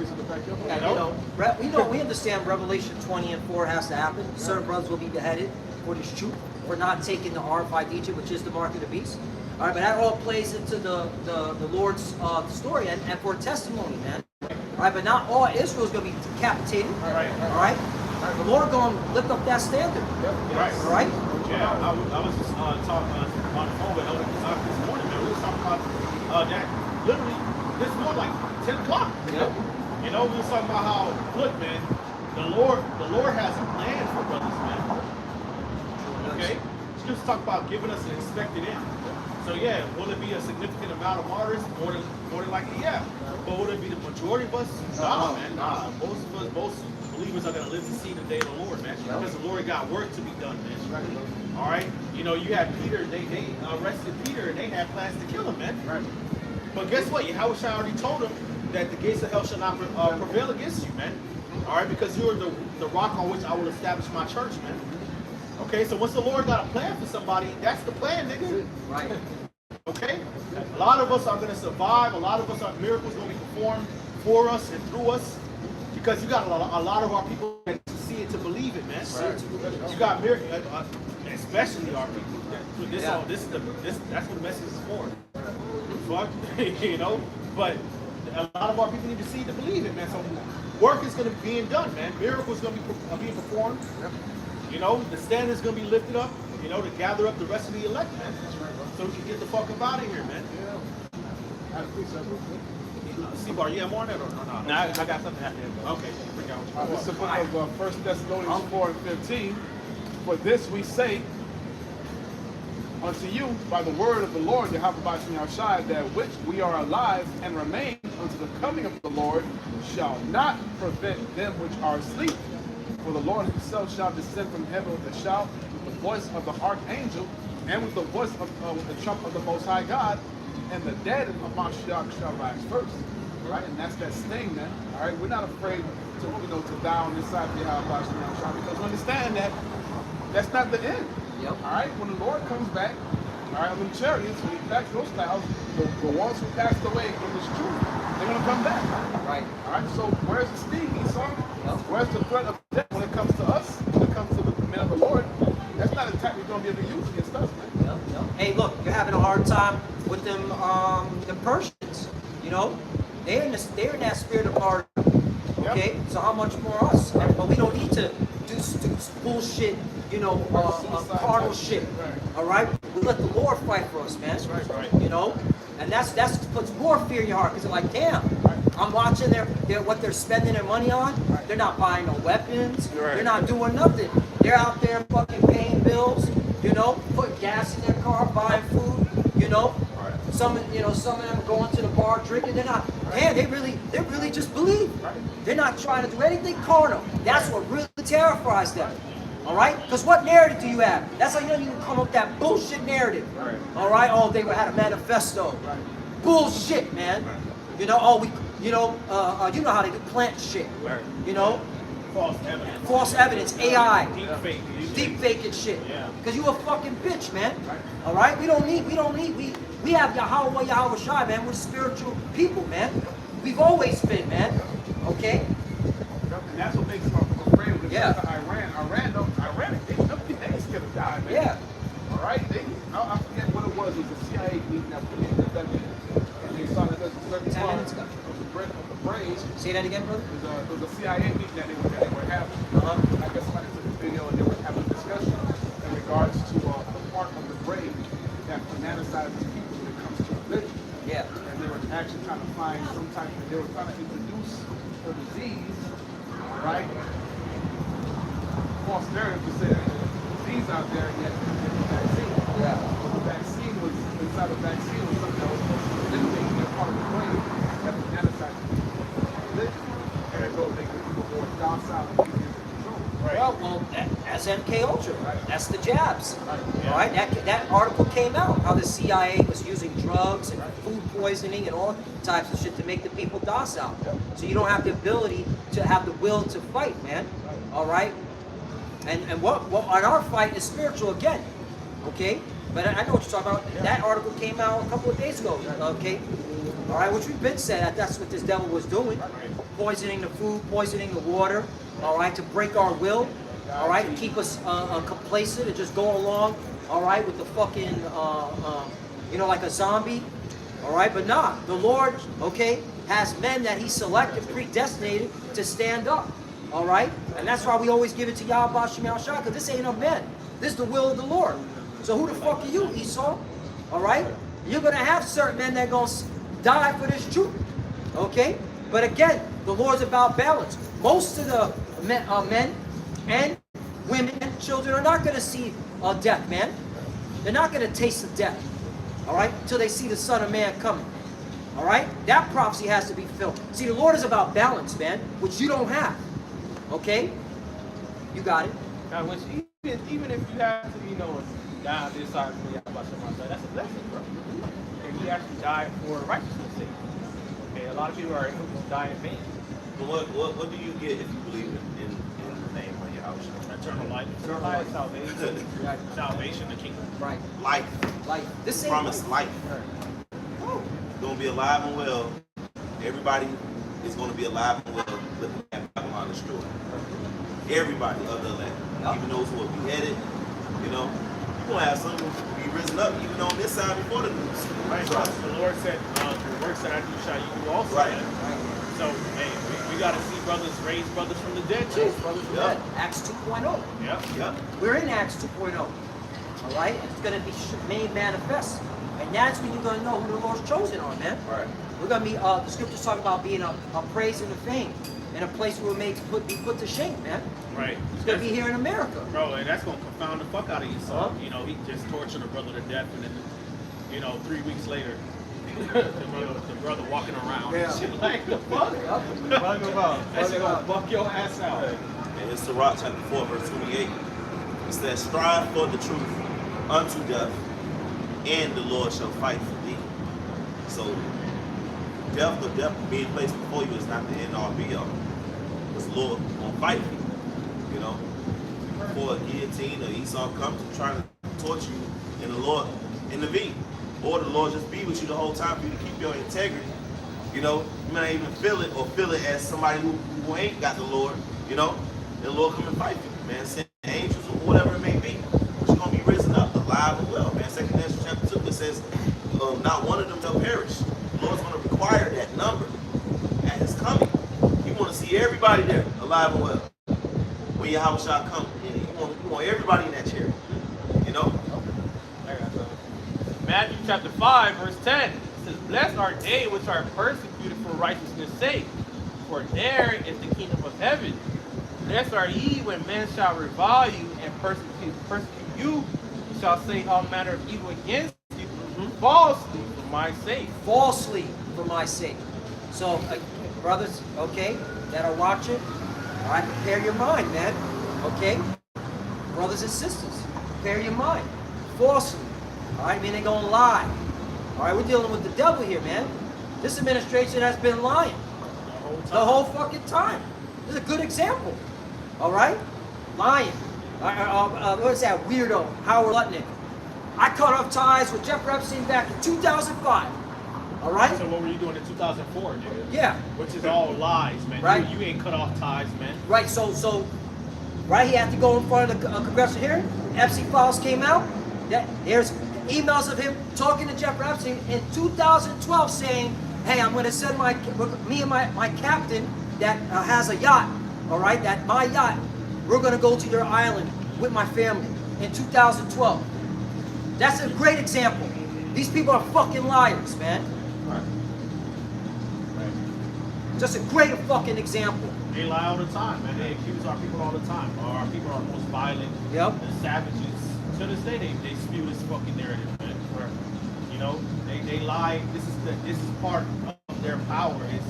And, you know, we understand Revelation 20 and 4 has to happen. Certain brothers will be beheaded for this truth, for not taking the R5 which is the mark of the beast. All right, but that all plays into the Lord's story and for testimony, man. All right, but not all Israel is going to be decapitated. Right. All right. The Lord going to lift up that standard. Right. All right. Yeah, I was just talking on the phone with Elder Kazak this morning, man. We were talking about that literally this morning, like 10 o'clock. Yep. You know, we were talking about how, look, man, the Lord has a plan for brothers, man. Okay? Scriptures talk about giving us an expected end. So yeah, will it be a significant amount of martyrs? More than likely, yeah. But will it be the majority of us? Nah, man. Nah. Most believers are gonna live to see the day of the Lord, man. Because the Lord got work to be done, man. All right. You know, you had Peter. They arrested Peter and they had plans to kill him, man. Right. But guess what? Yahushua already told him that the gates of hell shall not prevail against you, man. All right, because you are the rock on which I will establish my church, man. Okay, so once the Lord got a plan for somebody, that's the plan, nigga. Right. Okay? A lot of us are going to survive. A lot of us, miracles going to be performed for us and through us. Because you got a lot of our people that see it to believe it, man. Right. You got miracles, especially our people. That's what the message is for. Fuck, you know? But a lot of our people need to see to believe it, man. So work is going to be being done, man. Miracles going to be being performed. Yep. You know, the standard is going to be lifted up, you know, to gather up the rest of the elect, man. So we can get the fuck up out of here, man. C-Bar, you have more on that or not? No, I got something after that. Okay, bring out. This is the book of 1 Thessalonians 4 and 15. For this we say unto you by the word of the Lord, Yahushua, that which we are alive and remain unto the coming of the Lord shall not prevent them which are asleep. For the Lord himself shall descend from heaven with a shout, with the voice of the archangel, and with the voice of with the trump of the Most High God, and the dead in the Mashiach shall rise first. Right? And that's that sting, man. All right, we're not afraid to die on this side of the Yahushua, because we understand that that's not the end. Yep. All right, when the Lord comes back, all right, on the chariots, when he packs those clouds, the ones who passed away in this truth, they're going to come back. Right. All right, so where's the sting, Esau? Yep. Where's the threat of death when it comes to us, when it comes to the men of the Lord? That's not a tactic we're going to be able to use against us, man. Yep. Hey, look, you're having a hard time with them, the Persians. You know, they're in that spirit of martyrdom. Okay, yep. So how much more us? But we don't need to do bullshit, you know, carnal shit. Right. All right, we let the Lord fight for us, man. That's right. You know, and that's puts more fear in your heart because they're like, damn, I'm watching what they're spending their money on. Right. They're not buying no weapons. Right. They're not doing nothing. They're out there fucking paying bills. You know, putting gas in their car, buying food. You know. Some of them going to the bar drinking. They're not. Man, they really just believe. They're not trying to do anything carnal. That's what really terrifies them. All right? Because what narrative do you have? That's how you don't even come up with that bullshit narrative. All right? Oh, they had a manifesto. Bullshit, man. You know, you know how they do plant shit. You know, false evidence, AI, deep fake and shit. Because you a fucking bitch, man. All right? We have Yahweh Shai, man. We're spiritual people, man. We've always been, man. Okay? And that's what makes our Yeah. to Iran, they ain't scared to die, man. Yeah. All right, I forget what it was. It was a CIA meeting that put in the and they saw that there's a certain 10 part minutes ago. of the brain. Say that again, brother. It was a CIA meeting that they were having. I guess somebody took a video and they were having a discussion in regards to the part of the brain that fanaticizes people when it comes to religion. Yeah. And they were actually trying to find some type of, they were trying to introduce a disease, right? False narrative to say there's a disease out there yet there's a vaccine. Yeah. But the vaccine was, inside the vaccine was something that was supposed to eliminate that part of the brain that fanaticizes people with religion. And it goes make people more docile and easier to control. Well, that's MK Ultra. Right. That's the jabs. Right. All right. That article came out how the CIA was using drugs and food poisoning and all types of shit to make the people docile. So you don't have the ability to have the will to fight, man. All right. And what on our fight is spiritual again. Okay. But I know what you're talking about. That article came out a couple of days ago. Okay. All right. Which we've been said that's what this devil was doing, poisoning the food, poisoning the water. All right, to break our will, all right, to keep us complacent and just go along, all right, with the fucking, like a zombie, all right, but nah, the Lord, okay, has men that He selected, predestinated to stand up, all right, and that's why we always give it to Yahweh Shem Yahshua, because this ain't of men, this is the will of the Lord. So who the fuck are you, Esau? All right, you're gonna have certain men that are gonna die for this truth, okay, but again, the Lord's about balance. Most of the men and women and children are not going to see death, man. They're not going to taste of death, all right, until they see the Son of Man coming, all right? That prophecy has to be fulfilled. See, the Lord is about balance, man, which you don't have, okay? You got it. Now, which even if you have to, die on this side for Yahweh Shema, that's a blessing, bro. And He actually died for righteousness' sake. Okay, a lot of people are able to die in vain. But what do you get if you believe in the name of Yahweh? Eternal life. Eternal life, salvation. Salvation, the kingdom. Right. Life. Like this ain't Promised life. Oh. You're gonna be alive and well. Everybody is gonna be alive and well looking at Babylon destroyed. Everybody of the land. Yep. Even those who are beheaded, you're gonna have some who be risen up even on this side before the news. Right. So the Lord said, the works that I do shall you do also. Right. So, hey, we got to see brothers raise brothers from the dead too. Brothers from Yep. dead. Acts 2.0. Yeah. Yep. We're in Acts 2.0. All right? It's going to be made manifest. And that's when you're going to know who the Lord's chosen are, man. Right. We're going to be, the scriptures talk about being a praise and a fame. And a place where we're made to be put to shame, man. Right. It's going to be here in America. Bro, and that's going to confound the fuck out of you, son. Huh? He just tortured a brother to death, and then, 3 weeks later, the brother walking around. Yeah. And shit like the fuck? Bug him out. That shit gonna buck your ass out. And in Sirach chapter 4, verse 28, it says, "Strive for the truth unto death, and the Lord shall fight for thee." So, death being placed before you is not the end all be all. Because the Lord gonna fight for you, Before a guillotine or Esau comes and trying to torture you, and the Lord intervene. Or the Lord just be with you the whole time for you to keep your integrity. You may not even feel it or feel it as somebody who ain't got the Lord, And the Lord come and fight for you, man. Send angels or whatever it may be. But you're going to be risen up, alive and well, man. 2 Corinthians chapter 2, it says, not one of them shall perish. The Lord's going to require that number at His coming. You want to see everybody there, alive and well. When Yahweh shall come, you want everybody in that chair, Matthew chapter 5, verse 10. It says, "Blessed are they which are persecuted for righteousness' sake, for there is the kingdom of heaven. Blessed are ye when men shall revile you and persecute you, and shall say all manner of evil against you, falsely for my sake." Falsely for my sake. So, brothers, okay, that are watching, all right, prepare your mind, man. Okay? Brothers and sisters, prepare your mind. Falsely. All right, they're going to lie. All right, we're dealing with the devil here, man. This administration has been lying the whole fucking time. This is a good example. All right? Lying. What is that weirdo, Howard Lutnick? I cut off ties with Jeff Epstein back in 2005. All right? So what were you doing in 2004, nigga? Yeah. Which is all lies, man. Right. You ain't cut off ties, man. Right, so right? He had to go in front of the congressional hearing. Epstein files came out. There's emails of him talking to Jeffrey Epstein in 2012 saying, hey, I'm going to send me and my captain that has a yacht, all right, that my yacht, we're going to go to your island with my family in 2012. That's a great example. These people are fucking liars, man. Just a great fucking example. They lie all the time, man. They accuse our people all the time. Our people are the most violent, the savages. To this day, they spew this fucking narrative, man. Where, you know, they lie. This is part of their power. It's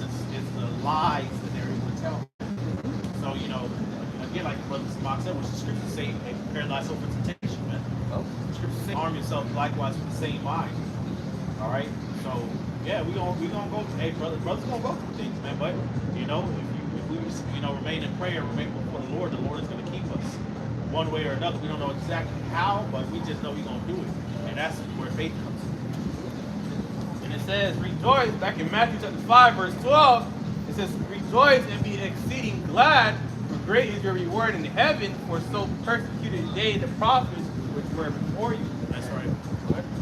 the lies that they're able to tell. So, you know, again, like Brother Samad said, which the scriptures say, hey, prepare thyself for temptation, man. The scriptures say, arm yourself likewise with the same mind. All right. So, yeah, we gonna go. Hey, brothers gonna go through things, man. But you know, if we remain in prayer, remain before the Lord is gonna keep us one way or another. We don't know exactly how, but we just know He's gonna do it, and that's where faith comes in. And it says, rejoice, back in Matthew chapter 5, verse 12, it says, rejoice and be exceeding glad, for great is your reward in heaven, for so persecuted they the prophets which were before you. That's right.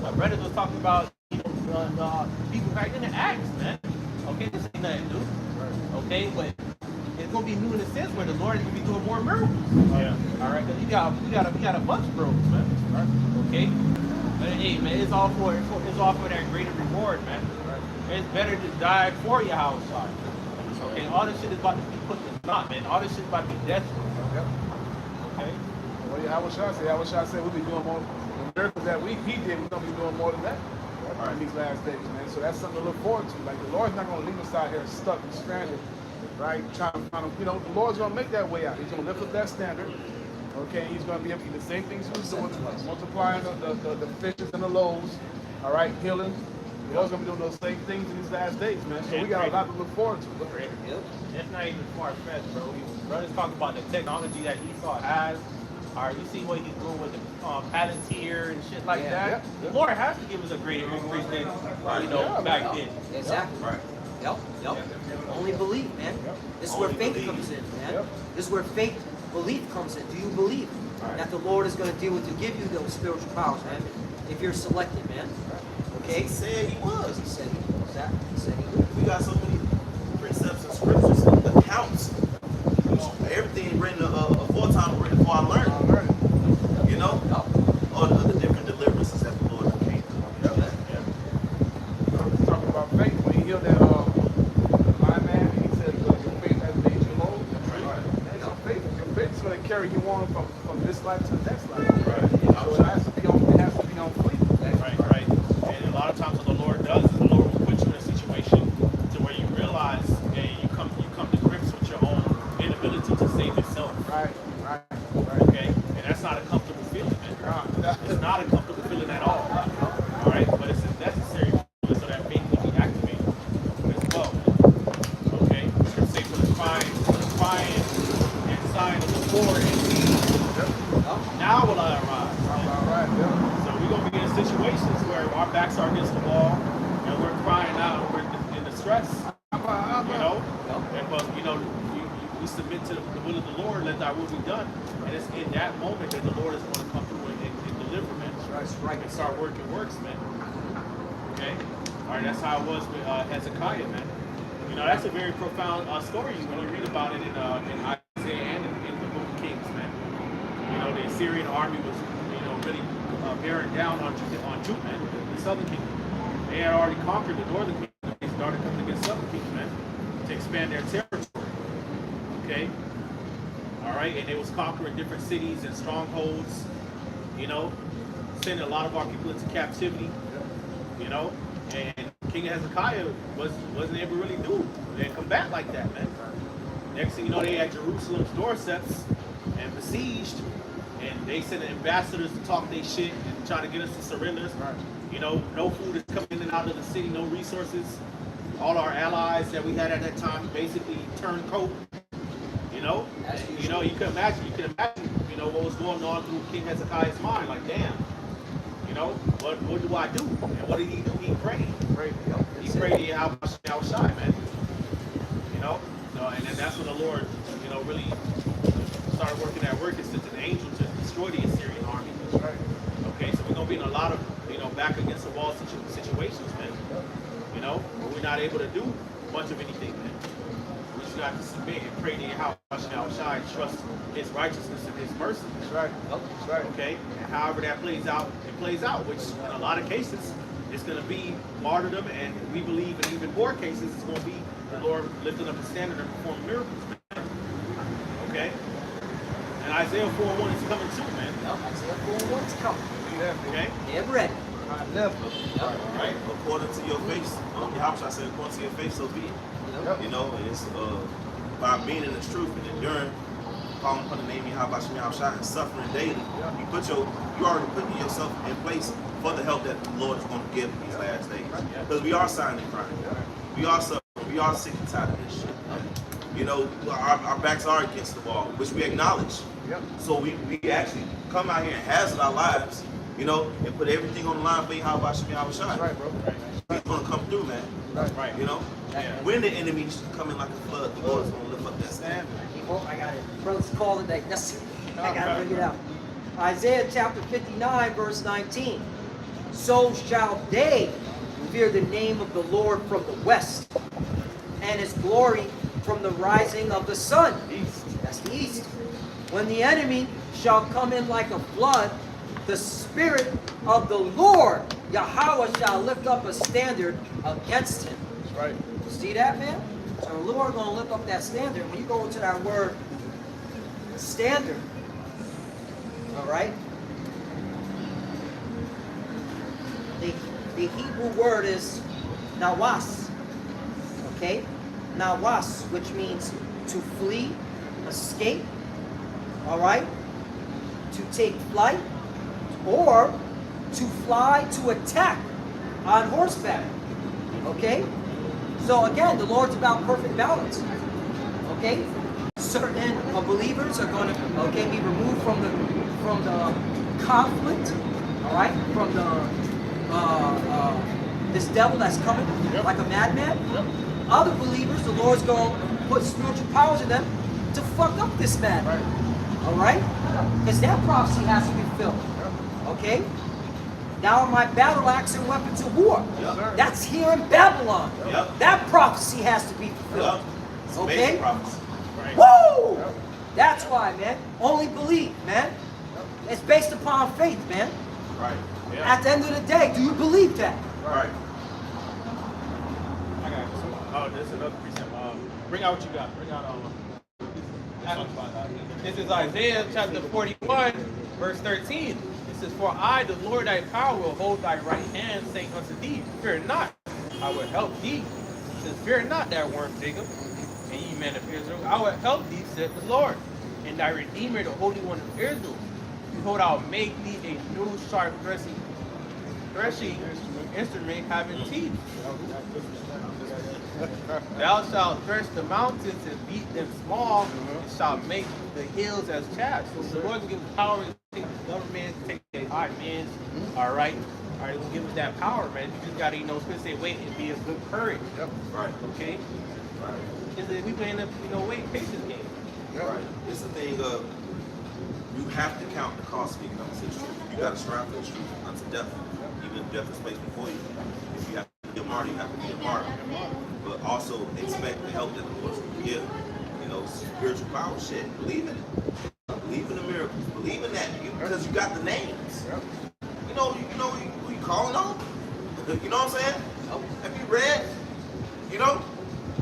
My brothers was talking about, you know, people back in the Acts, man. Okay, this ain't nothing new. Okay, but it's gonna be new in a sense where the Lord is gonna be doing more miracles. Yeah. All right, because we got a bunch of miracles, man. Right? Okay, but hey, man, it's all for that greater reward, man. Right? It's better to die for your house, son. Okay, all this shit is about to be put to naught, man. All this shit is about to be death. Okay. Well, yeah, I wish I said we'll be doing more. The miracles that he did, we're gonna be doing more than that in these last days, man. So that's something to look forward to. Like the Lord's not gonna leave us out here stuck and stranded, right? Trying to find, you know, the Lord's gonna make that way out. He's gonna lift up that standard. Okay, He's gonna be able to do the same things He was doing, multiplying the fishes and the loaves. All right, healing. The Lord's gonna be doing those same things in these last days, man. So we got a lot to look forward to. It's not even far-fetched, bro. Brothers talk about the technology that Esau has. All right, you see what he's doing with the Palantir and shit like that. The Lord has to give us a greater increase than, you know, back then. Exactly. Right. Yep. Only believe, man. This is where faith comes in, man. This is where faith, belief comes in. Do you believe that the Lord is going to deal with to give you those spiritual powers, man? If you're selected, man. Okay? He said He was. He said He was. He said He would. We got so many precepts and scriptures, accounts, everything written aforetime, written before I learned. You know, all the different deliverances that the Lord came. Talking about faith, when He healed that blind man, He said, "Your faith has made you whole." Man, your faith is going to carry you on from this life to the next life. So it has to be on fleet. Right. And a lot of times what the Lord does is the Lord will put you in a situation to where you realize, hey, you come to grips with your own inability to save yourself. Right. Okay? And that's not a comfortable feeling, man. It's not a comfortable feeling at all. All right? But it's a necessary feeling so that faith can be activated as well. Okay? Scripture say for the crying and sighing of the poor and now will I arise. So we're going to be in situations where our backs are against the wall and we're crying out, we're in distress. You know? But, you know, we submit to the will of the Lord, let thy will be done. And it's in that moment that the Lord is going to come through and deliver, man. That's right. And start working works, man. Okay? All right, that's how it was with Hezekiah, man. You know, that's a very profound story when you read about it in Isaiah and in the book of Kings, man. You know, the Assyrian army was, you know, really bearing down on Judah, man, the southern kingdom. They had already conquered the northern kingdom. They started coming against the southern kingdom, man, to expand their territory. Okay? All right? And they was conquering different cities and strongholds, you know, sending a lot of our people into captivity, you know, and King Hezekiah wasn't able to really do and combat like that, man. Next thing you know, they had Jerusalem's doorsteps and besieged, and they sent ambassadors to talk their shit and try to get us to surrender. You know, no food is coming in and out of the city, no resources. All our allies that we had at that time basically turned coat. You know, you can imagine, you know, what was going on through King Hezekiah's mind. Like, damn, you know, what do I do? And what did he do? He prayed. He prayed Yahweh Shai, man. You know, so, and then that's when the Lord, you know, really started working that work is to the angels to destroy the Assyrian army. That's right. Okay, so we're gonna be in a lot of, back against the wall situations, man. Where we're not able to do much of anything, man. We just got to submit and pray to Yahweh Shai and trust His righteousness and His mercy. That's right. That's right. Okay, and however that plays out, it plays out. Which in a lot of cases, it's gonna be martyrdom, and we believe in even more cases, it's gonna be the Lord lifting up the standard and performing miracles, man. Okay, and Isaiah 4:1 is coming too, man. Isaiah 4:1 is coming. Okay. Get ready. I never. Right. According to your faith, Yahweh said, according to your faith, so be it. Yep. And it's by being in this truth and enduring, calling upon the name of Yahweh and suffering daily. You already putting yourself in place for the help that the Lord is going to give in these last days. Because we are silent and crying. We are suffering. We are sick and tired of this shit. Our backs are against the wall, which we acknowledge. Yep. So we actually come out here and hazard our lives, and put everything on the line for Yahweh That's right, bro. He's going to come through, man. Right. When the enemies come in like a flood, the Lord is going to lift up that standard. I got it. Brothers call it like that's. I gotta bring it out. Isaiah chapter 59, verse 19. So shall they fear the name of the Lord from the west, and His glory from the rising of the sun. East. That's the east. When the enemy shall come in like a flood, the Spirit of the Lord, Yahweh, shall lift up a standard against him. That's right. See that, man? So the Lord going to lift up that standard. When you go into that word, standard, all right? The Hebrew word is nawas, okay? Nawas, which means to flee, escape, all right? To take flight, or to fly, to attack on horseback, okay? So again, the Lord's about perfect balance, okay? Certain believers are going to, be removed from the conflict, all right? From the this devil that's coming like a madman. Other believers, the Lord's going to put spiritual powers in them to fuck up this man. All right? Because that prophecy has to be fulfilled. Okay? Now my battle axe and weapons of war. That's here in Babylon. That prophecy has to be fulfilled. Okay? Woo! That's why, man. Only believe, man. It's based upon faith, man. Right. At the end of the day, do you believe that? Right. I got it. Oh, this is another precept. Bring out what you got. Bring out this is Isaiah chapter 41, verse 13. It says, "For I, the Lord thy power, will hold thy right hand, saying unto thee, Fear not, I will help thee. It says, Fear not, thou worm Jacob, and ye men of Israel, I will help thee, said the Lord, and thy Redeemer, the Holy One of Israel. Behold, I will make thee a new sharp threshing instrument having teeth. Thou shalt thresh the mountains and beat them small, and shalt make the hills as chaff." So the Lord will give us power to take the government, take the high men, all right? All right, will give us that power, man. You just got to, say, wait and be of good courage. Right. Okay? Right. We playing the, wait, patience game. Right. It's the thing of, you have to count the cost of speaking unto the truth. You got to strive for the truth unto death. Even if death is placed before you. If you have to be a martyr, you have to be a martyr. But also expect the help that the Lord will give. Spiritual power, shit. Believe in it. Believe in the miracles. Believe in that. Because you got the names. You know who you calling on? You know what I'm saying? Have you read?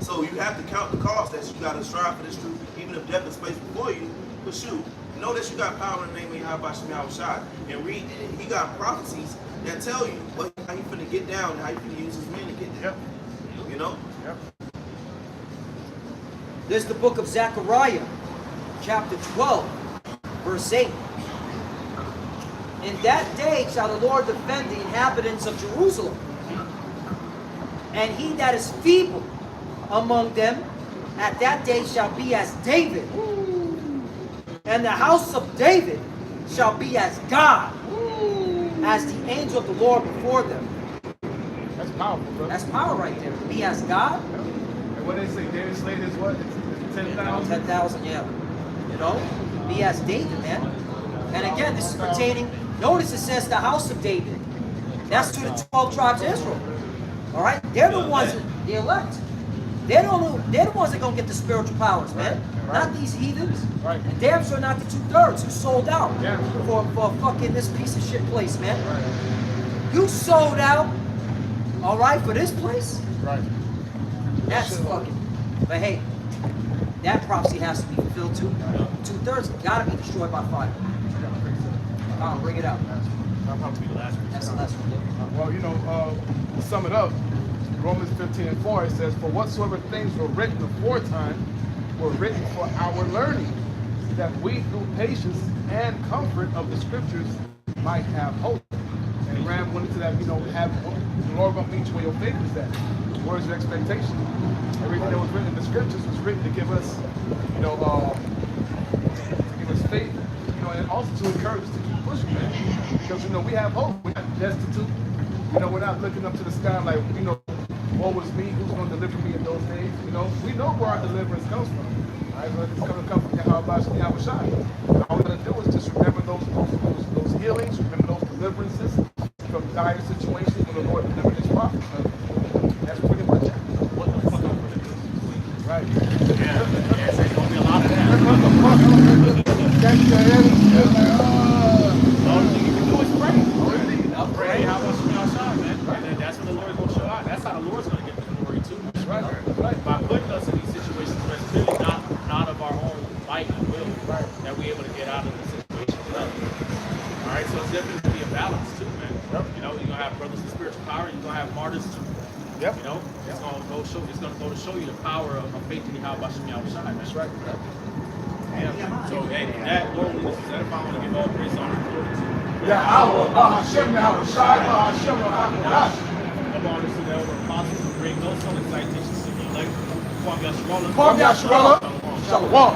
So you have to count the cost that you got to strive for this truth, even if death is placed before you. But shoot, know that you got power in the name of Yahweh Shai. And read, he got prophecies that tell you how you finna get down and how you finna use his men to get down. There's the book of Zechariah, chapter 12, verse 8. In that day shall the Lord defend the inhabitants of Jerusalem, and he that is feeble among them at that day shall be as David, and the house of David shall be as God, as the angel of the Lord before them. That's powerful, bro. That's power right there. Be as God. And what they say, David slayed his what? 10,000? 10,000, yeah. be as David, man. And again, this is pertaining, notice it says the house of David. That's to the 12 tribes of Israel. All right? They're the ones, the elect. They're the ones that are going to get the spiritual powers, man. Not these heathens. Right. And damn sure not the 2/3 who sold out Yeah. for fucking this piece of shit place, man. You sold out, all right, for this place? Right. That's fucking. But hey, that prophecy has to be fulfilled too. 2/3 gotta be destroyed by fire. Bring it out. That'll probably be the last one. That's the last one. Yeah. Well, you know, to sum it up, Romans 15:4, it says, "For whatsoever things were written aforetime were written for our learning, that we through patience and comfort of the scriptures might have hope." And Ram went into that, you know, have the Lord gonna meet you where your faith is at. Words of expectation. Everything that was written in the scriptures was written to give us, you know, to give us faith, you know, and also to encourage us to keep pushing, man. Because, you know, we have hope. We're not destitute. You know, we're not looking up to the sky like, you know, woe is me, who's going to deliver me in those days? You know, we know where our deliverance comes from. All right, but it's going to come from Yahweh Shai. All we got to do is just remember those healings, remember those deliverances from dire situations when the Lord delivered his prophets. That's pretty much it. What the fuck I'm gonna do? Right. Yeah, there's gonna be a lot of that. The only thing you can do is pray. Pray how much from outside, man. And then that's when the Lord's gonna show out. That's how the Lord's gonna get the glory too. Right. Right. By putting us in these situations where it's really not of our own might and will that we're able to get out of the situation. All right, so it's definitely gonna be a balance too, man. You know, you're gonna have brothers with spiritual power. You're gonna have martyrs too. Yep. You know, it's gonna go show. It's gonna go to show you the power of faith in Yahweh Shai. That's right. Yeah. So hey, that Lord lead us. That if I want to give all praise, honor, and glory to. Yahweh, Hashem, Yahweh Shai, Hashem, Yahweh. Come on, this is the elder apostles who bring no son citations to the elect. Kwam Yasharallah. Kwam Yasharallah. Shalom.